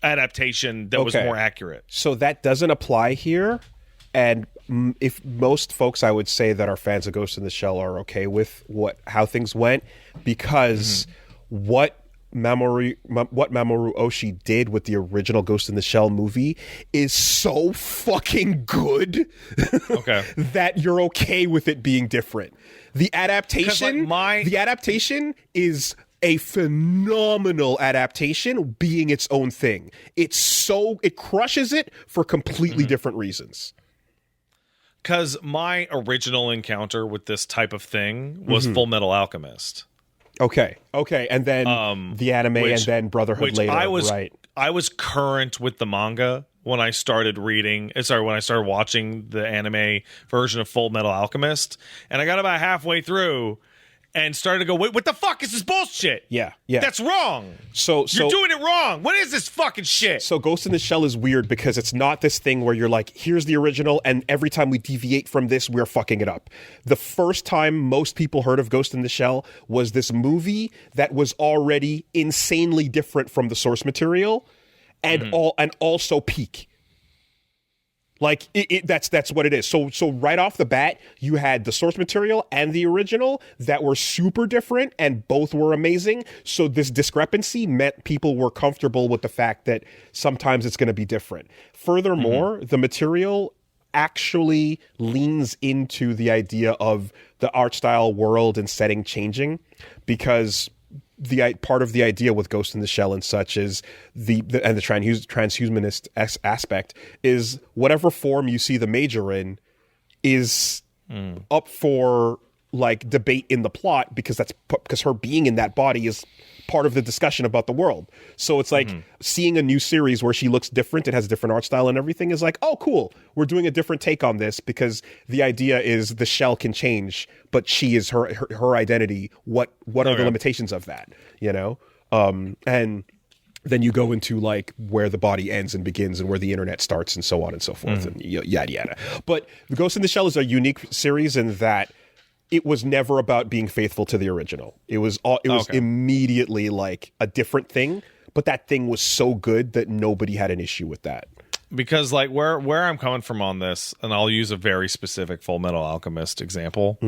adaptation that was more accurate. So that doesn't apply here, and if most folks, I would say, that are fans of Ghost in the Shell are okay with how things went, because what what Mamoru Oshii did with the original Ghost in the Shell movie is so fucking good Okay. that you're okay with it being different. The adaptation, the adaptation is a phenomenal adaptation, being its own thing. It crushes it for completely different reasons. Because my original encounter with this type of thing was Full Metal Alchemist. Okay, and then the anime, and then Brotherhood later. I was current with the manga when I started watching the anime version of Full Metal Alchemist, and I got about halfway through and started to go, wait, what the fuck is this bullshit? Yeah. That's wrong. So you're doing it wrong. What is this fucking shit? So Ghost in the Shell is weird because it's not this thing where you're like, here's the original, and every time we deviate from this, we're fucking it up. The first time most people heard of Ghost in the Shell was this movie that was already insanely different from the source material, and also peak. Like that's what it is. So right off the bat, you had the source material and the original that were super different, and both were amazing. So this discrepancy meant people were comfortable with the fact that sometimes it's going to be different. Furthermore, the material actually leans into the idea of the art style, world, and setting changing, because the part of the idea with Ghost in the Shell and such is the transhumanist aspect is whatever form you see the Major in is up for like debate in the plot, because her being in that body is part of the discussion about the world. So it's like seeing a new series where she looks different, it has a different art style and everything, is like, oh cool, we're doing a different take on this, because the idea is the shell can change, but she is her identity. What are the limitations of that, you know? And then you go into like where the body ends and begins and where the internet starts and so on and so forth and yada yada. But Ghost in the Shell is a unique series in that it was never about being faithful to the original. It was immediately like a different thing, but that thing was so good that nobody had an issue with that. Because like where I'm coming from on this, and I'll use a very specific Full Metal Alchemist example,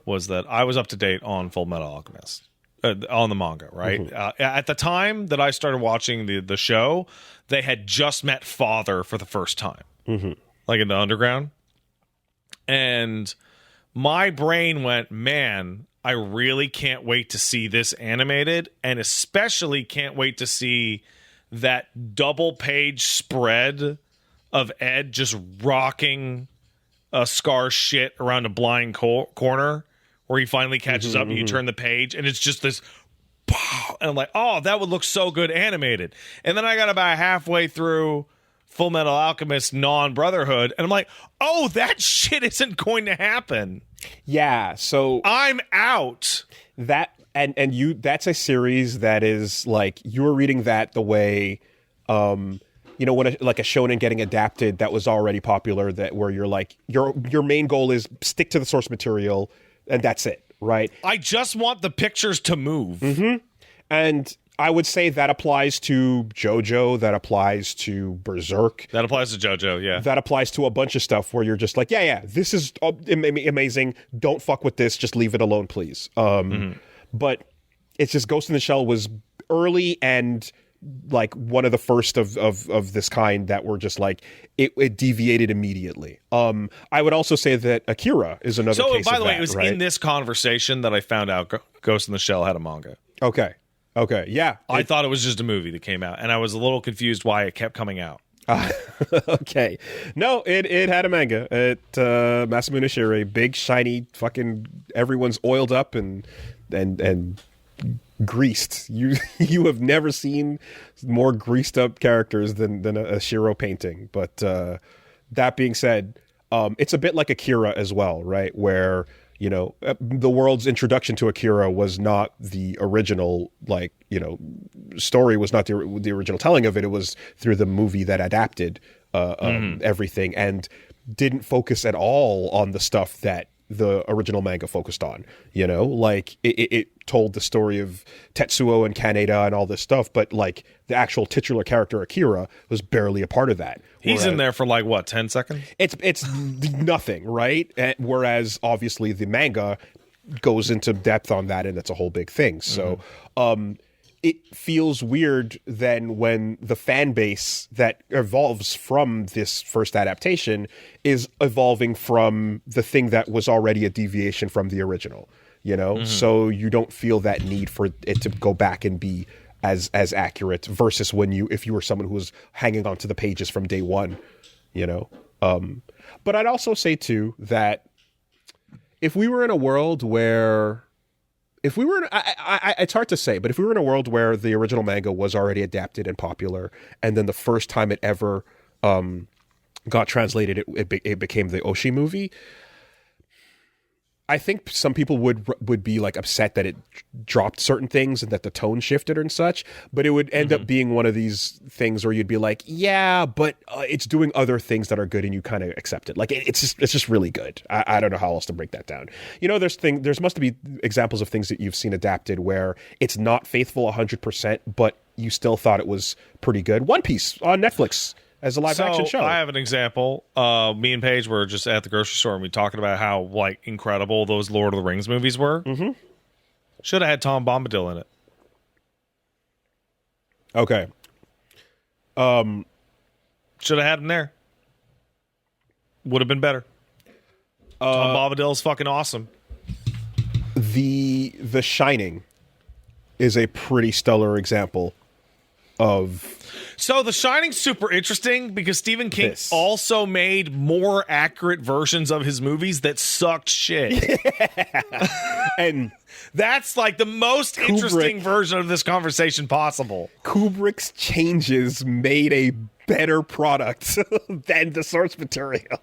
was that I was up to date on Full Metal Alchemist, on the manga, right? At the time that I started watching the show, they had just met Father for the first time, like in the underground. And my brain went, man, I really can't wait to see this animated, and especially can't wait to see that double-page spread of Ed just rocking a Scar shit around a blind corner where he finally catches up and you turn the page, and it's just this, and I'm like, oh, that would look so good animated. And then I got about halfway through Full Metal Alchemist non-Brotherhood, and I'm like, oh, that shit isn't going to happen. Yeah, so I'm out. That and you, that's a series that is like, you were reading that the way you know, when a shonen getting adapted that was already popular, that where you're like, your main goal is stick to the source material and that's it, right? I just want the pictures to move. And I would say that applies to JoJo, that applies to Berserk. That applies to JoJo, yeah. That applies to a bunch of stuff where you're just like, yeah, this is amazing. Don't fuck with this. Just leave it alone, please. But it's just Ghost in the Shell was early and like one of the first of this kind that were just like, it deviated immediately. I would also say that Akira is another case by of the way, that, it was right? in this conversation that I found out Ghost in the Shell had a manga. Okay, yeah. I thought it was just a movie that came out, and I was a little confused why it kept coming out. Okay. No, it had a manga. Masamune Shirai, big, shiny, fucking, everyone's oiled up and greased. You have never seen more greased up characters than a Shiro painting. But that being said, it's a bit like Akira as well, right? Where, you know, the world's introduction to Akira was not the original, like, you know, story was not the original telling of it. It was through the movie that adapted everything and didn't focus at all on the stuff that the original manga focused on. You know, like it told the story of Tetsuo and Kaneda and all this stuff, but like the actual titular character Akira was barely a part of that. He's in there for like what, 10 seconds? It's nothing, right? Whereas obviously the manga goes into depth on that, and it's a whole big thing. So it feels weird then when the fan base that evolves from this first adaptation is evolving from the thing that was already a deviation from the original, you know? So you don't feel that need for it to go back and be as accurate versus if you were someone who was hanging on to the pages from day one, you know? But I'd also say too that if we were in a world where it's hard to say, but if we were in a world where the original manga was already adapted and popular, and then the first time it ever got translated, it became the Oshi movie, I think some people would be like upset that it dropped certain things and that the tone shifted and such, but it would end up being one of these things where you'd be like, yeah, but it's doing other things that are good, and you kind of accept it. Like it's just really good. I don't know how else to break that down. You know, there's must be examples of things that you've seen adapted where it's not faithful 100%, but you still thought it was pretty good. One Piece on Netflix as a live action show. I have an example. Me and Paige were just at the grocery store and we talking about how like incredible those Lord of the Rings movies were. Should have had Tom Bombadil in it. Okay. Should have had him there. Would have been better. Tom Bombadil is fucking awesome. The Shining is a pretty stellar example of. So The Shining's super interesting because Stephen King also made more accurate versions of his movies that sucked shit. And that's like the most interesting version of this conversation possible. Kubrick's changes made a better product than the source material.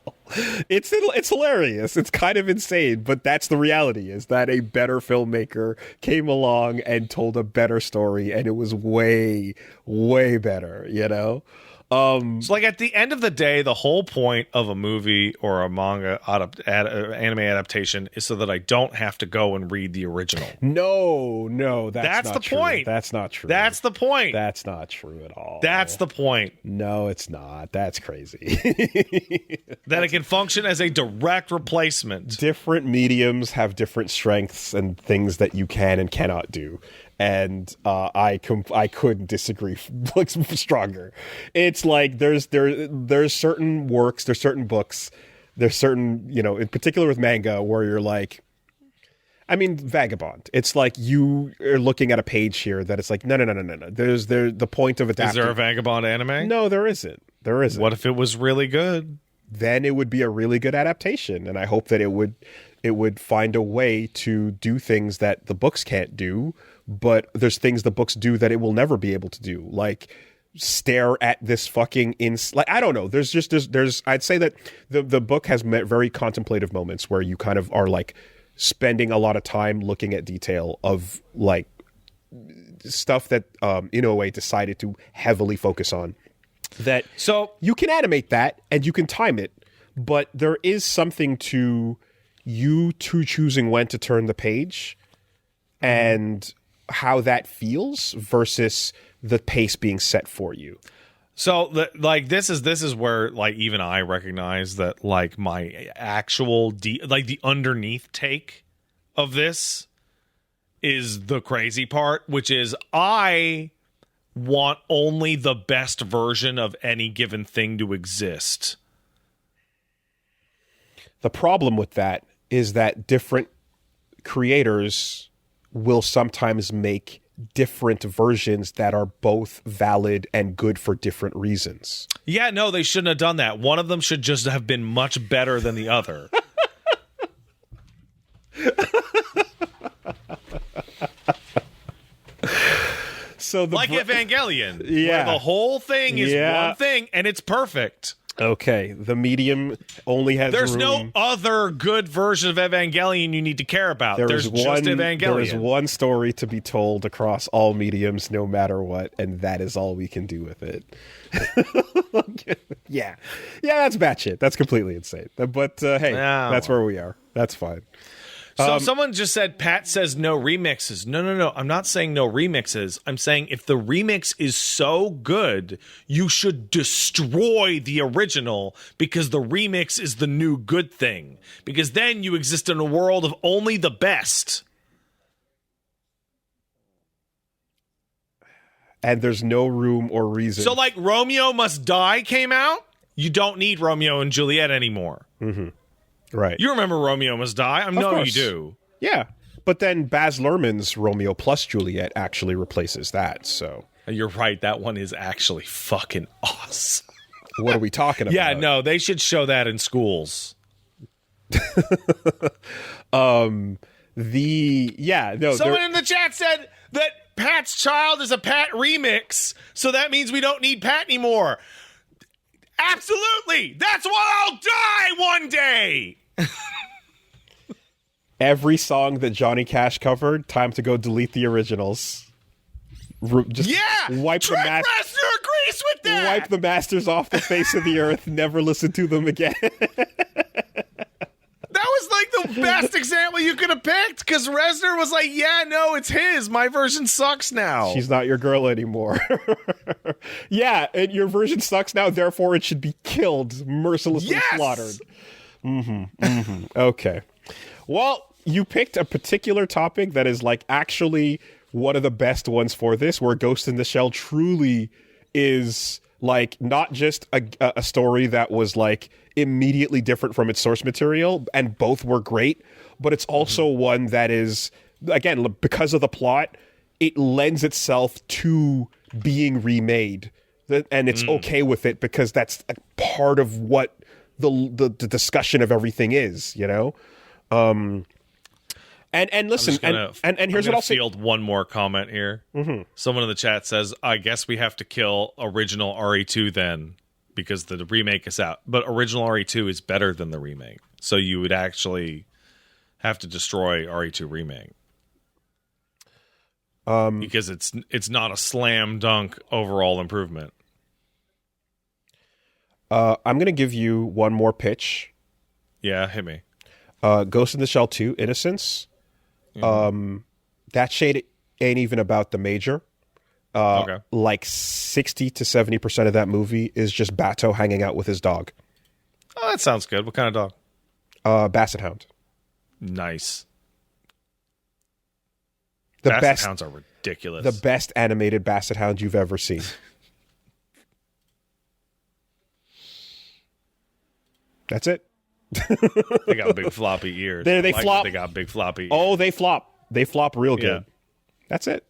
It's hilarious. It's kind of insane, but that's the reality, is that a better filmmaker came along and told a better story, and it was way, way better, you know? So like at the end of the day, the whole point of a movie or a manga anime adaptation is so that I don't have to go and read the original. No, that's not the true. point. That's not true. That's the point. That's not true at all. That's the point. No, it's not. That's crazy. That it can function as a direct replacement. Different mediums have different strengths and things that you can and cannot do. And I couldn't disagree like stronger. It's like there's certain works, there's certain books, there's certain, you know, in particular with manga, where you're like, I mean, Vagabond. It's like you are looking at a page here that it's like, no. There's the point of adapting. Is there a Vagabond anime? No, there isn't. There isn't. What if it was really good? Then it would be a really good adaptation, and I hope that it would find a way to do things that the books can't do. But there's things the books do that it will never be able to do, like stare at this fucking like I don't know. There's I'd say that the book has very contemplative moments where you kind of are like spending a lot of time looking at detail of like stuff that Inoue decided to heavily focus on. That so you can animate that and you can time it, but there is something to you choosing when to turn the page and how that feels versus the pace being set for you. So this is where like even I recognize that like my actual the underneath take of this is the crazy part, which is I want only the best version of any given thing to exist. The problem with that is that different creators will sometimes make different versions that are both valid and good for different reasons. Yeah, no, they shouldn't have done that. One of them should just have been much better than the other. So like Evangelion, yeah, where the whole thing is one thing and it's perfect. Okay, the medium only has There's room. no other good version of Evangelion you need to care about. There's just Evangelion. There is one story to be told across all mediums, no matter what, and that is all we can do with it. Yeah, that's batshit. That's completely insane. But hey, that's where we are. That's fine. So someone just said, Pat says no remixes. No. I'm not saying no remixes. I'm saying if the remix is so good, you should destroy the original because the remix is the new good thing. Because then you exist in a world of only the best. and there's no room or reason. So, like, Romeo Must Die came out. You don't need Romeo and Juliet anymore. Right. You remember Romeo Must Die? I know you do. Yeah. But then Baz Luhrmann's Romeo plus Juliet actually replaces that. So you're right. That one is actually fucking awesome. What are we talking about? Yeah, no, they should show that in schools. Someone in the chat said that Pat's Child is a Pat remix, so that means we don't need Pat anymore. Absolutely. That's why I'll die one day. Every song that Johnny Cash covered, time to go delete the originals. Just wipe Trent Reznor agrees with that. Wipe the masters off the face of the earth. Never listen to them again. That was like the best example you could have picked, because Reznor was like, yeah, no, it's his. My version sucks now. She's not your girl anymore. Yeah, and your version sucks now, therefore it should be killed, mercilessly slaughtered. Okay. Well, you picked a particular topic that is like actually one of the best ones for this, where Ghost in the Shell truly is like not just a story that was like immediately different from its source material, and both were great, but it's also one that is, again, because of the plot, it lends itself to being remade, and it's okay with it because that's a part of what the discussion of everything is, you know. And listen, and here's what I'll field one more comment here. Someone in the chat says, I guess we have to kill original RE2 then, because the remake is out. But original RE2 is better than the remake. So you would actually have to destroy RE2 remake. Because it's not a slam dunk overall improvement. I'm going to give you one more pitch. Yeah, hit me. Ghost in the Shell 2, Innocence. That shade ain't even about the major. Okay. Like 60 to 70% of that movie is just Bato hanging out with his dog. Oh, that sounds good. What kind of dog? Basset Hound. Nice. Basset Hounds are ridiculous. The best animated Basset Hound you've ever seen. That's it. They got big floppy ears. They flop. They got big floppy ears. Oh, they flop. They flop real good. Yeah. That's it.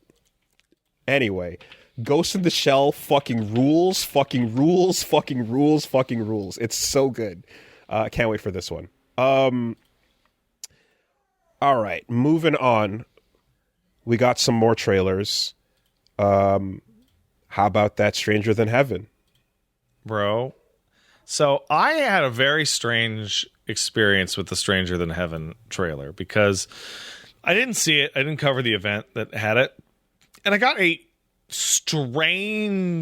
Anyway, Ghost in the Shell fucking rules, fucking rules, fucking rules, fucking rules. It's so good. Can't wait for this one. All right, moving on. We got some more trailers. How about that Stranger Than Heaven? Bro. So I had a very strange experience with the Stranger Than Heaven trailer, because I didn't see it. I didn't cover the event that had it. And I got a strangely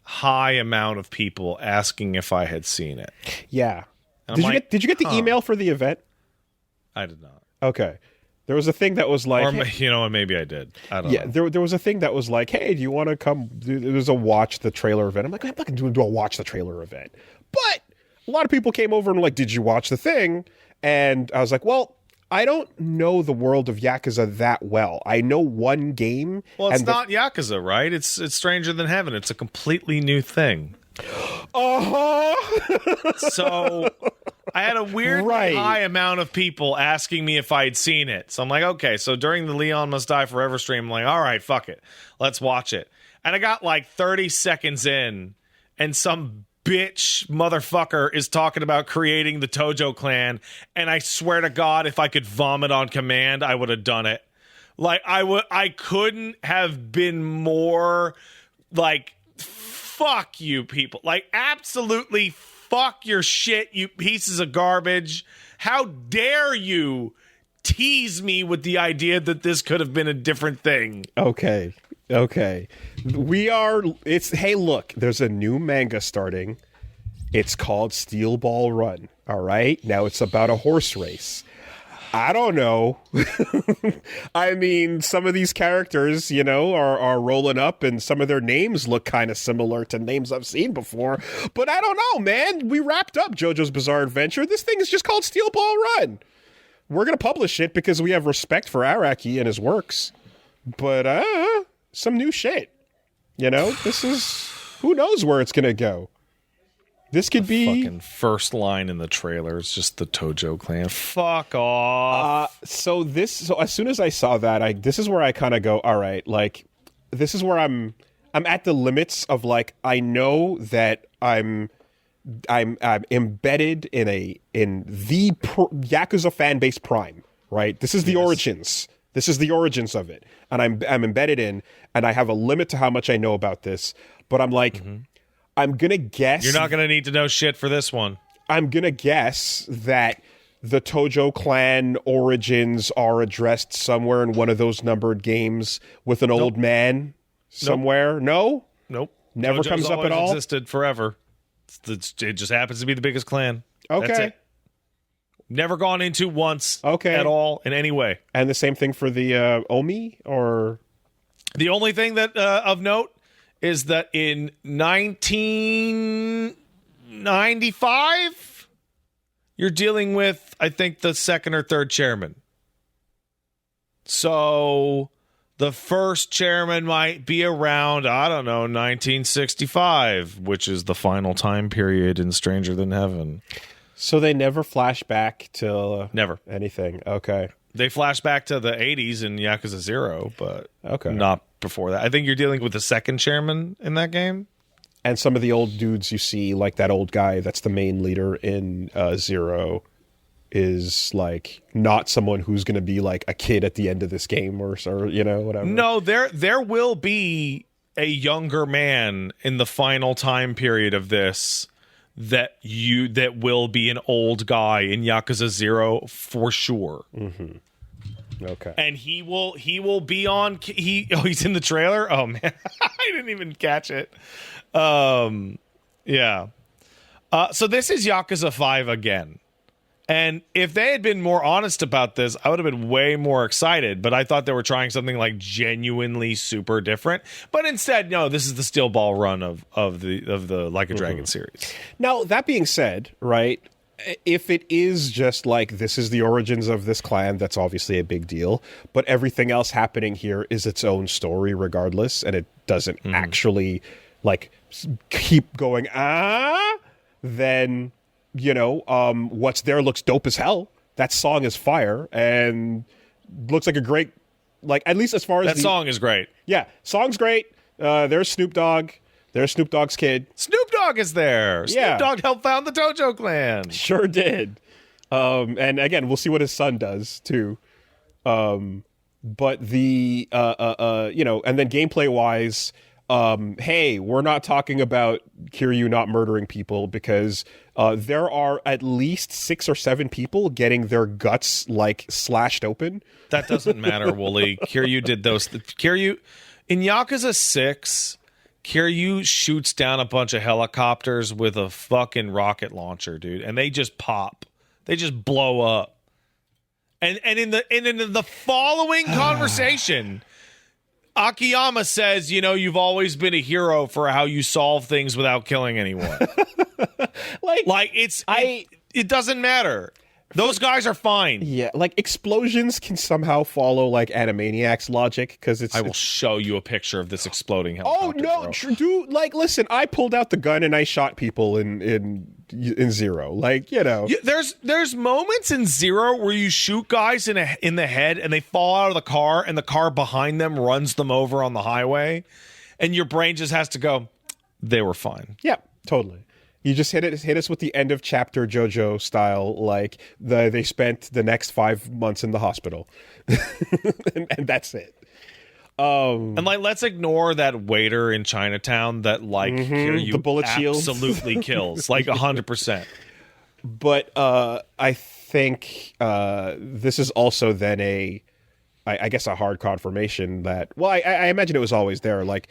high amount of people asking if I had seen it. Yeah. Did you get the email for the event? I did not. Okay. There was a thing that was like... Or, you know what, maybe I did. I don't know. Yeah, there was a thing that was like, hey, do you want to come... There was a watch the trailer event. I'm like, I'm not going to do a watch the trailer event. But a lot of people came over and were like, did you watch the thing? And I was like, well, I don't know the world of Yakuza that well. I know one game. Well, it's not Yakuza, right? It's Stranger Than Heaven. It's a completely new thing. So I had a weird high amount of people asking me if I'd seen it. So I'm like, okay. So during the Leon Must Die Forever stream, I'm like, all right, fuck it. Let's watch it. And I got like 30 seconds in, and some bitch motherfucker is talking about creating the Tojo clan. And I swear to God, if I could vomit on command, I would have done it. Like, I couldn't have been more like, fuck you people. Like, absolutely fuck your shit, you pieces of garbage. How dare you tease me with the idea that this could have been a different thing? Okay. Hey, look, there's a new manga starting. It's called Steel Ball Run. All right. Now it's about a horse race. I don't know. I mean, some of these characters, you know, are rolling up, and some of their names look kind of similar to names I've seen before. But I don't know, man. We wrapped up JoJo's Bizarre Adventure. This thing is just called Steel Ball Run. We're going to publish it because we have respect for Araki and his works. But some new shit. You know, this is, who knows where it's gonna go. This could be fucking first line in the trailer. It's just the Tojo clan. Fuck off. So as soon as I saw that, this is where I kind of go, all right, like, this is where I'm at the limits of, like, I know that I'm embedded in the Yakuza fan base prime, right? This is the origins. This is the origins of it, and I'm embedded in, and I have a limit to how much I know about this. But I'm like, I'm gonna guess you're not gonna need to know shit for this one. I'm gonna guess that the Tojo clan origins are addressed somewhere in one of those numbered games with an old man somewhere. Nope. Never Tojo's comes up at all. Existed forever. It just happens to be the biggest clan. Okay. That's it. Never gone into once. Okay. At all in any way. And the same thing for the Omi, or the only thing that of note is that in 1995, you're dealing with, I think, the second or third chairman. So the first chairman might be around, I don't know, 1965, which is the final time period in Stranger Than Heaven. So they never flash back to never anything. Okay. They flash back to the 80s in Yakuza 0, but okay, not before that. I think you're dealing with the second chairman in that game. And some of the old dudes you see, like that old guy that's the main leader in 0, is like not someone who's going to be like a kid at the end of this game or you know, whatever. No, there will be a younger man in the final time period of this that will be an old guy in Yakuza 0 for sure. Okay. And he will be on he's in the trailer? Oh man. I didn't even catch it. Yeah. So this is Yakuza 5 again. And if they had been more honest about this, I would have been way more excited. But I thought they were trying something like genuinely super different. But instead, no, this is the steel ball run of the Like a Dragon series. Now, that being said, right, if it is just like this is the origins of this clan, that's obviously a big deal. But everything else happening here is its own story regardless. And it doesn't actually like keep going, then... You know, what's there looks dope as hell. That song is fire and looks like a great, like, at least as far as that song is great. Yeah, song's great. There's Snoop Dogg. There's Snoop Dogg's kid. Snoop Dogg is there. Yeah. Snoop Dogg helped found the Tojo clan. Sure did. And again, we'll see what his son does too. But the you know, and then gameplay wise, hey, we're not talking about Kiryu not murdering people because there are at least 6 or 7 people getting their guts like slashed open. That doesn't matter, Wooly. Kiryu did those. Kiryu in Yakuza 6, Kiryu shoots down a bunch of helicopters with a fucking rocket launcher, dude, and they just pop. They just blow up. And in the following conversation, Akiyama says, you know, you've always been a hero for how you solve things without killing anyone. It doesn't matter. Those guys are fine. Yeah, like explosions can somehow follow like Animaniacs logic because it's. I will show you a picture of this exploding helicopter. Oh no, dude! Like, listen, I pulled out the gun and I shot people in 0. Like, you know, there's moments in 0 where you shoot guys in the head and they fall out of the car and the car behind them runs them over on the highway, and your brain just has to go, they were fine. Yeah, totally. You just hit us with the end of chapter JoJo style, like they spent the next 5 months in the hospital, and that's it. And like, let's ignore that waiter in Chinatown that like Kiryu the bullet shields absolutely kills, like 100%. But I think this is also then I guess a hard confirmation that, well, I imagine it was always there. Like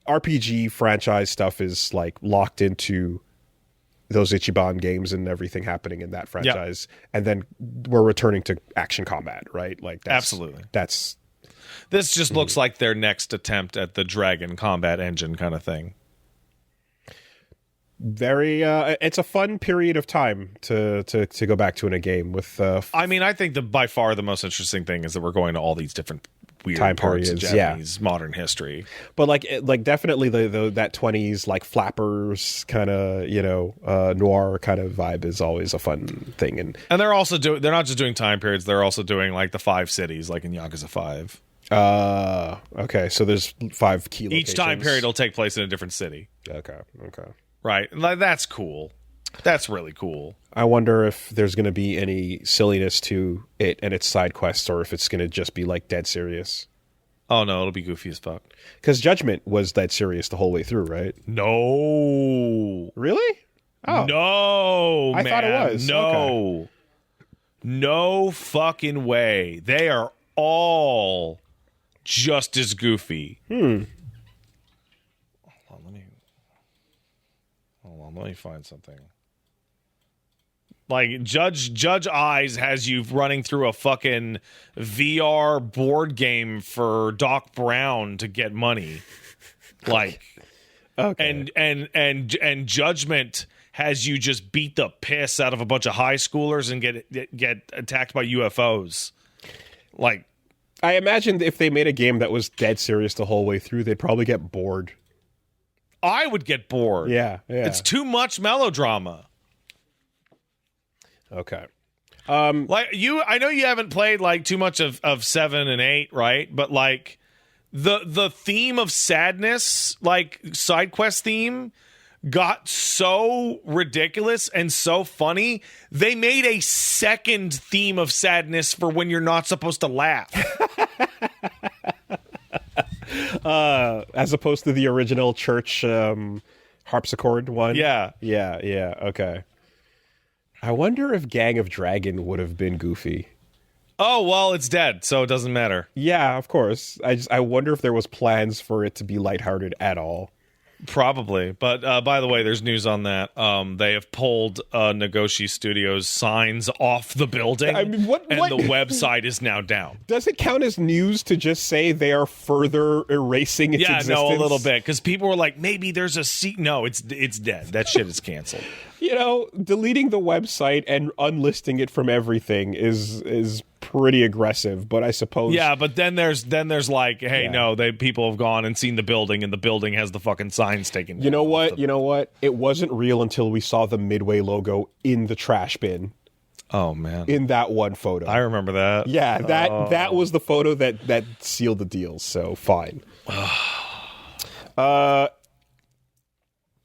RPG franchise stuff is like locked into those Ichiban games and everything happening in that franchise. Yep. And then we're returning to action combat, right? Like absolutely. This just looks like their next attempt at the Dragon combat engine kind of thing. Very it's a fun period of time to go back to in a game with I mean, I think by far the most interesting thing is that we're going to all these different weird time parts of periods, Japanese modern history. But like definitely that 20s like flappers kind of noir kind of vibe is always a fun thing. And they're also they're not just doing time periods, they're also doing like the 5 cities, like in Yakuza 5. Okay, so there's 5 key locations. Each time period will take place in a different city. Okay. Right. Like, that's cool. That's really cool. I wonder if there's going to be any silliness to it and its side quests, or if it's going to just be like dead serious. Oh no, it'll be goofy as fuck. Because Judgment was dead serious the whole way through, right? No. Really? Oh. No, I thought it was. No. Okay. No fucking way. They are all just as goofy. Hold on, let me find something. Like Judge Eyes has you running through a fucking VR board game for Doc Brown to get money. Like Okay. and Judgment has you just beat the piss out of a bunch of high schoolers and get attacked by UFOs. Like, I imagined if they made a game that was dead serious the whole way through, they'd probably get bored. I would get bored. Yeah. It's too much melodrama. Okay. Like I know you haven't played like too much of 7 and 8, right? But like the theme of sadness, like side quest theme, got so ridiculous and so funny. They made a second theme of sadness for when you're not supposed to laugh. As opposed to the original church harpsichord one. Yeah. Okay. I wonder if Gang of Dragon would have been goofy. Oh, well, it's dead, so it doesn't matter. Yeah, of course. I wonder if there was plans for it to be lighthearted at all. Probably. But by the way, there's news on that. They have pulled Nagoshi Studios signs off the building. I mean, what? The website is now down. Does it count as news to just say they are further erasing its existence? Yeah, no, a little bit. Because people were like, maybe there's a seat. No, it's dead. That shit is canceled. Deleting the website and unlisting it from everything is pretty aggressive, but I suppose. Yeah, but then there's like, hey, no, people have gone and seen the building, and the building has the fucking signs taken down. You know what? It wasn't real until we saw the Midway logo in the trash bin. Oh man, in that one photo, I remember that. Yeah, that was the photo that sealed the deal. So fine.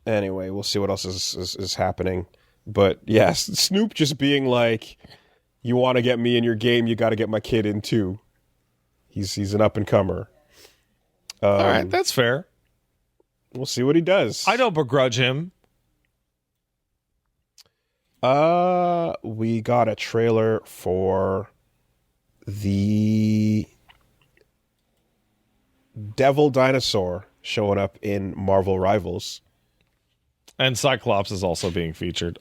Anyway, we'll see what else is happening. But yes, Snoop just being like, you want to get me in your game, you got to get my kid in too. He's an up-and-comer. All right, that's fair. We'll see what he does. I don't begrudge him. We got a trailer for the Devil Dinosaur showing up in Marvel Rivals. And Cyclops is also being featured.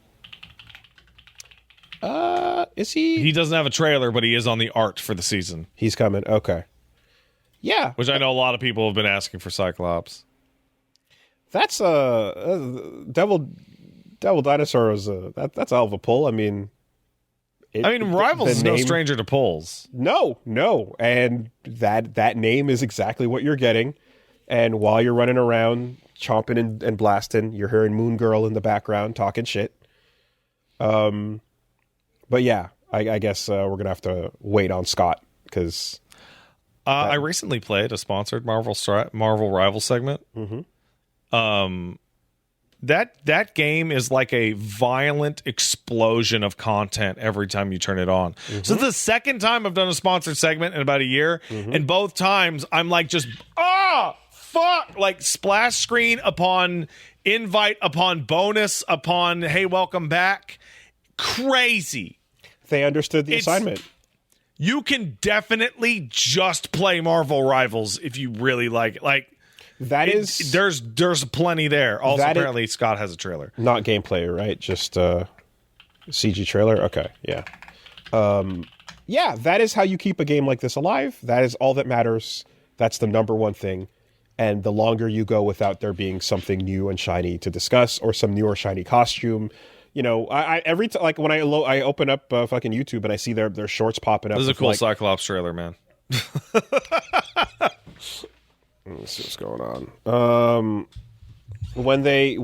Is he? He doesn't have a trailer, but he is on the art for the season. He's coming. Okay. Yeah. Which I know a lot of people have been asking for Cyclops. That's Devil Dinosaur is that's a hell of a pull. I mean, Rivals is no stranger to pulls. No, and that name is exactly what you're getting. And while you're running around chomping and blasting, you're hearing Moon Girl in the background talking shit. But yeah, I guess we're gonna have to wait on Scott because I recently played a sponsored Marvel Rival segment. Mm-hmm. That game is like a violent explosion of content every time you turn it on. Mm-hmm. So the second time I've done a sponsored segment in about a year, and both times I'm like just fuck, like splash screen upon invite upon bonus upon hey welcome back. Crazy. They understood the assignment. You can definitely just play Marvel Rivals if you really like it. Like there's plenty there. Also, apparently Scott has a trailer. Not gameplay, right? Just CG trailer. Okay, yeah. Yeah, that is how you keep a game like this alive. That is all that matters. That's the number one thing. And the longer you go without there being something new and shiny to discuss or some new or shiny costume, I every time like when I open up fucking YouTube and I see their shorts popping up. This is a cool Cyclops trailer, man. Let's see what's going on. When they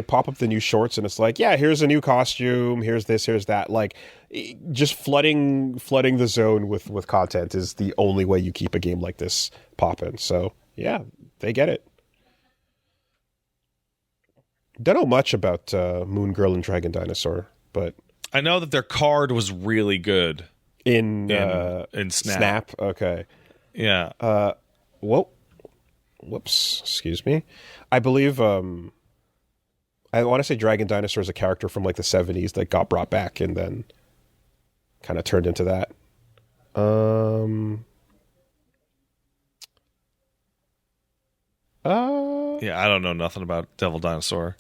pop up the new shorts and it's like, yeah, here's a new costume, here's this, here's that. Like, just flooding the zone with content is the only way you keep a game like this popping. So yeah, they get it. Don't know much about Moon Girl and Dragon Dinosaur, but I know that their card was really good in Snap. Snap. Okay. Yeah. Whoops. Excuse me. I believe I want to say Dragon Dinosaur is a character from like the 70s that got brought back and then kind of turned into that. Yeah, I don't know nothing about Devil Dinosaur.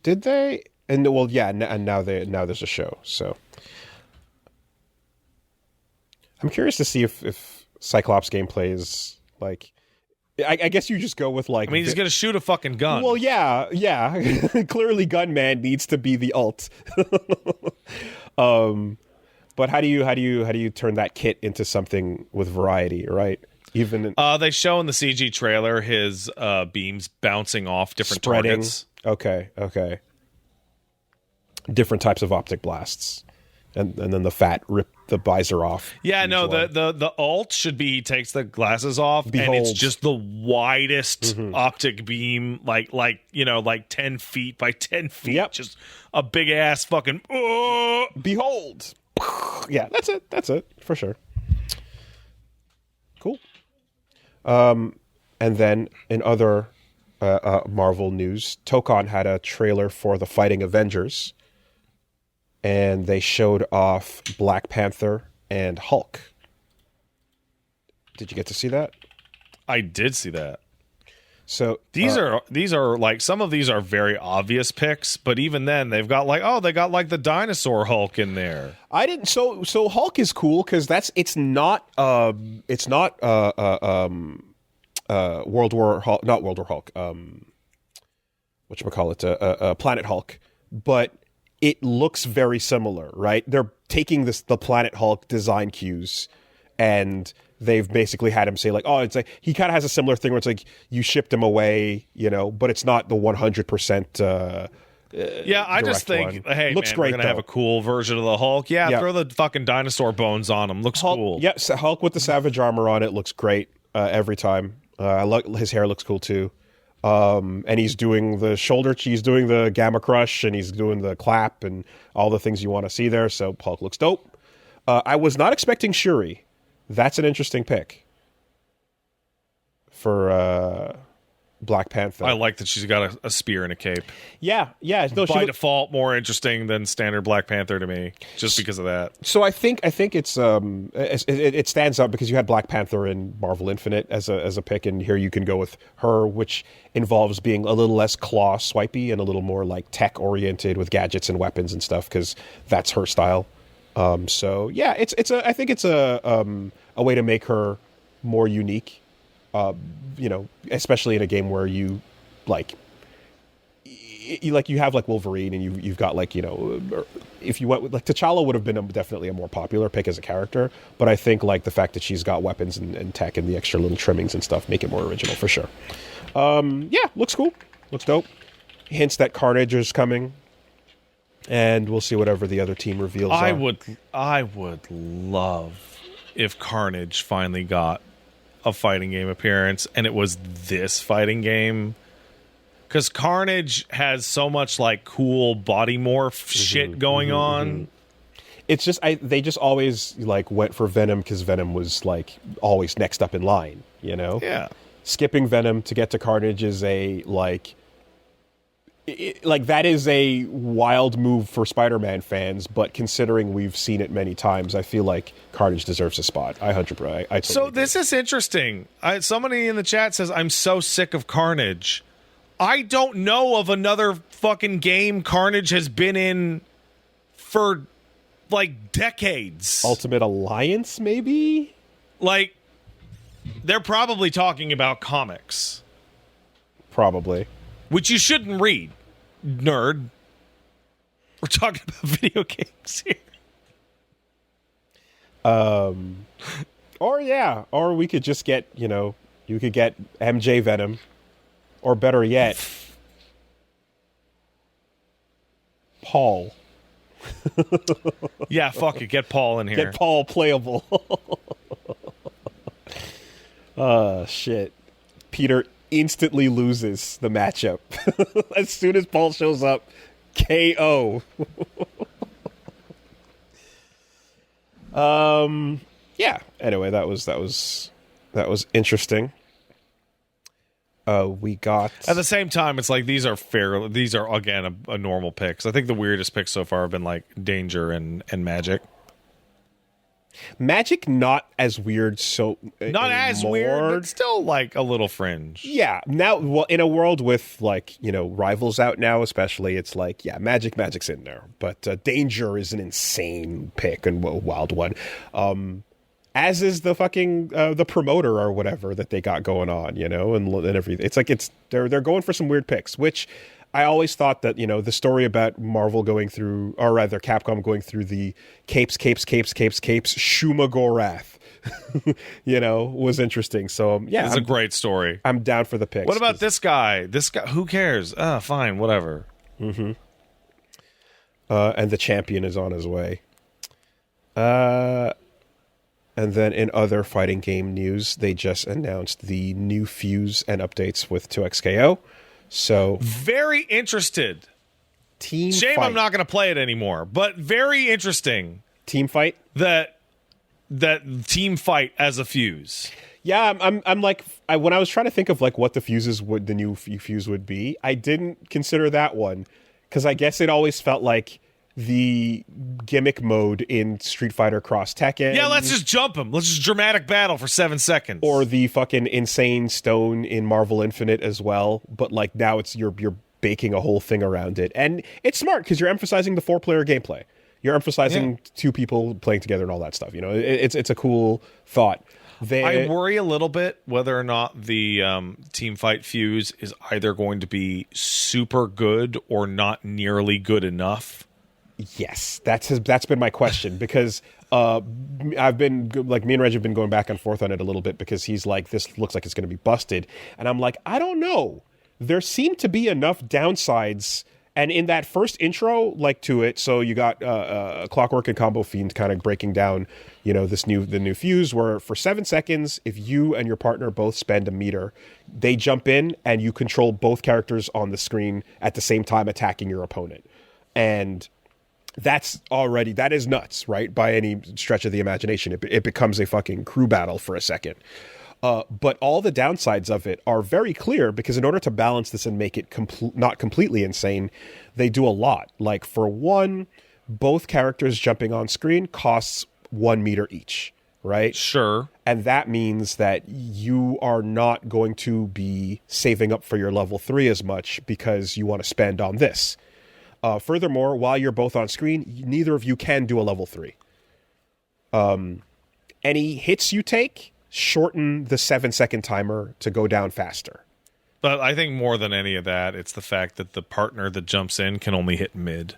Did they? And well, yeah, and now there's a show. So I'm curious to see if Cyclops gameplay is like. I guess you just go with like. I mean, he's gonna shoot a fucking gun. Well, yeah. Clearly, Gunman needs to be the ult. But how do you turn that kit into something with variety, right? Even they show in the CG trailer his beams bouncing off different targets. Okay. Different types of optic blasts, and then the fat rip the visor off. Yeah, no, the ult should be he takes the glasses off and it's just the widest optic beam, like 10 feet by 10 feet. Yep. Just a big ass fucking behold. Yeah, that's it for sure. Cool. And then in other Marvel news, Tōkon had a trailer for the Fighting Avengers. And they showed off Black Panther and Hulk. Did you get to see that? I did see that. So these are like, some of these are very obvious picks, but even then they've got like, they got like the dinosaur Hulk in there. I didn't. So Hulk is cool because it's not World War Hulk, not World War Hulk. Whatchamacallit, Planet Hulk, but. It looks very similar, right? They're taking the Planet Hulk design cues, and they've basically had him say like, "Oh, it's like he kind of has a similar thing where it's like you shipped him away, but it's not the 100%." Yeah, I just think, one. Hey, looks man, great. We're gonna have a cool version of the Hulk. Yeah, throw the fucking dinosaur bones on him. Looks Hulk, cool. Yeah, Hulk with the Savage armor on it looks great every time. I like his hair looks cool too. And he's doing the he's doing the Gamma Crush, and he's doing the clap, and all the things you want to see there. So Hulk looks dope. I was not expecting Shuri. That's an interesting pick for Black Panther. I like that she's got a spear and a cape. Yeah. No, by default, more interesting than standard Black Panther to me, just because of that. So I think it's it stands out because you had Black Panther in Marvel Infinite as a pick, and here you can go with her, which involves being a little less claw swipey and a little more like tech oriented with gadgets and weapons and stuff because that's her style. So yeah, I think it's a way to make her more unique. Especially in a game where you have like Wolverine and you've got like, if you went with like T'Challa would have been definitely a more popular pick as a character, but I think like the fact that she's got weapons and tech and the extra little trimmings and stuff make it more original for sure. Looks cool, looks dope. Hints that Carnage is coming, and we'll see whatever the other team reveals. I would love if Carnage finally got a fighting game appearance and it was this fighting game, because Carnage has so much like cool body morph shit going on. It's just they just always like went for Venom because Venom was like always next up in line, Yeah, skipping Venom to get to Carnage is a that is a wild move for Spider-Man fans, but considering we've seen it many times, I feel like Carnage deserves a spot. I totally so this is interesting. Somebody in the chat says, I'm so sick of Carnage. I don't know of another fucking game Carnage has been in for like decades. Ultimate Alliance, maybe? Like, they're probably talking about comics. Probably. Which you shouldn't read, nerd. We're talking about video games here. Or we could just get, you could get MJ Venom, or better yet, Paul. Yeah, fuck it. Get Paul in here. Get Paul playable. Shit. Peter instantly loses the matchup. As soon as Paul shows up, KO. Yeah. Anyway, that was interesting. We got at the same time, it's like these are again a normal picks. I think the weirdest picks so far have been like Danger and Magic. Magic not as weird, so not as weird, but still like a little fringe. Yeah. Now, well, in a world with like rivals out now, especially, it's like Magic's in there, but Danger is an insane pick and a wild one. As is the fucking the promoter or whatever that they got going on, and everything. It's like they're going for some weird picks, which I always thought that the story about Marvel going through, or rather Capcom going through the capes Shumagorath, was interesting. So yeah, it's a great story. I'm down for the picks. What about this guy? This guy, who cares? Fine, whatever. Mm-hmm. And the champion is on his way. And then in other fighting game news, they just announced the new fuse and updates with 2XKO. So very interested. Shame I'm not going to play it anymore, but very interesting. Teamfight? That Teamfight as a fuse. Yeah, I'm like, when I was trying to think of like what the new fuse would be, I didn't consider that one because I guess it always felt like the gimmick mode in Street Fighter Cross Tekken. Yeah, let's just jump him. Let's just dramatic battle for 7 seconds. Or the fucking insane stone in Marvel Infinite as well. But like now it's you're baking a whole thing around it. And it's smart because you're emphasizing the 4-player gameplay. You're emphasizing 2 people playing together and all that stuff. It's a cool thought. I worry a little bit whether or not the Teamfight fuse is either going to be super good or not nearly good enough. Yes, that's been my question because I've been like me and Reggie have been going back and forth on it a little bit because he's like, this looks like it's going to be busted, and I'm like, I don't know. There seem to be enough downsides, and in that first intro, like to it, so you got Clockwork and Combo Fiend kind of breaking down, the new fuse where for 7 seconds, if you and your partner both spend a meter, they jump in and you control both characters on the screen at the same time attacking your opponent, and that is nuts, right? By any stretch of the imagination. It becomes a fucking crew battle for a second. But all the downsides of it are very clear because in order to balance this and make it not completely insane, they do a lot. Like for one, both characters jumping on screen costs 1 meter each, right? Sure. And that means that you are not going to be saving up for your level 3 as much because you want to spend on this. Furthermore, while you're both on screen, neither of you can do a level 3. Any hits you take shorten the 7-second timer to go down faster. But I think more than any of that, it's the fact that the partner that jumps in can only hit mid.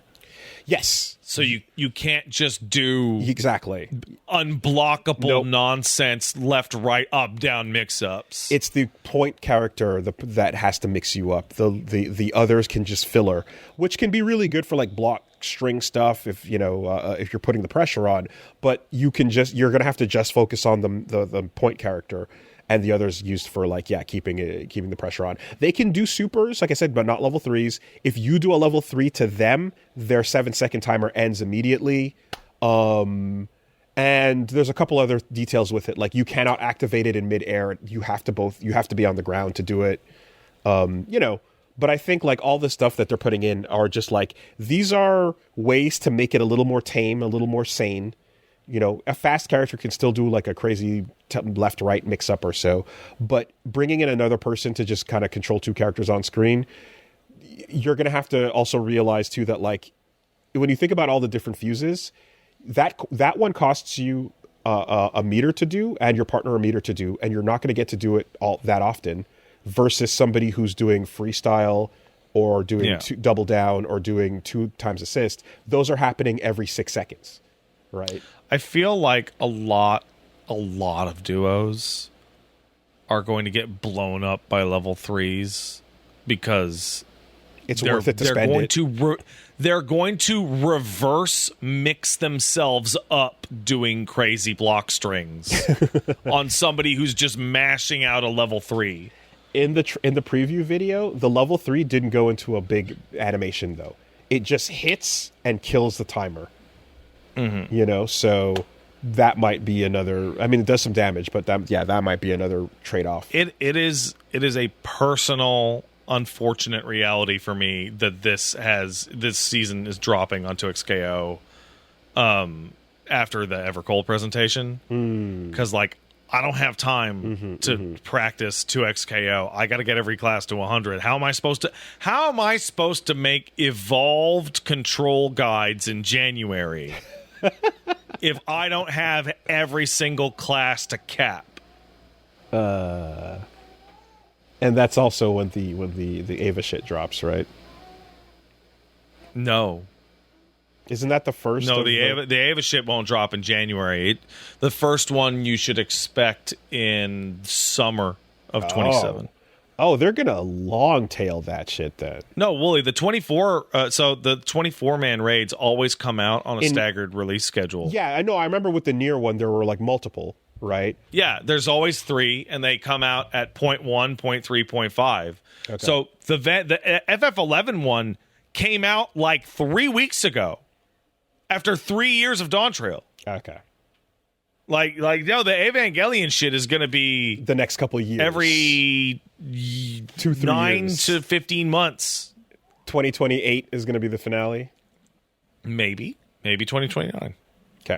Yes. So you can't just do exactly unblockable nonsense left, right, up, down mix-ups. It's the point character that has to mix you up. The others can just filler, which can be really good for like block string stuff if you're putting the pressure on. But you're gonna have to just focus on the point character. And the others used for keeping the pressure on. They can do supers, like I said, but not level 3s. If you do a level 3 to them, their 7-second timer ends immediately. And there's a couple other details with it, like you cannot activate it in midair. You have to be on the ground to do it. But I think like all the stuff that they're putting in are just like these are ways to make it a little more tame, a little more sane. A fast character can still do like a crazy left-right mix-up or so, but bringing in another person to just kind of control 2 characters on screen, you're going to have to also realize too that like when you think about all the different fuses, that one costs you a meter to do and your partner a meter to do, and you're not going to get to do it all that often versus somebody who's doing freestyle or doing double down or doing 2 times assist. Those are happening every 6 seconds, right? I feel like a lot a lot of duos are going to get blown up by level 3s because it's worth it to spend it. They're going to reverse mix themselves up doing crazy block strings on somebody who's just mashing out a level 3. In the preview video, the level 3 didn't go into a big animation though. It just hits and kills the timer. Mm-hmm. You know, so that might be another. I mean, it does some damage, but that might be another trade-off. It is a personal, unfortunate reality for me that this season is dropping on 2XKO after the Evercold presentation, because like I don't have time to practice 2XKO. I got to get every class to 100. How am I supposed to make evolved control guides in January if I don't have every single class to cap? And that's also when the Ava shit drops, right? No. Isn't that the first? No, the Ava shit won't drop in January. The first one you should expect in summer of 27. Oh, they're gonna long tail that shit then. No, Wooly, the 24. So the 24-man raids always come out on a staggered release schedule. Yeah, I know. I remember with the Nier one, there were like multiple, right? Yeah, there's always 3, and they come out at 0.1, 0.3, 0.5. Okay. So the FF11 one came out like 3 weeks ago. After 3 years of Dawn Trail. Okay. Like no, the Evangelion shit is going to be the next couple of years. Every 2-3 9 years. to 15 months. 2028 is going to be the finale. Maybe 2029. Okay.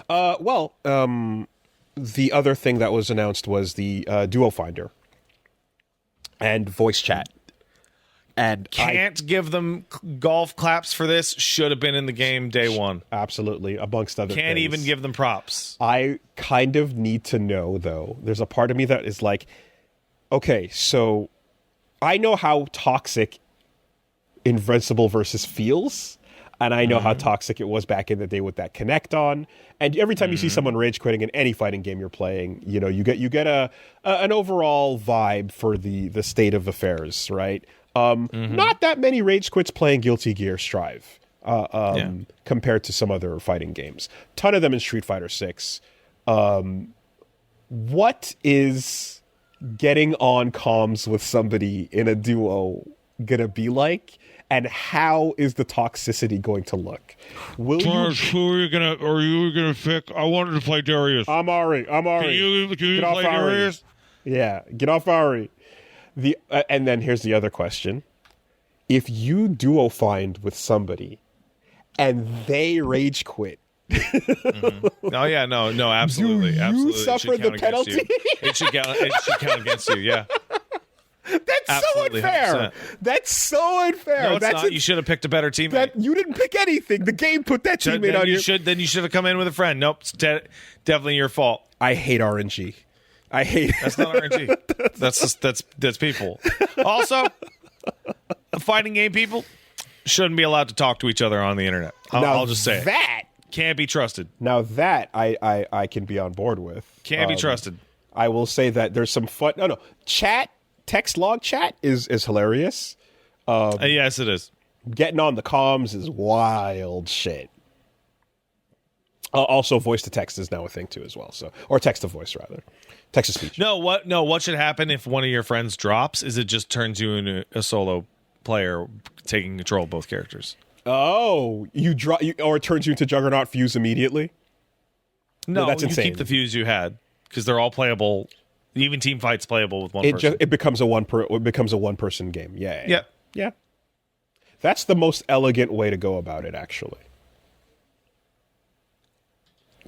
The other thing that was announced was the Duo Finder and voice chat. And can't give them golf claps for this. Should have been in the game day one. Absolutely, amongst other Can't things. even give them props. I kind of need to know, though. There's a part of me that is like, okay, so I know how toxic Invincible Versus feels, and I know how toxic it was back in the day with that Connect on. And every time you see someone rage quitting in any fighting game you're playing, you know, you get an overall vibe for the state of affairs, right? Not that many rage quits playing Guilty Gear Strive compared to some other fighting games. Ton of them in Street Fighter 6. What is getting on comms with somebody in a duo gonna be like? And how is the toxicity going to look? Who are you gonna pick? I wanted to play Darius. I'm Ari. Can you get play Darius? Yeah, get off Ari. And then here's the other question. If you duo find with somebody and they rage quit. Oh, yeah, no, absolutely. Do you absolutely. suffer the penalty? It should count against you, yeah. That's Absolutely, so unfair. 100%. That's so unfair. No, it's not. You should have picked a better teammate. You didn't pick anything. The game put that teammate on you. Then you should have come in with a friend. Nope, it's definitely your fault. I hate RNG. I hate That's not RNG. That's people. Also, fighting game people shouldn't be allowed to talk to each other on the internet. I'll just say that can't be trusted. Now that I can be on board with. Can't be trusted. I will say that there's some fun. No, text log chat is hilarious. Yes, it is. Getting on the comms is wild shit. Also, voice to text is now a thing too, as well. So, or text to voice rather, text to speech. What should happen if one of your friends drops? Is it just turns you into a solo player taking control of both characters? Oh, or it turns you into Juggernaut Fuse immediately. No, that's insane. You keep the fuse you had because they're all playable. Even Teamfight's playable with one person. It becomes a one person game. Yeah. That's the most elegant way to go about it, actually.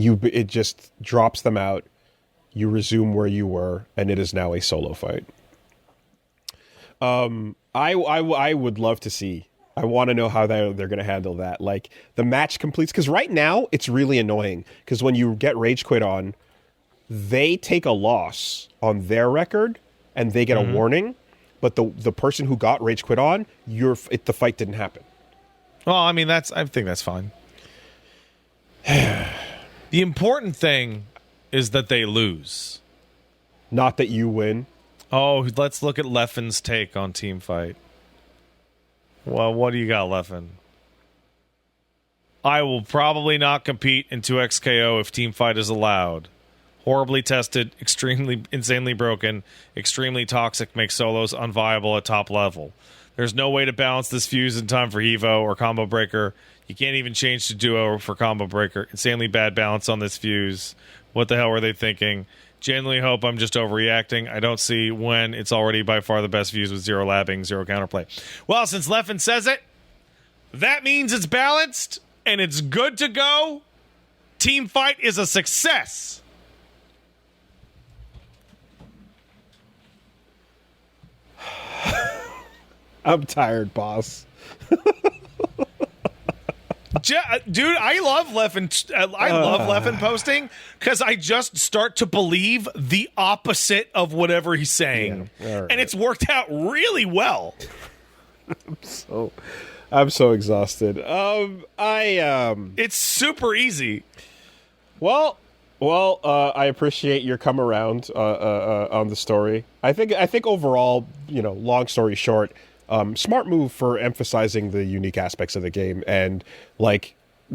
It just drops them out. You resume where you were, and it is now a solo fight. I would love to see. I want to know how they're going to handle that. Like the match completes, because right now it's really annoying. Because when you get rage quit on, they take a loss on their record and they get a warning. But the person who got rage quit on, the fight didn't happen. Well, I mean I think that's fine. The important thing is that they lose. Not that you win. Oh, let's look at Leffen's take on Teamfight. Well, what do you got, Leffen? I will probably not compete in 2XKO if Teamfight is allowed. Horribly tested, extremely insanely broken, extremely toxic, makes solos unviable at top level. There's no way to balance this fuse in time for Evo or Combo Breaker. You can't even change to Duo for Combo Breaker. Insanely bad balance on this fuse. What the hell were they thinking? Genuinely hope I'm just overreacting. I don't see when it's already by far the best fuse with zero labbing, zero counterplay. Well, since Leffen says it, that means it's balanced and it's good to go. Teamfight is a success. I'm tired, boss. Dude, I love Leffen. I love Leffen posting because I just start to believe the opposite of whatever he's saying, right. And it's worked out really well. I'm so exhausted. It's super easy. Well, I appreciate your come around on the story. I think overall, long story short, smart move for emphasizing the unique aspects of the game, and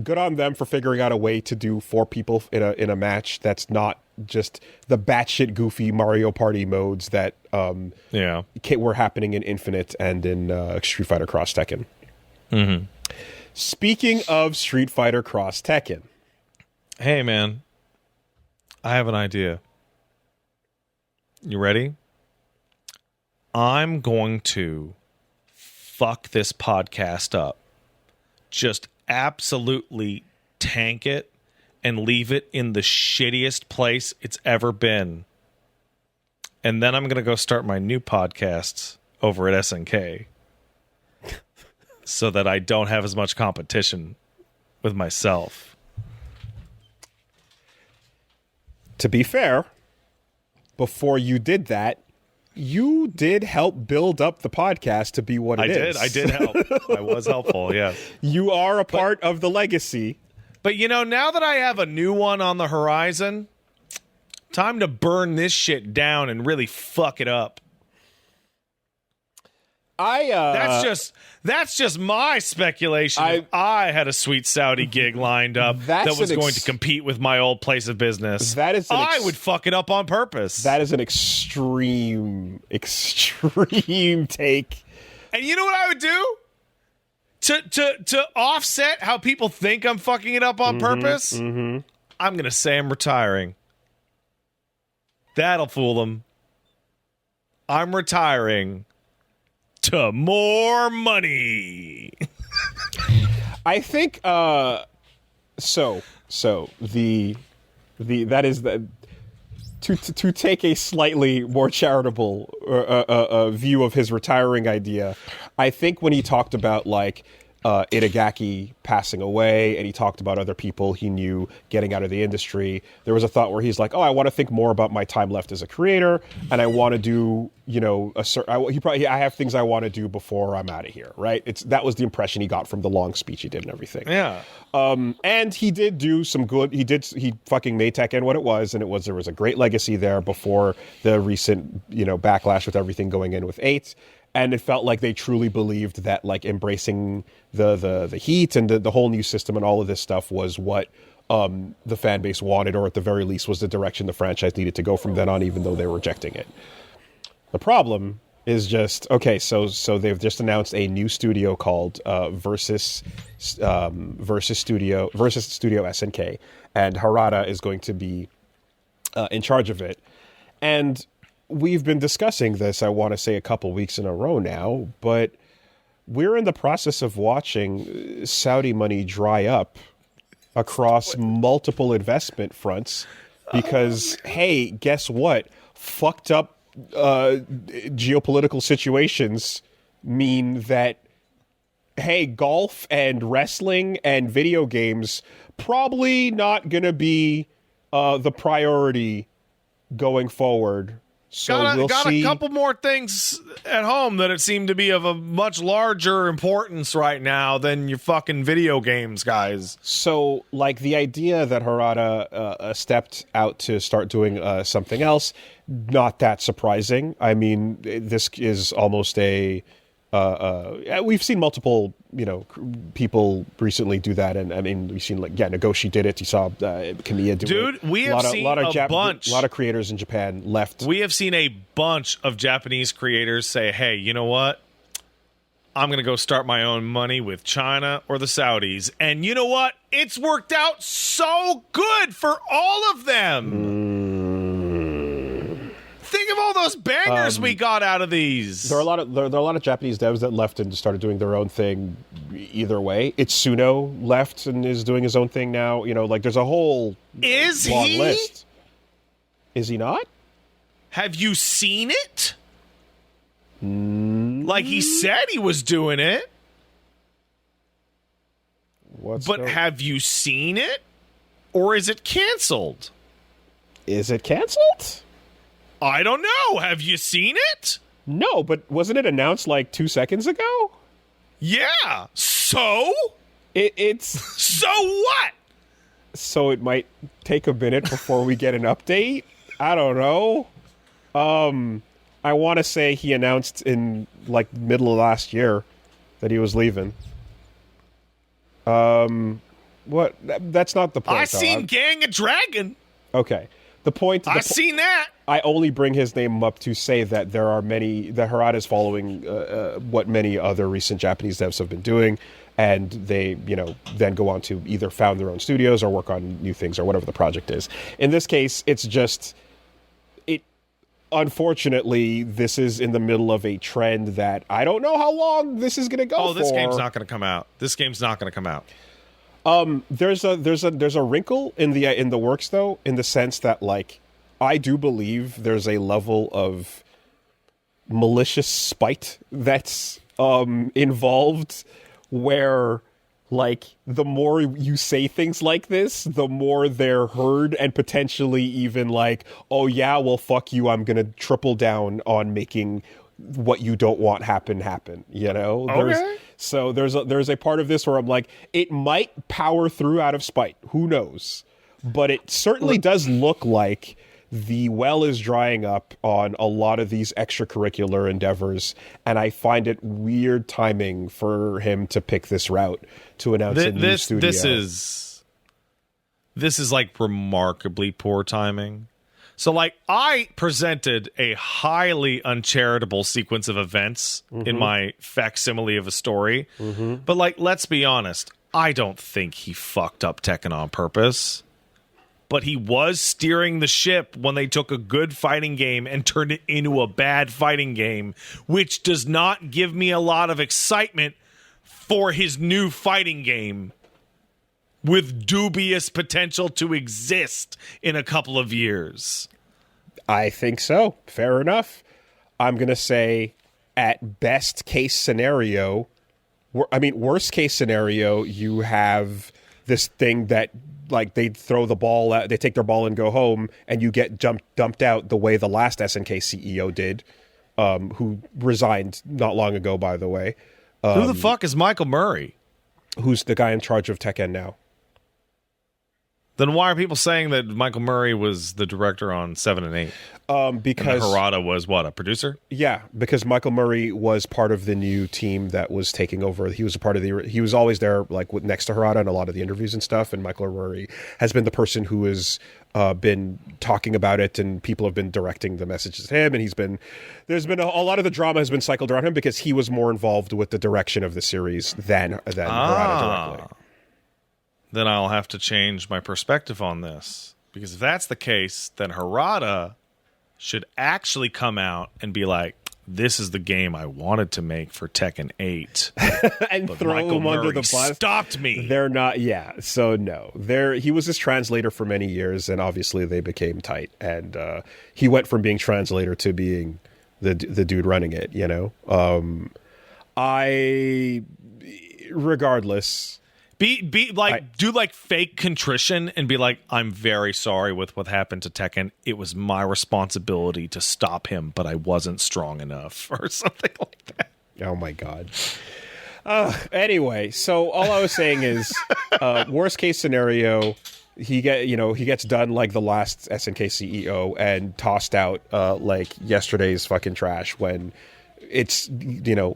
good on them for figuring out a way to do 4 people in a match that's not just the batshit goofy Mario Party modes that were happening in Infinite and in Street Fighter Cross Tekken. Mm-hmm. Speaking of Street Fighter Cross Tekken, hey man, I have an idea. You ready? I'm going to fuck this podcast up. Just absolutely tank it and leave it in the shittiest place it's ever been. And then I'm going to go start my new podcasts over at SNK so that I don't have as much competition with myself. To be fair, before you did that, you did help build up the podcast to be what it is. I did help. I was helpful, yes. You are a part of the legacy. But, now that I have a new one on the horizon, time to burn this shit down and really fuck it up. That's just my speculation. If I had a sweet Saudi gig lined up that was going to compete with my old place of business. I would fuck it up on purpose. That is an extreme take. And you know what I would do? To offset how people think I'm fucking it up on purpose, I'm going to say I'm retiring. That'll fool them. I'm retiring to more money. I think that is the to take a slightly more charitable view of his retiring idea. I think when he talked about Itagaki passing away, and he talked about other people he knew getting out of the industry, there was a thought where he's like, I want to think more about my time left as a creator, and I want to do, I have things I want to do before I'm out of here, right? That was the impression he got from the long speech he did and everything. Yeah. And he did do some good, he fucking made Tekken what it was, and there was a great legacy there before the recent, backlash with everything going in with 8. And it felt like they truly believed that embracing the heat and the whole new system and all of this stuff was what the fan base wanted, or at the very least was the direction the franchise needed to go from then on, even though they were rejecting it. The problem is just, so they've just announced a new studio called Versus Studio SNK, and Harada is going to be in charge of it. And we've been discussing this, I want to say, a couple weeks in a row now, but we're in the process of watching Saudi money dry up across multiple investment fronts because, hey, guess what? Fucked up geopolitical situations mean that, hey, golf and wrestling and video games probably not going to be the priority going forward. So got see. a couple more things at home that it seemed to be of a much larger importance right now than your fucking video games, guys. So, like, the idea that Harada stepped out to start doing something else, not that surprising. I mean, this is almost a... we've seen multiple, people recently do that, and I mean, we've seen Nagoshi did it. You saw Kamiya do it. Dude, we have seen a bunch. A lot of creators in Japan left. We have seen a bunch of Japanese creators say, "Hey, you know what? I'm going to go start my own money with China or the Saudis," and you know what? It's worked out so good for all of them. Think of all those bangers we got out of these. There are a lot of Japanese devs that left and started doing their own thing. Either way, Itsuno left and is doing his own thing now. There's a whole long list. Is he not? Have you seen it? Like he said he was doing it. Have you seen it? Or is it canceled? Is it canceled? I don't know. Have you seen it? No, but wasn't it announced like 2 seconds ago? Yeah. So? It's... So what? So it might take a minute before we get an update? I don't know. I want to say he announced in like middle of last year that he was leaving. What? That's not the point. I seen Gang of Dragon. Okay. The point... I seen that. I only bring his name up to say that there are that Harada is following what many other recent Japanese devs have been doing, and they, then go on to either found their own studios or work on new things or whatever the project is. In this case, it's just... Unfortunately, this is in the middle of a trend that I don't know how long this is going to go for. Oh, this game's not going to come out. This game's not going to come out. There's a wrinkle in the works, though, in the sense that, like, I do believe there's a level of malicious spite that's involved where, like, the more you say things like this, the more they're heard and potentially even like, oh yeah, well, fuck you, I'm gonna triple down on making what you don't want happen. Okay. There's a part of this where I'm like, it might power through out of spite. Who knows? But it certainly does look like the well is drying up on a lot of these extracurricular endeavors, and I find it weird timing for him to pick this route to announce a new studio. This is like remarkably poor timing. So, like, I presented a highly uncharitable sequence of events in my facsimile of a story. But, like, let's be honest. I don't think he fucked up Tekken on purpose. But he was steering the ship when they took a good fighting game and turned it into a bad fighting game, which does not give me a lot of excitement for his new fighting game with dubious potential to exist in a couple of years. I think so. Fair enough. I'm going to say at best case scenario, worst case scenario, you have this thing that, like, they throw the ball out, they take their ball and go home, and you get dumped out the way the last SNK CEO did, who resigned not long ago, by the way. Who the fuck is Michael Murray? Who's the guy in charge of Tekken now? Then why are people saying that Michael Murray was the director on 7 and 8? Because and Harada was what, a producer? Yeah, because Michael Murray was part of the new team that was taking over. He was a part of he was always there, like, next to Harada in a lot of the interviews and stuff. And Michael Murray has been the person who has been talking about it, and people have been directing the messages to him. And there's been a lot of the drama has been cycled around him because he was more involved with the direction of the series than Harada directly. Then I'll have to change my perspective on this. Because if that's the case, then Harada should actually come out and be like, this is the game I wanted to make for Tekken 8. And but throw Michael him under Murray the bus. Stopped me. They're not, yeah. So no. He was his translator for many years, and obviously they became tight. And he went from being translator to being the dude running it, Regardless... Be like, do like fake contrition and be like, I'm very sorry with what happened to Tekken. It was my responsibility to stop him, but I wasn't strong enough, or something like that. Oh my god. Anyway, so all I was saying is, worst case scenario, he gets done like the last SNK CEO and tossed out like yesterday's fucking trash when it's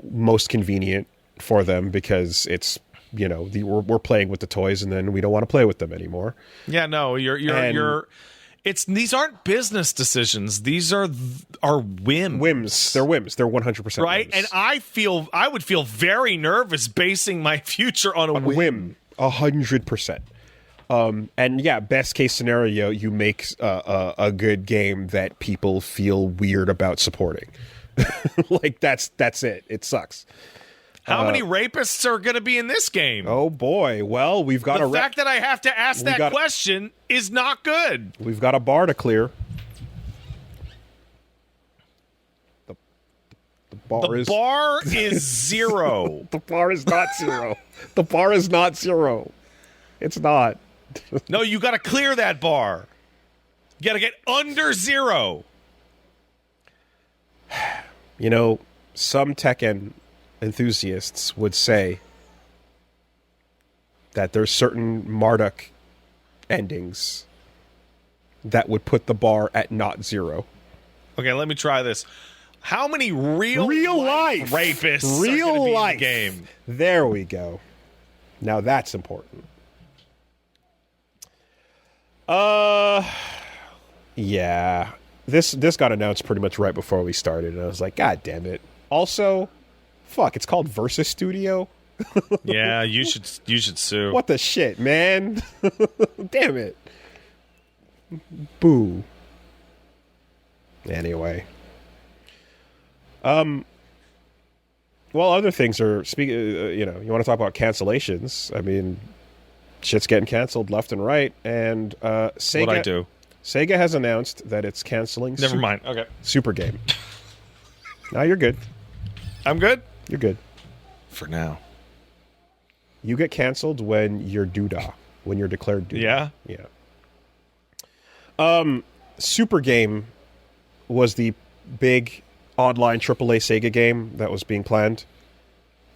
most convenient for them because it's we're playing with the toys and then we don't want to play with them anymore. Yeah, no, these aren't business decisions. These are whims. Whims. They're whims. They're 100% right. whims. And I would feel very nervous basing my future on a whim. 100%. And yeah, best case scenario, you make a good game that people feel weird about supporting. Like that's it. It sucks. How many rapists are going to be in this game? Oh boy. Well, we've got the fact that I have to ask that question is not good. We've got a bar to clear. The bar is 0. The bar is not 0. The bar is not 0. It's not. No, you got to clear that bar. You got to get under 0. Some Tekken enthusiasts would say that there's certain Marduk endings that would put the bar at not 0. Okay, let me try this. How many real life rapists are going to be in the game? There we go. Now that's important. Yeah. This got announced pretty much right before we started, and I was like, God damn it. Also, fuck, it's called Versus Studio. Yeah, you should sue. What the shit, man? Damn it. Boo. Anyway. Well, other things are you want to talk about cancellations. I mean, shit's getting canceled left and right, and Sega. What'd I do? Sega has announced that it's canceling. Never mind. Okay. Super Game. Now you're good. I'm good. You're good for now. You get canceled when you're doodah, when you're declared doodah. Yeah. Super Game was the big online AAA Sega game that was being planned.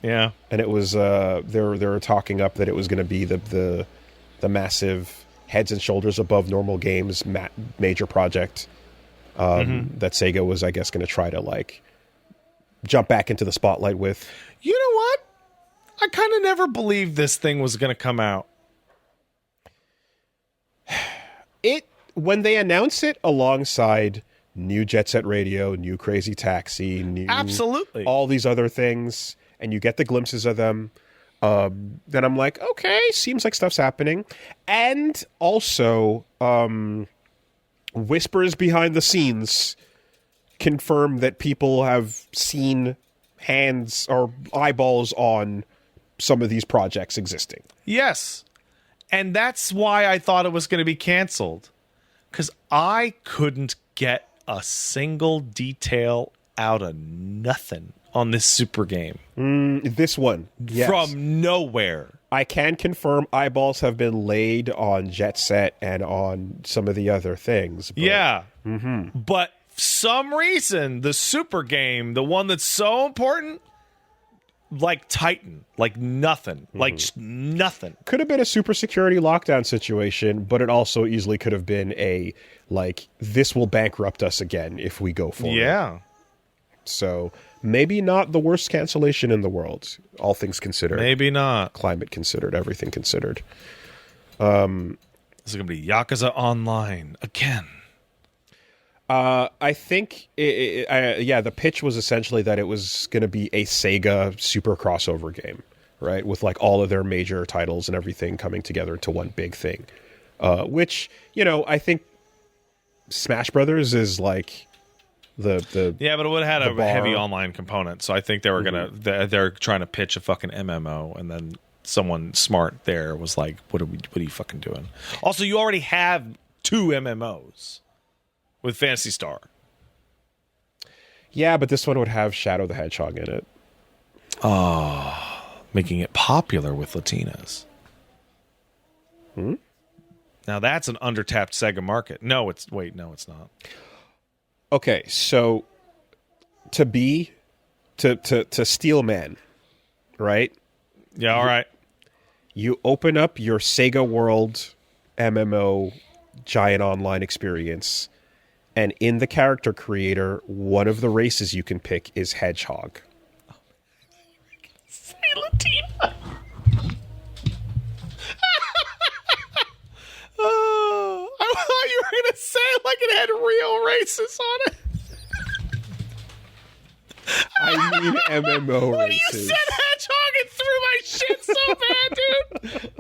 Yeah, and it was they were talking up that it was going to be the massive heads and shoulders above normal games major project that Sega was, I guess, going to try to like jump back into the spotlight with. You know what? I kind of never believed this thing was going to come out. When they announce it alongside new Jet Set Radio, new Crazy Taxi, new absolutely all these other things, and you get the glimpses of them, then I'm like, okay, seems like stuff's happening. And also, whispers behind the scenes confirm that people have seen hands or eyeballs on some of these projects existing. Yes. And that's why I thought it was going to be canceled. Because I couldn't get a single detail out of nothing on this Super Game. This one. Yes. From nowhere. I can confirm eyeballs have been laid on Jet Set and on some of the other things. But, yeah. Mm-hmm. But for some reason, the Super Game, the one that's so important, like Titan, like nothing, like just nothing. Could have been a super security lockdown situation, but it also easily could have been a, like, this will bankrupt us again if we go forward. Yeah. So maybe not the worst cancellation in the world, all things considered. Maybe not. Climate considered, everything considered. This is going to be Yakuza Online again. I think, the pitch was essentially that it was going to be a Sega super crossover game, right? With like all of their major titles and everything coming together into one big thing. Which, I think Smash Brothers is like the yeah, but it would have had a heavy online component. So I think they were they're trying to pitch a fucking MMO, and then someone smart there was like, what are you fucking doing? Also, you already have 2 MMOs. With Phantasy Star. Yeah, but this one would have Shadow the Hedgehog in it. Oh, making it popular with Latinas. Now that's an undertapped Sega market. No, it's not. Okay, so to steal man, right? Yeah, all right. You open up your Sega World MMO giant online experience, and in the character creator, one of the races you can pick is Hedgehog. Say Latina. Oh, I thought you were going to say it like it had real races on it. I mean MMO When races. you said hedgehog, it threw my shit so bad, dude.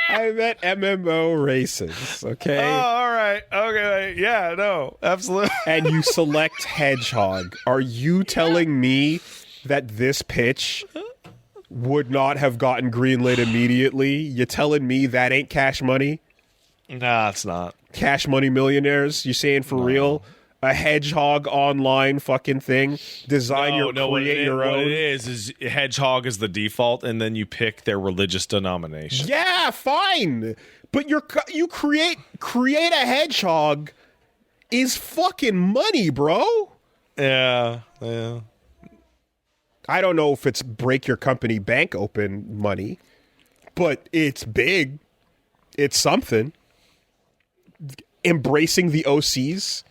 I meant MMO races, okay? Oh, all right. Okay. Yeah, no, absolutely. And you select Hedgehog. Are you telling me that this pitch would not have gotten greenlit immediately? You telling me that ain't Cash Money? Nah, it's not. Cash Money Millionaires? You saying for real? A Hedgehog online fucking thing? Design your create your own? What it is hedgehog is the default, and then you pick their religious denomination. Yeah, fine. But you create a hedgehog is fucking money, bro. Yeah. I don't know if it's break your company bank open money, but it's big. It's something. Embracing the OCs,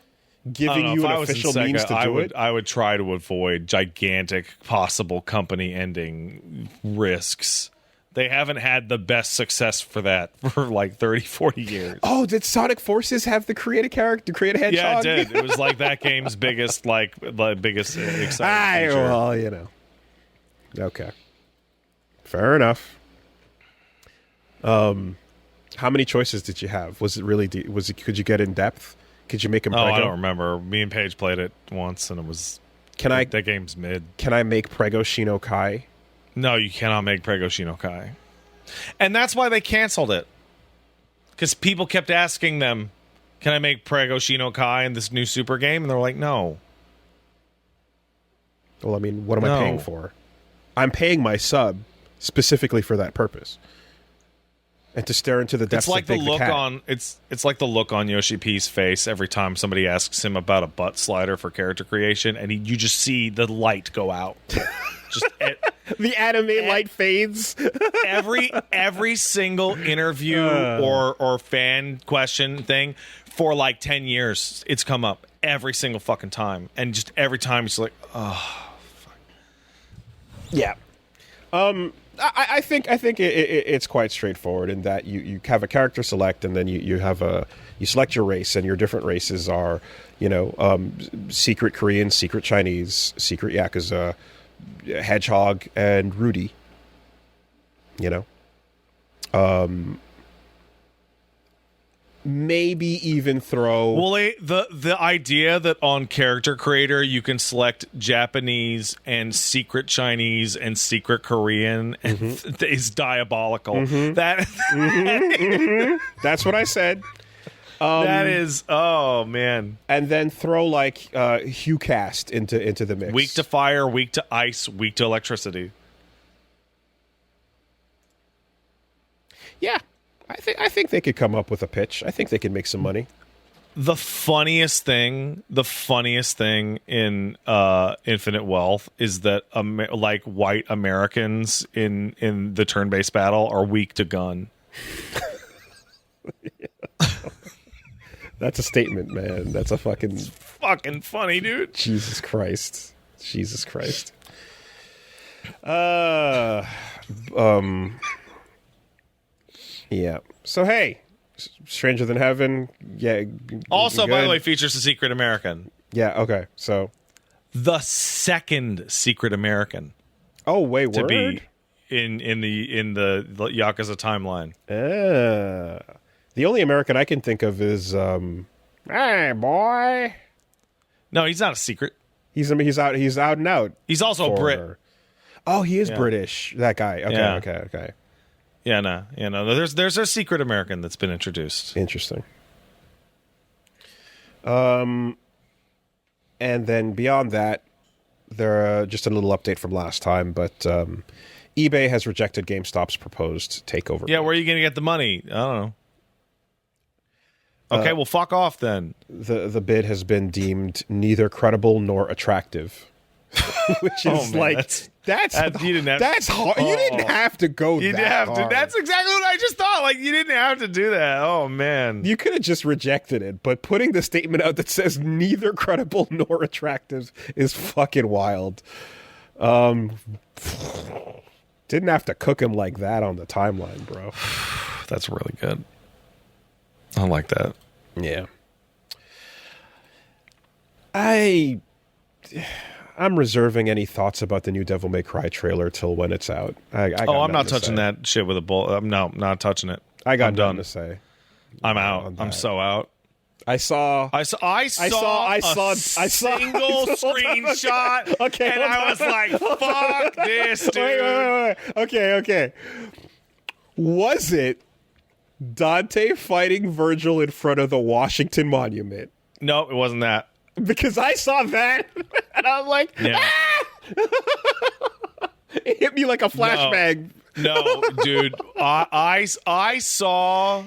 giving you an official means to do it. I would try to avoid gigantic possible company ending risks. They haven't had the best success for that for like 30, 40 years. Oh, did Sonic Forces have the create a character, create a hedgehog? Yeah, it did. It was like that game's biggest exciting feature. Well, you know. Okay. Fair enough. How many choices did you have? Was it really could you get in depth? Could you make him I don't remember. Me and Paige played it once and it was that game's mid. Can I make Prego Shino Kai? No, you cannot make Prego Shino Kai. And that's why they canceled it. Because people kept asking them, can I make Prego Shino Kai in this new Super game? And they're like, no. Well, I mean, what am I paying for? I'm paying my sub specifically for that purpose. And to stare into the depths it's like of the Big look the Cat. on it's like the look on Yoshi P's face every time somebody asks him about a butt slider for character creation, and you just see the light go out. Just the anime light fades. every single interview or fan question thing for like 10 years, it's come up every single fucking time, and just every time it's like, oh, fuck. Yeah. I think it's quite straightforward in that you have a character select, and then you select your race, and your different races are, secret Korean, secret Chinese, secret Yakuza, Hedgehog, and Rudy. Maybe even throw. Well, the idea that on character creator you can select Japanese and secret Chinese and secret Korean is diabolical. That That's what I said. that is, oh man. And then throw like Hugh Cast into the mix. Weak to fire, weak to ice, weak to electricity. Yeah. I think they could come up with a pitch. I think they could make some money. The funniest thing in Infinite Wealth is that like white Americans in the turn-based battle are weak to gun. That's a statement, man. That's a fucking funny, dude. Jesus Christ. Yeah. So hey, Stranger Than Heaven. Yeah. Also, good. by the way, features a secret American. Yeah. Okay. So The second secret American oh wait, to word? be in the Yakuza timeline. The only American I can think of is hey boy. No, he's not a secret. He's out and out. He's also a Brit. Oh, he is British. That guy. Okay. Yeah. Okay. Yeah, no. There's a secret American that's been introduced. Interesting. And then beyond that, there just a little update from last time, but eBay has rejected GameStop's proposed takeover. Yeah, where are you going to get the money? I don't know. Okay, well, fuck off then. The bid has been deemed neither credible nor attractive, which is that's hard. You didn't have to go. You didn't have to. That's exactly what I just thought. Like, you didn't have to do that. Oh man, you could have just rejected it. But putting the statement out that says neither credible nor attractive is fucking wild. Didn't have to cook him like that on the timeline, bro. That's really good. I like that. Yeah. I'm reserving any thoughts about the new Devil May Cry trailer till when it's out. I'm not touching that shit with a bull. No, not touching it. I got nothing to say. I'm out. I'm so out. I saw a single screenshot, okay, and I was like, "Fuck this, dude!" Wait. Okay. Was it Dante fighting Virgil in front of the Washington Monument? No, it wasn't that. Because I saw that, and I was like, yeah. It hit me like a flashbang. No, dude. I saw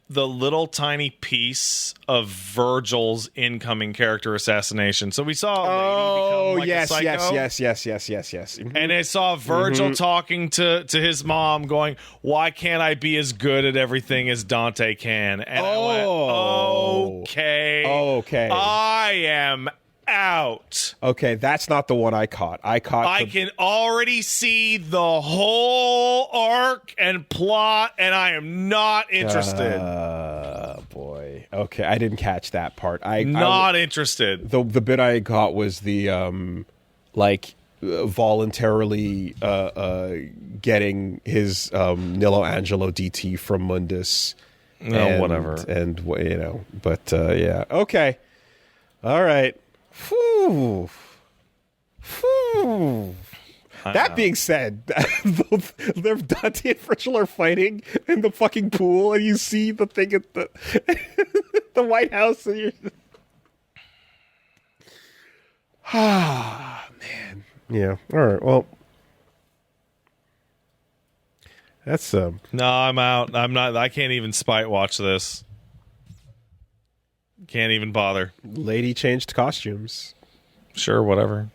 the little tiny piece of Virgil's incoming character assassination. So we saw a lady become a psycho. Yes. Mm-hmm. And I saw Virgil talking to his mom going, "Why can't I be as good at everything as Dante can?" And I went, okay. I am out. Okay, that's not the one I caught. I can already see the whole arc and plot, and I am not interested. Boy. Okay, I didn't catch that part. Not interested. The bit I got was the voluntarily getting his Nilo Angelo DT from Mundus. Whatever. And but yeah. Okay. All right. Whew. That being said, Dante and Virgil are fighting in the fucking pool, and you see the thing at the the White House, and you're man. Yeah. All right. Well, that's No, I'm out. I'm not. I can't even spite watch this. Can't even bother. Lady changed costumes. Sure, whatever.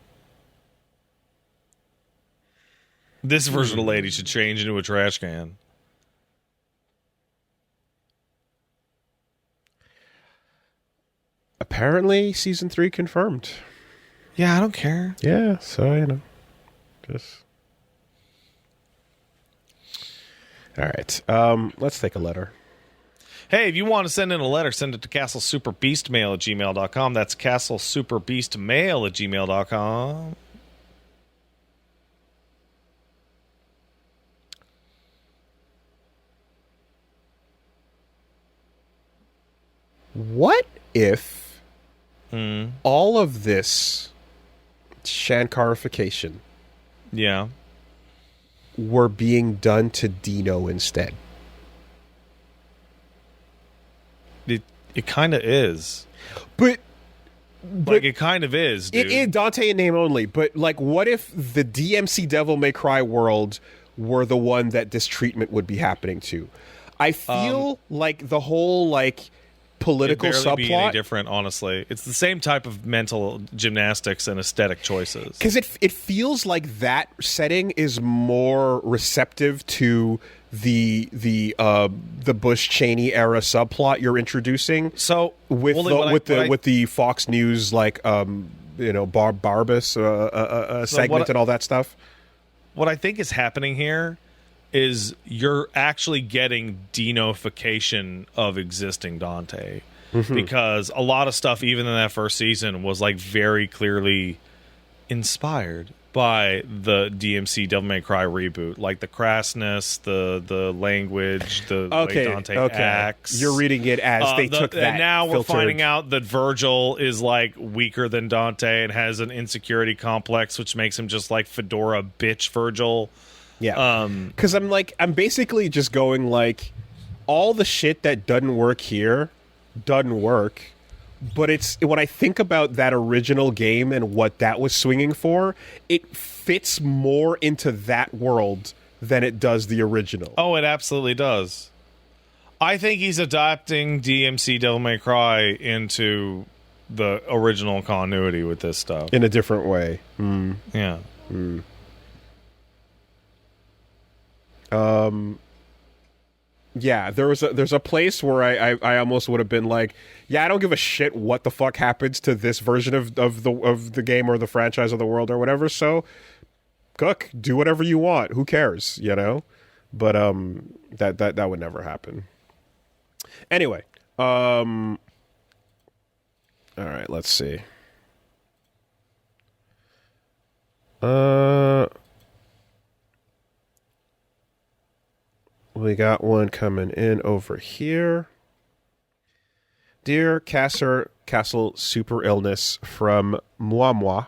This version of Lady should change into a trash can. Apparently, season 3 confirmed. Yeah, I don't care. Yeah, so, just... All right, let's take a letter. Hey, if you want to send in a letter, send it to castlesuperbeastmail@gmail.com. That's castlesuperbeastmail@gmail.com. What if all of this Shankarification were being done to Dino instead? It kind of is. But it kind of is, dude. It Dante in name only, but what if the DMC Devil May Cry world were the one that this treatment would be happening to? I feel like the whole political subplot be any subplot different, honestly. It's the same type of mental gymnastics and aesthetic choices. Because it feels like that setting is more receptive to the Bush Cheney era subplot you're introducing. So with the Fox News Barbus segment and all that stuff. What I think is happening here is you're actually getting Dino-fication of existing Dante. Mm-hmm. Because a lot of stuff, even in that first season, was very clearly inspired by the DMC Devil May Cry reboot. Like the crassness, the language, the way Dante acts. You're reading it as they took that. And now we're filtered. finding out that Virgil is weaker than Dante and has an insecurity complex, which makes him just Fedora bitch Virgil. Yeah. Because I'm basically just going all the shit that doesn't work here doesn't work. But it's when I think about that original game and what that was swinging for, it fits more into that world than it does the original. Oh, it absolutely does. I think he's adapting DMC Devil May Cry into the original continuity with this stuff. In a different way. Yeah. Yeah, there's a place where I almost would have been like, yeah, I don't give a shit what the fuck happens to this version of the game or the franchise or the world or whatever. So, Cook, do whatever you want. Who cares, you know? But that would never happen. Anyway, all right, let's see. We got one coming in over here. Dear Castle Super Illness from Moi.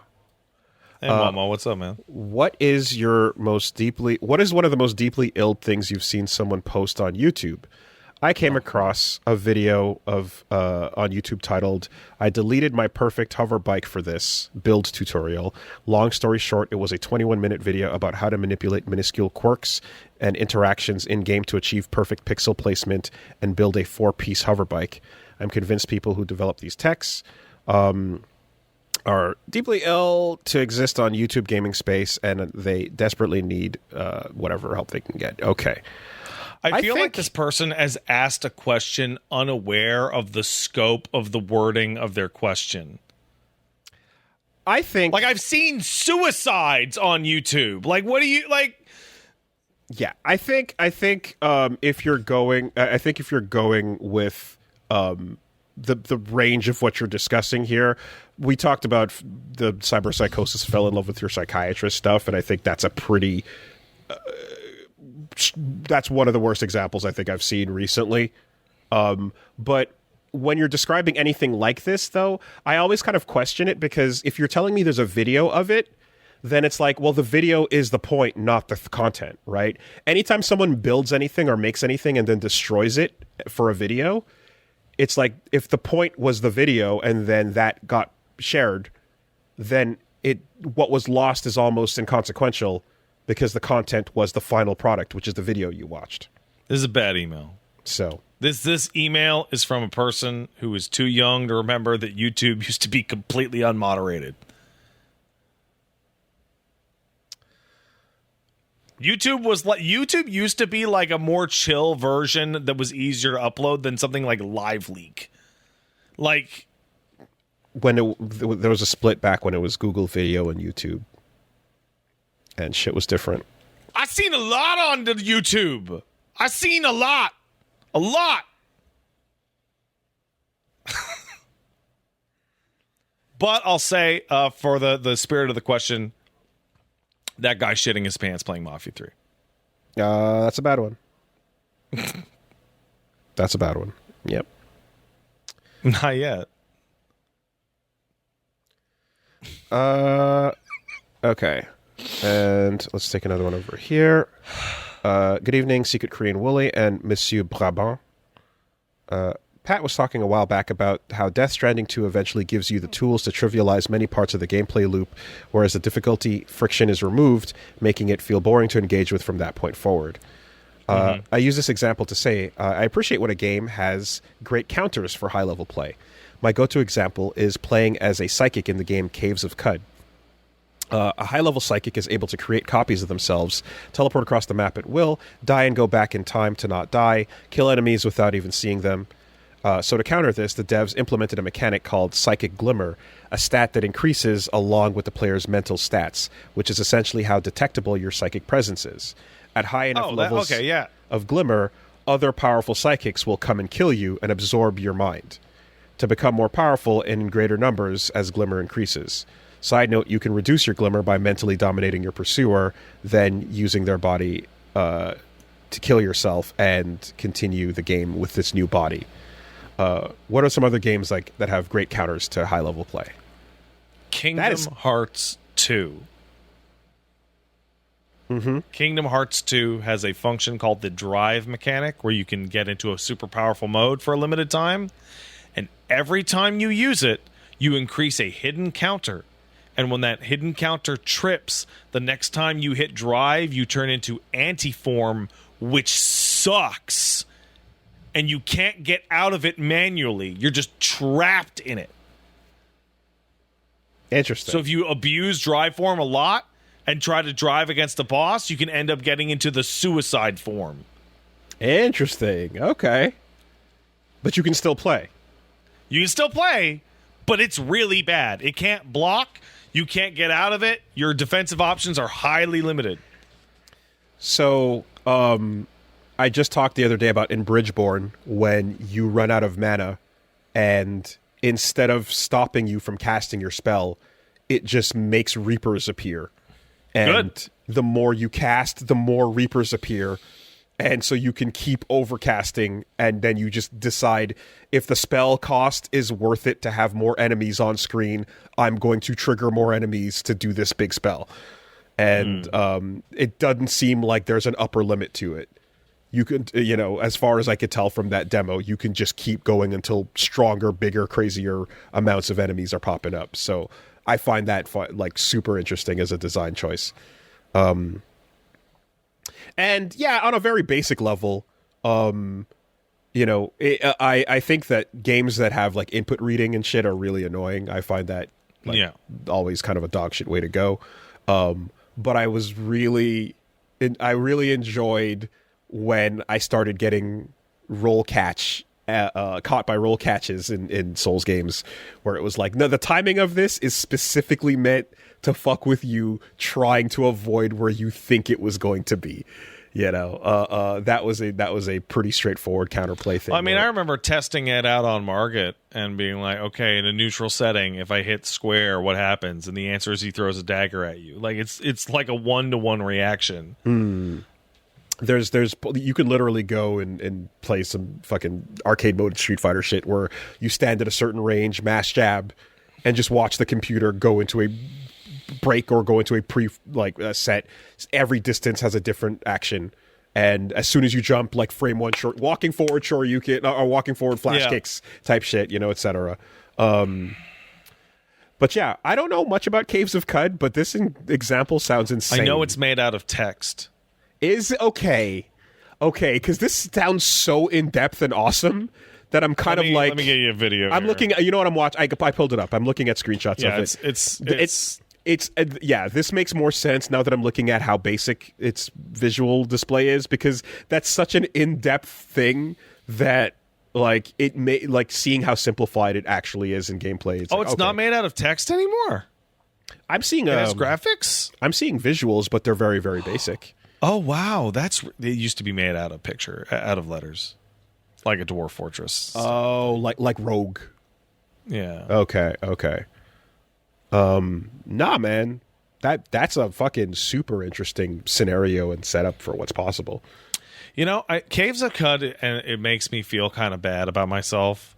Hey, Mama, what's up, man? What is one of the most deeply ill things you've seen someone post on YouTube? I came across a video of on YouTube titled, I deleted my perfect hover bike for this build tutorial. Long story short, it was a 21-minute video about how to manipulate minuscule quirks and interactions in-game to achieve perfect pixel placement and build a 4-piece hover bike. I'm convinced people who develop these techs are deeply ill to exist on YouTube gaming space, and they desperately need whatever help they can get. Okay. I feel like this person has asked a question unaware of the scope of the wording of their question. I think... Like, I've seen suicides on YouTube. Like, what do you... like? Yeah, I think if you're going with the range of what you're discussing here, we talked about the cyberpsychosis fell in love with your psychiatrist stuff, and I think that's a pretty that's one of the worst examples I think I've seen recently. But when you're describing anything like this, though, I always kind of question it, because if you're telling me there's a video of it, then it's like, well, the video is the point, not the content, right? Anytime someone builds anything or makes anything and then destroys it for a video, it's like, if the point was the video and then that got shared, then what was lost is almost inconsequential, because the content was the final product, which is the video you watched. This is a bad email. So this email is from a person who is too young to remember that YouTube used to be completely unmoderated. YouTube used to be like a more chill version that was easier to upload than something like LiveLeak. Like, when there was a split back when it was Google Video and YouTube, and shit was different. I seen a lot on the YouTube. I seen a lot. But I'll say, for the spirit of the question, that guy shitting his pants playing Mafia 3. That's a bad one. That's a bad one. Yep. Not yet. Okay. And let's take another one over here. Good evening, Secret Korean Wooly and Monsieur Brabant. Pat was talking a while back about how Death Stranding 2 eventually gives you the tools to trivialize many parts of the gameplay loop, whereas the difficulty friction is removed, making it feel boring to engage with from that point forward. I use this example to say, I appreciate when a game has great counters for high-level play. My go-to example is playing as a psychic in the game Caves of Cud. A high-level psychic is able to create copies of themselves, teleport across the map at will, die and go back in time to not die, kill enemies without even seeing them. So to counter this, the devs implemented a mechanic called Psychic Glimmer, a stat that increases along with the player's mental stats, which is essentially how detectable your psychic presence is. At high enough levels of Glimmer, other powerful psychics will come and kill you and absorb your mind, to become more powerful in greater numbers as Glimmer increases. Side note, you can reduce your Glimmer by mentally dominating your pursuer, then using their body to kill yourself and continue the game with this new body. What are some other games like that have great counters to high-level play? Kingdom Hearts 2. Mm-hmm. Kingdom Hearts 2 has a function called the drive mechanic, where you can get into a super powerful mode for a limited time. And every time you use it, you increase a hidden counter. And when that hidden counter trips, the next time you hit drive, you turn into anti-form, which sucks. And you can't get out of it manually. You're just trapped in it. Interesting. So if you abuse drive form a lot and try to drive against the boss, you can end up getting into the suicide form. Interesting. Okay. But you can still play. You can still play, but it's really bad. It can't block. You can't get out of it. Your defensive options are highly limited. So, I just talked the other day about in Bridgeborn when you run out of mana and instead of stopping you from casting your spell, it just makes Reapers appear. And Good. the more you cast, the more Reapers appear. And so you can keep overcasting, and then you just decide if the spell cost is worth it to have more enemies on screen, I'm going to trigger more enemies to do this big spell. And it doesn't seem like there's an upper limit to it. You could, as far as I could tell from that demo, you can just keep going until stronger, bigger, crazier amounts of enemies are popping up. So I find that super interesting as a design choice. And yeah, on a very basic level, I think that games that have like input reading and shit are really annoying. I find that always kind of a dog shit way to go. But I really enjoyed when I started getting caught by roll catches in Souls games, where it was like, no, the timing of this is specifically meant to fuck with you trying to avoid where you think it was going to be. That was a pretty straightforward counterplay thing. I mean, I remember testing it out on Margit and being like, okay, in a neutral setting, if I hit square, what happens? And the answer is he throws a dagger at you. Like it's like a 1-to-1 reaction. There's you can literally go and play some fucking arcade mode Street Fighter shit where you stand at a certain range, mash jab, and just watch the computer go into a break or go into a set. Every distance has a different action, and as soon as you jump, like frame one short, walking forward shoryuken or walking forward flash kicks type shit, etc. But yeah, I don't know much about Caves of Cud, but this example sounds insane. I know it's made out of text. Is okay, because this sounds so in-depth and awesome that I'm kind of like... Let me get you a video. I'm looking... You know what I'm watching? I pulled it up. I'm looking at screenshots of it. This makes more sense now that I'm looking at how basic its visual display is, because that's such an in-depth thing that... seeing how simplified it actually is in gameplay. It's not made out of text anymore? I'm seeing... It has graphics? I'm seeing visuals, but they're very, very basic. Oh, wow. It used to be made out of letters. Like a Dwarf Fortress. Oh, like Rogue. Yeah. Okay. Nah, man. That's a fucking super interesting scenario and setup for what's possible. Caves of Cud, and it makes me feel kind of bad about myself,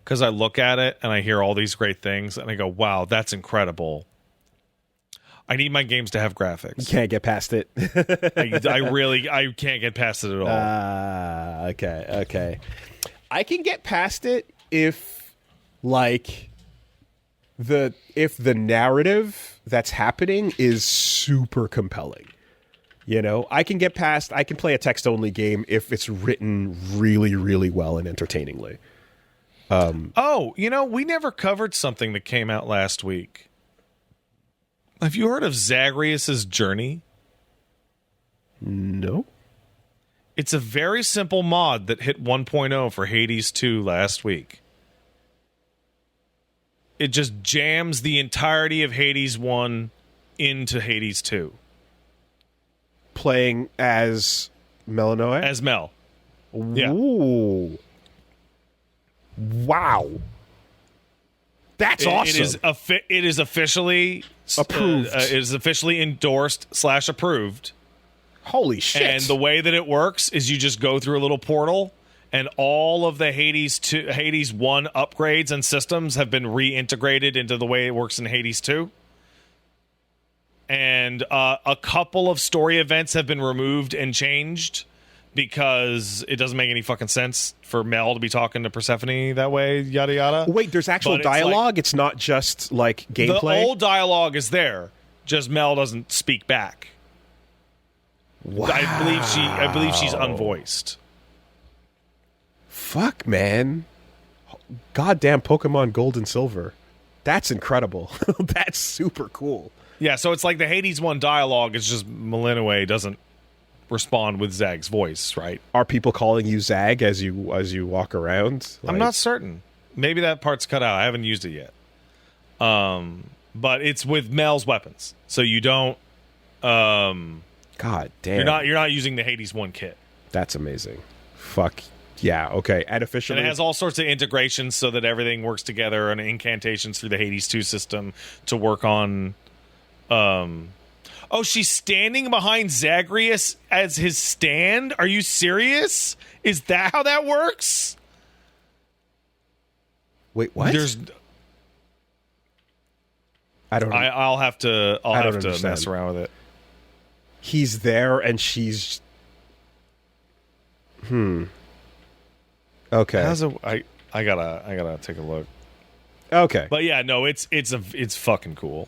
because I look at it and I hear all these great things and I go, wow, that's incredible. I need my games to have graphics. You can't get past it. I can't get past it at all. Okay. I can get past it if the narrative that's happening is super compelling. I can play a text-only game if it's written really, really well and entertainingly. We never covered something that came out last week. Have you heard of Zagreus' Journey? No. It's a very simple mod that hit 1.0 for Hades 2 last week. It just jams the entirety of Hades 1 into Hades 2. Playing as Melanoe? As Mel. Yeah. Ooh. Wow. That's awesome. It is officially approved. It is officially endorsed / approved. Holy shit. And the way that it works is you just go through a little portal, and all of the Hades 1 upgrades and systems have been reintegrated into the way it works in Hades 2. And a couple of story events have been removed and changed because it doesn't make any fucking sense for Mel to be talking to Persephone that way, yada yada. Wait, there's actual dialogue? It's not just like gameplay? The old dialogue is there, just Mel doesn't speak back. Wow. I believe she's unvoiced. Fuck, man. Goddamn Pokemon Gold and Silver. That's incredible. That's super cool. Yeah, so it's like the Hades 1 dialogue is just Malinois doesn't respond with Zag's voice, right? Are people calling you Zag as you walk around? I'm not certain. Maybe that part's cut out. I haven't used it yet. But it's with Mel's weapons, so you don't. God damn! You're not using the Hades 1 kit. That's amazing. Fuck yeah. Okay, and officially, and it has all sorts of integrations so that everything works together, and incantations through the Hades 2 system to work on. Oh, she's standing behind Zagreus as his stand? Are you serious? Is that how that works? Wait, what? I'll have to mess around with it. He's there and she's Okay. I gotta take a look. Okay. But yeah, no, it's fucking cool.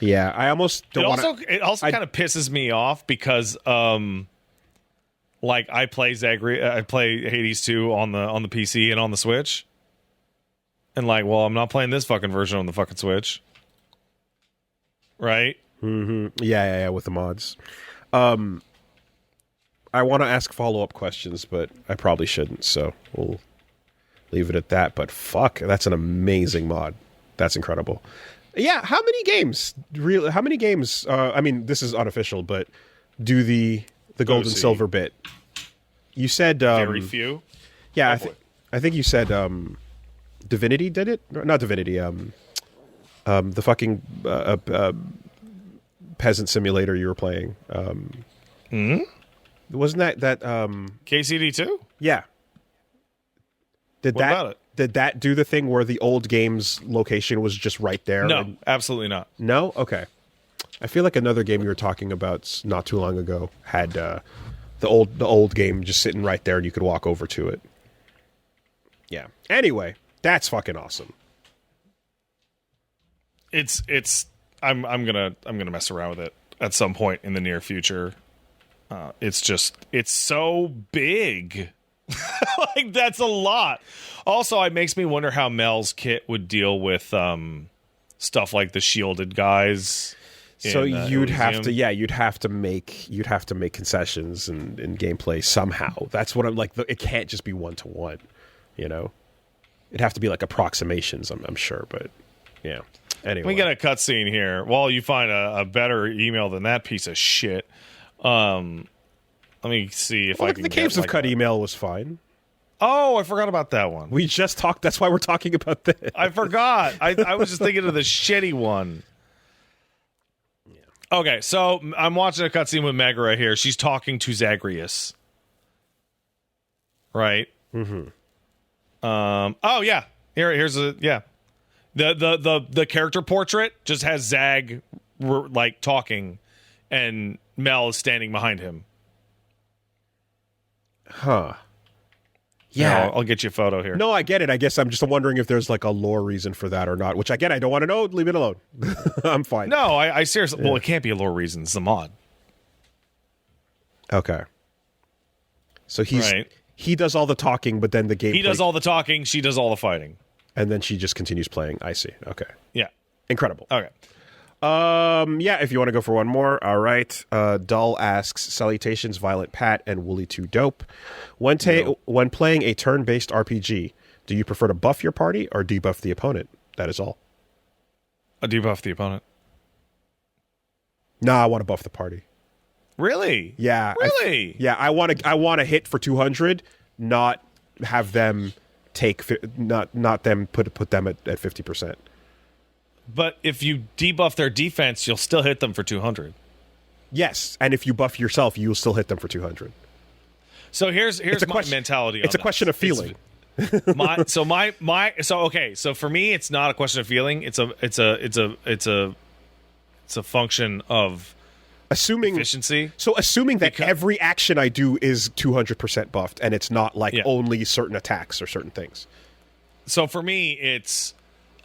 Yeah, I almost don't want to. It also kind of pisses me off because, like I play Hades 2 on the PC and on the Switch, and like, well, I'm not playing this fucking version on the fucking Switch, right? Mm-hmm. Yeah, with the mods. I want to ask follow-up questions, but I probably shouldn't, so we'll leave it at that. But fuck, that's an amazing mod. That's incredible. Yeah, how many games? I mean, this is unofficial, but do the gold and silver bit? You said very few. Yeah, I think you said Divinity did it. Not Divinity. The fucking peasant simulator you were playing. Wasn't that KCD 2? Yeah. What about it? Did that do the thing where the old game's location was just right there? No, absolutely not. No? Okay. I feel like another game you were talking about not too long ago had the old game just sitting right there and you could walk over to it. Yeah. Anyway, that's fucking awesome. I'm gonna mess around with it at some point in the near future. It's so big. Like, that's a lot. Also, it makes me wonder how Mel's kit would deal with stuff like the shielded guys. So you'd have to make concessions in gameplay somehow. That's what I'm like. It can't just be 1-to-1. You know, it'd have to be like approximations. I'm sure, but yeah. Anyway, we got a cutscene here. Well, you find a better email than that piece of shit. Let me see if I can. The Caves of Cut email was fine. Oh, I forgot about that one. We just talked. That's why we're talking about this. I forgot. I was just thinking of the shitty one. Yeah. Okay, so I'm watching a cutscene with Meg right here. She's talking to Zagreus. Right? Mm-hmm. Oh yeah. Here's the character portrait just has Zag like talking, and Mel is standing behind him. Huh. Yeah. I'll get you a photo here. No, I get it. I guess I'm just wondering if there's like a lore reason for that or not, which again, I don't want to know. Leave it alone. I'm fine. No, I seriously... Yeah. Well, it can't be a lore reason. It's a mod. Okay. So he does all the talking, but then the game... He does all the talking, she does all the fighting. And then she just continues playing. I see. Okay. Yeah. Incredible. Okay. Yeah, if you want to go for one more, all right. Dull asks, salutations, Violet Pat and Wooly 2 Dope. When playing a turn-based RPG, do you prefer to buff your party or debuff the opponent? That is all. I debuff the opponent. Nah, I want to buff the party. Really? Yeah. Really? I want to hit for 200, not have them not them put them at 50%. But if you debuff their defense, you'll still hit them for 200. Yes, and if you buff yourself, you'll still hit them for 200. So here's my mentality. It's a question of feeling. So for me, it's not a question of feeling. It's a function of assuming efficiency. So assuming that every action I do is 200% buffed, and it's not like only certain attacks or certain things. So for me, it's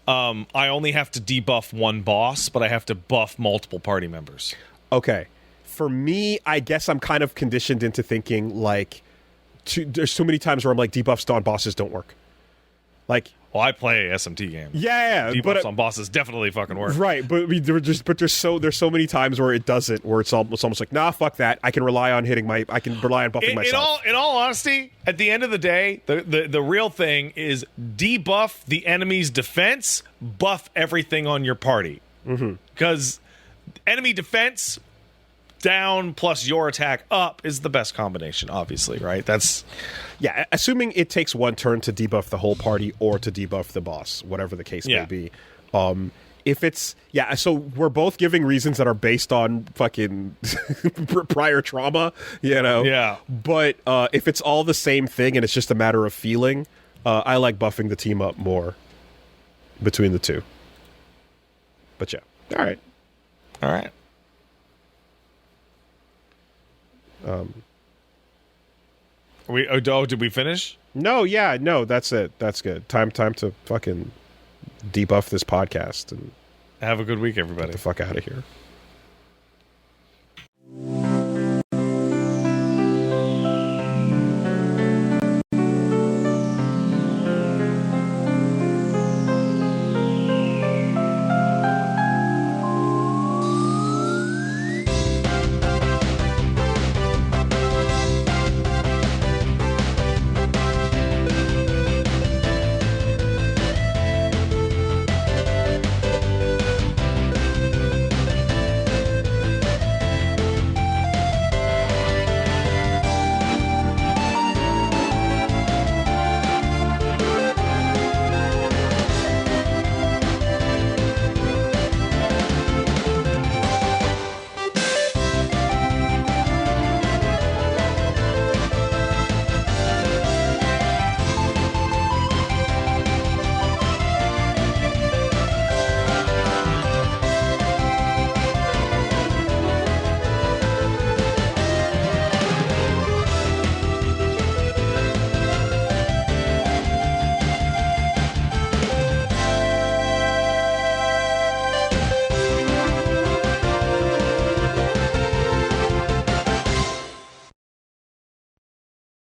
I only have to debuff one boss, but I have to buff multiple party members. Okay. For me, I guess I'm kind of conditioned into thinking like there's so many times where I'm like debuffs on bosses don't work. Like, well, I play SMT games. Yeah, debuffs on bosses definitely fucking work. Right, but there's so many times where it doesn't, where it's almost like, nah, fuck that. I can rely on buffing myself. In all honesty, at the end of the day, the real thing is debuff the enemy's defense, buff everything on your party. Because enemy defense down plus your attack up is the best combination, obviously, right? Yeah, assuming it takes one turn to debuff the whole party or to debuff the boss, whatever the case may be. If it's so we're both giving reasons that are based on fucking prior trauma, Yeah. But if it's all the same thing and it's just a matter of feeling, I like buffing the team up more between the two. But yeah, all right. Did we finish? No, that's it. That's good. Time to fucking debuff this podcast and have a good week, everybody. Get the fuck out of here.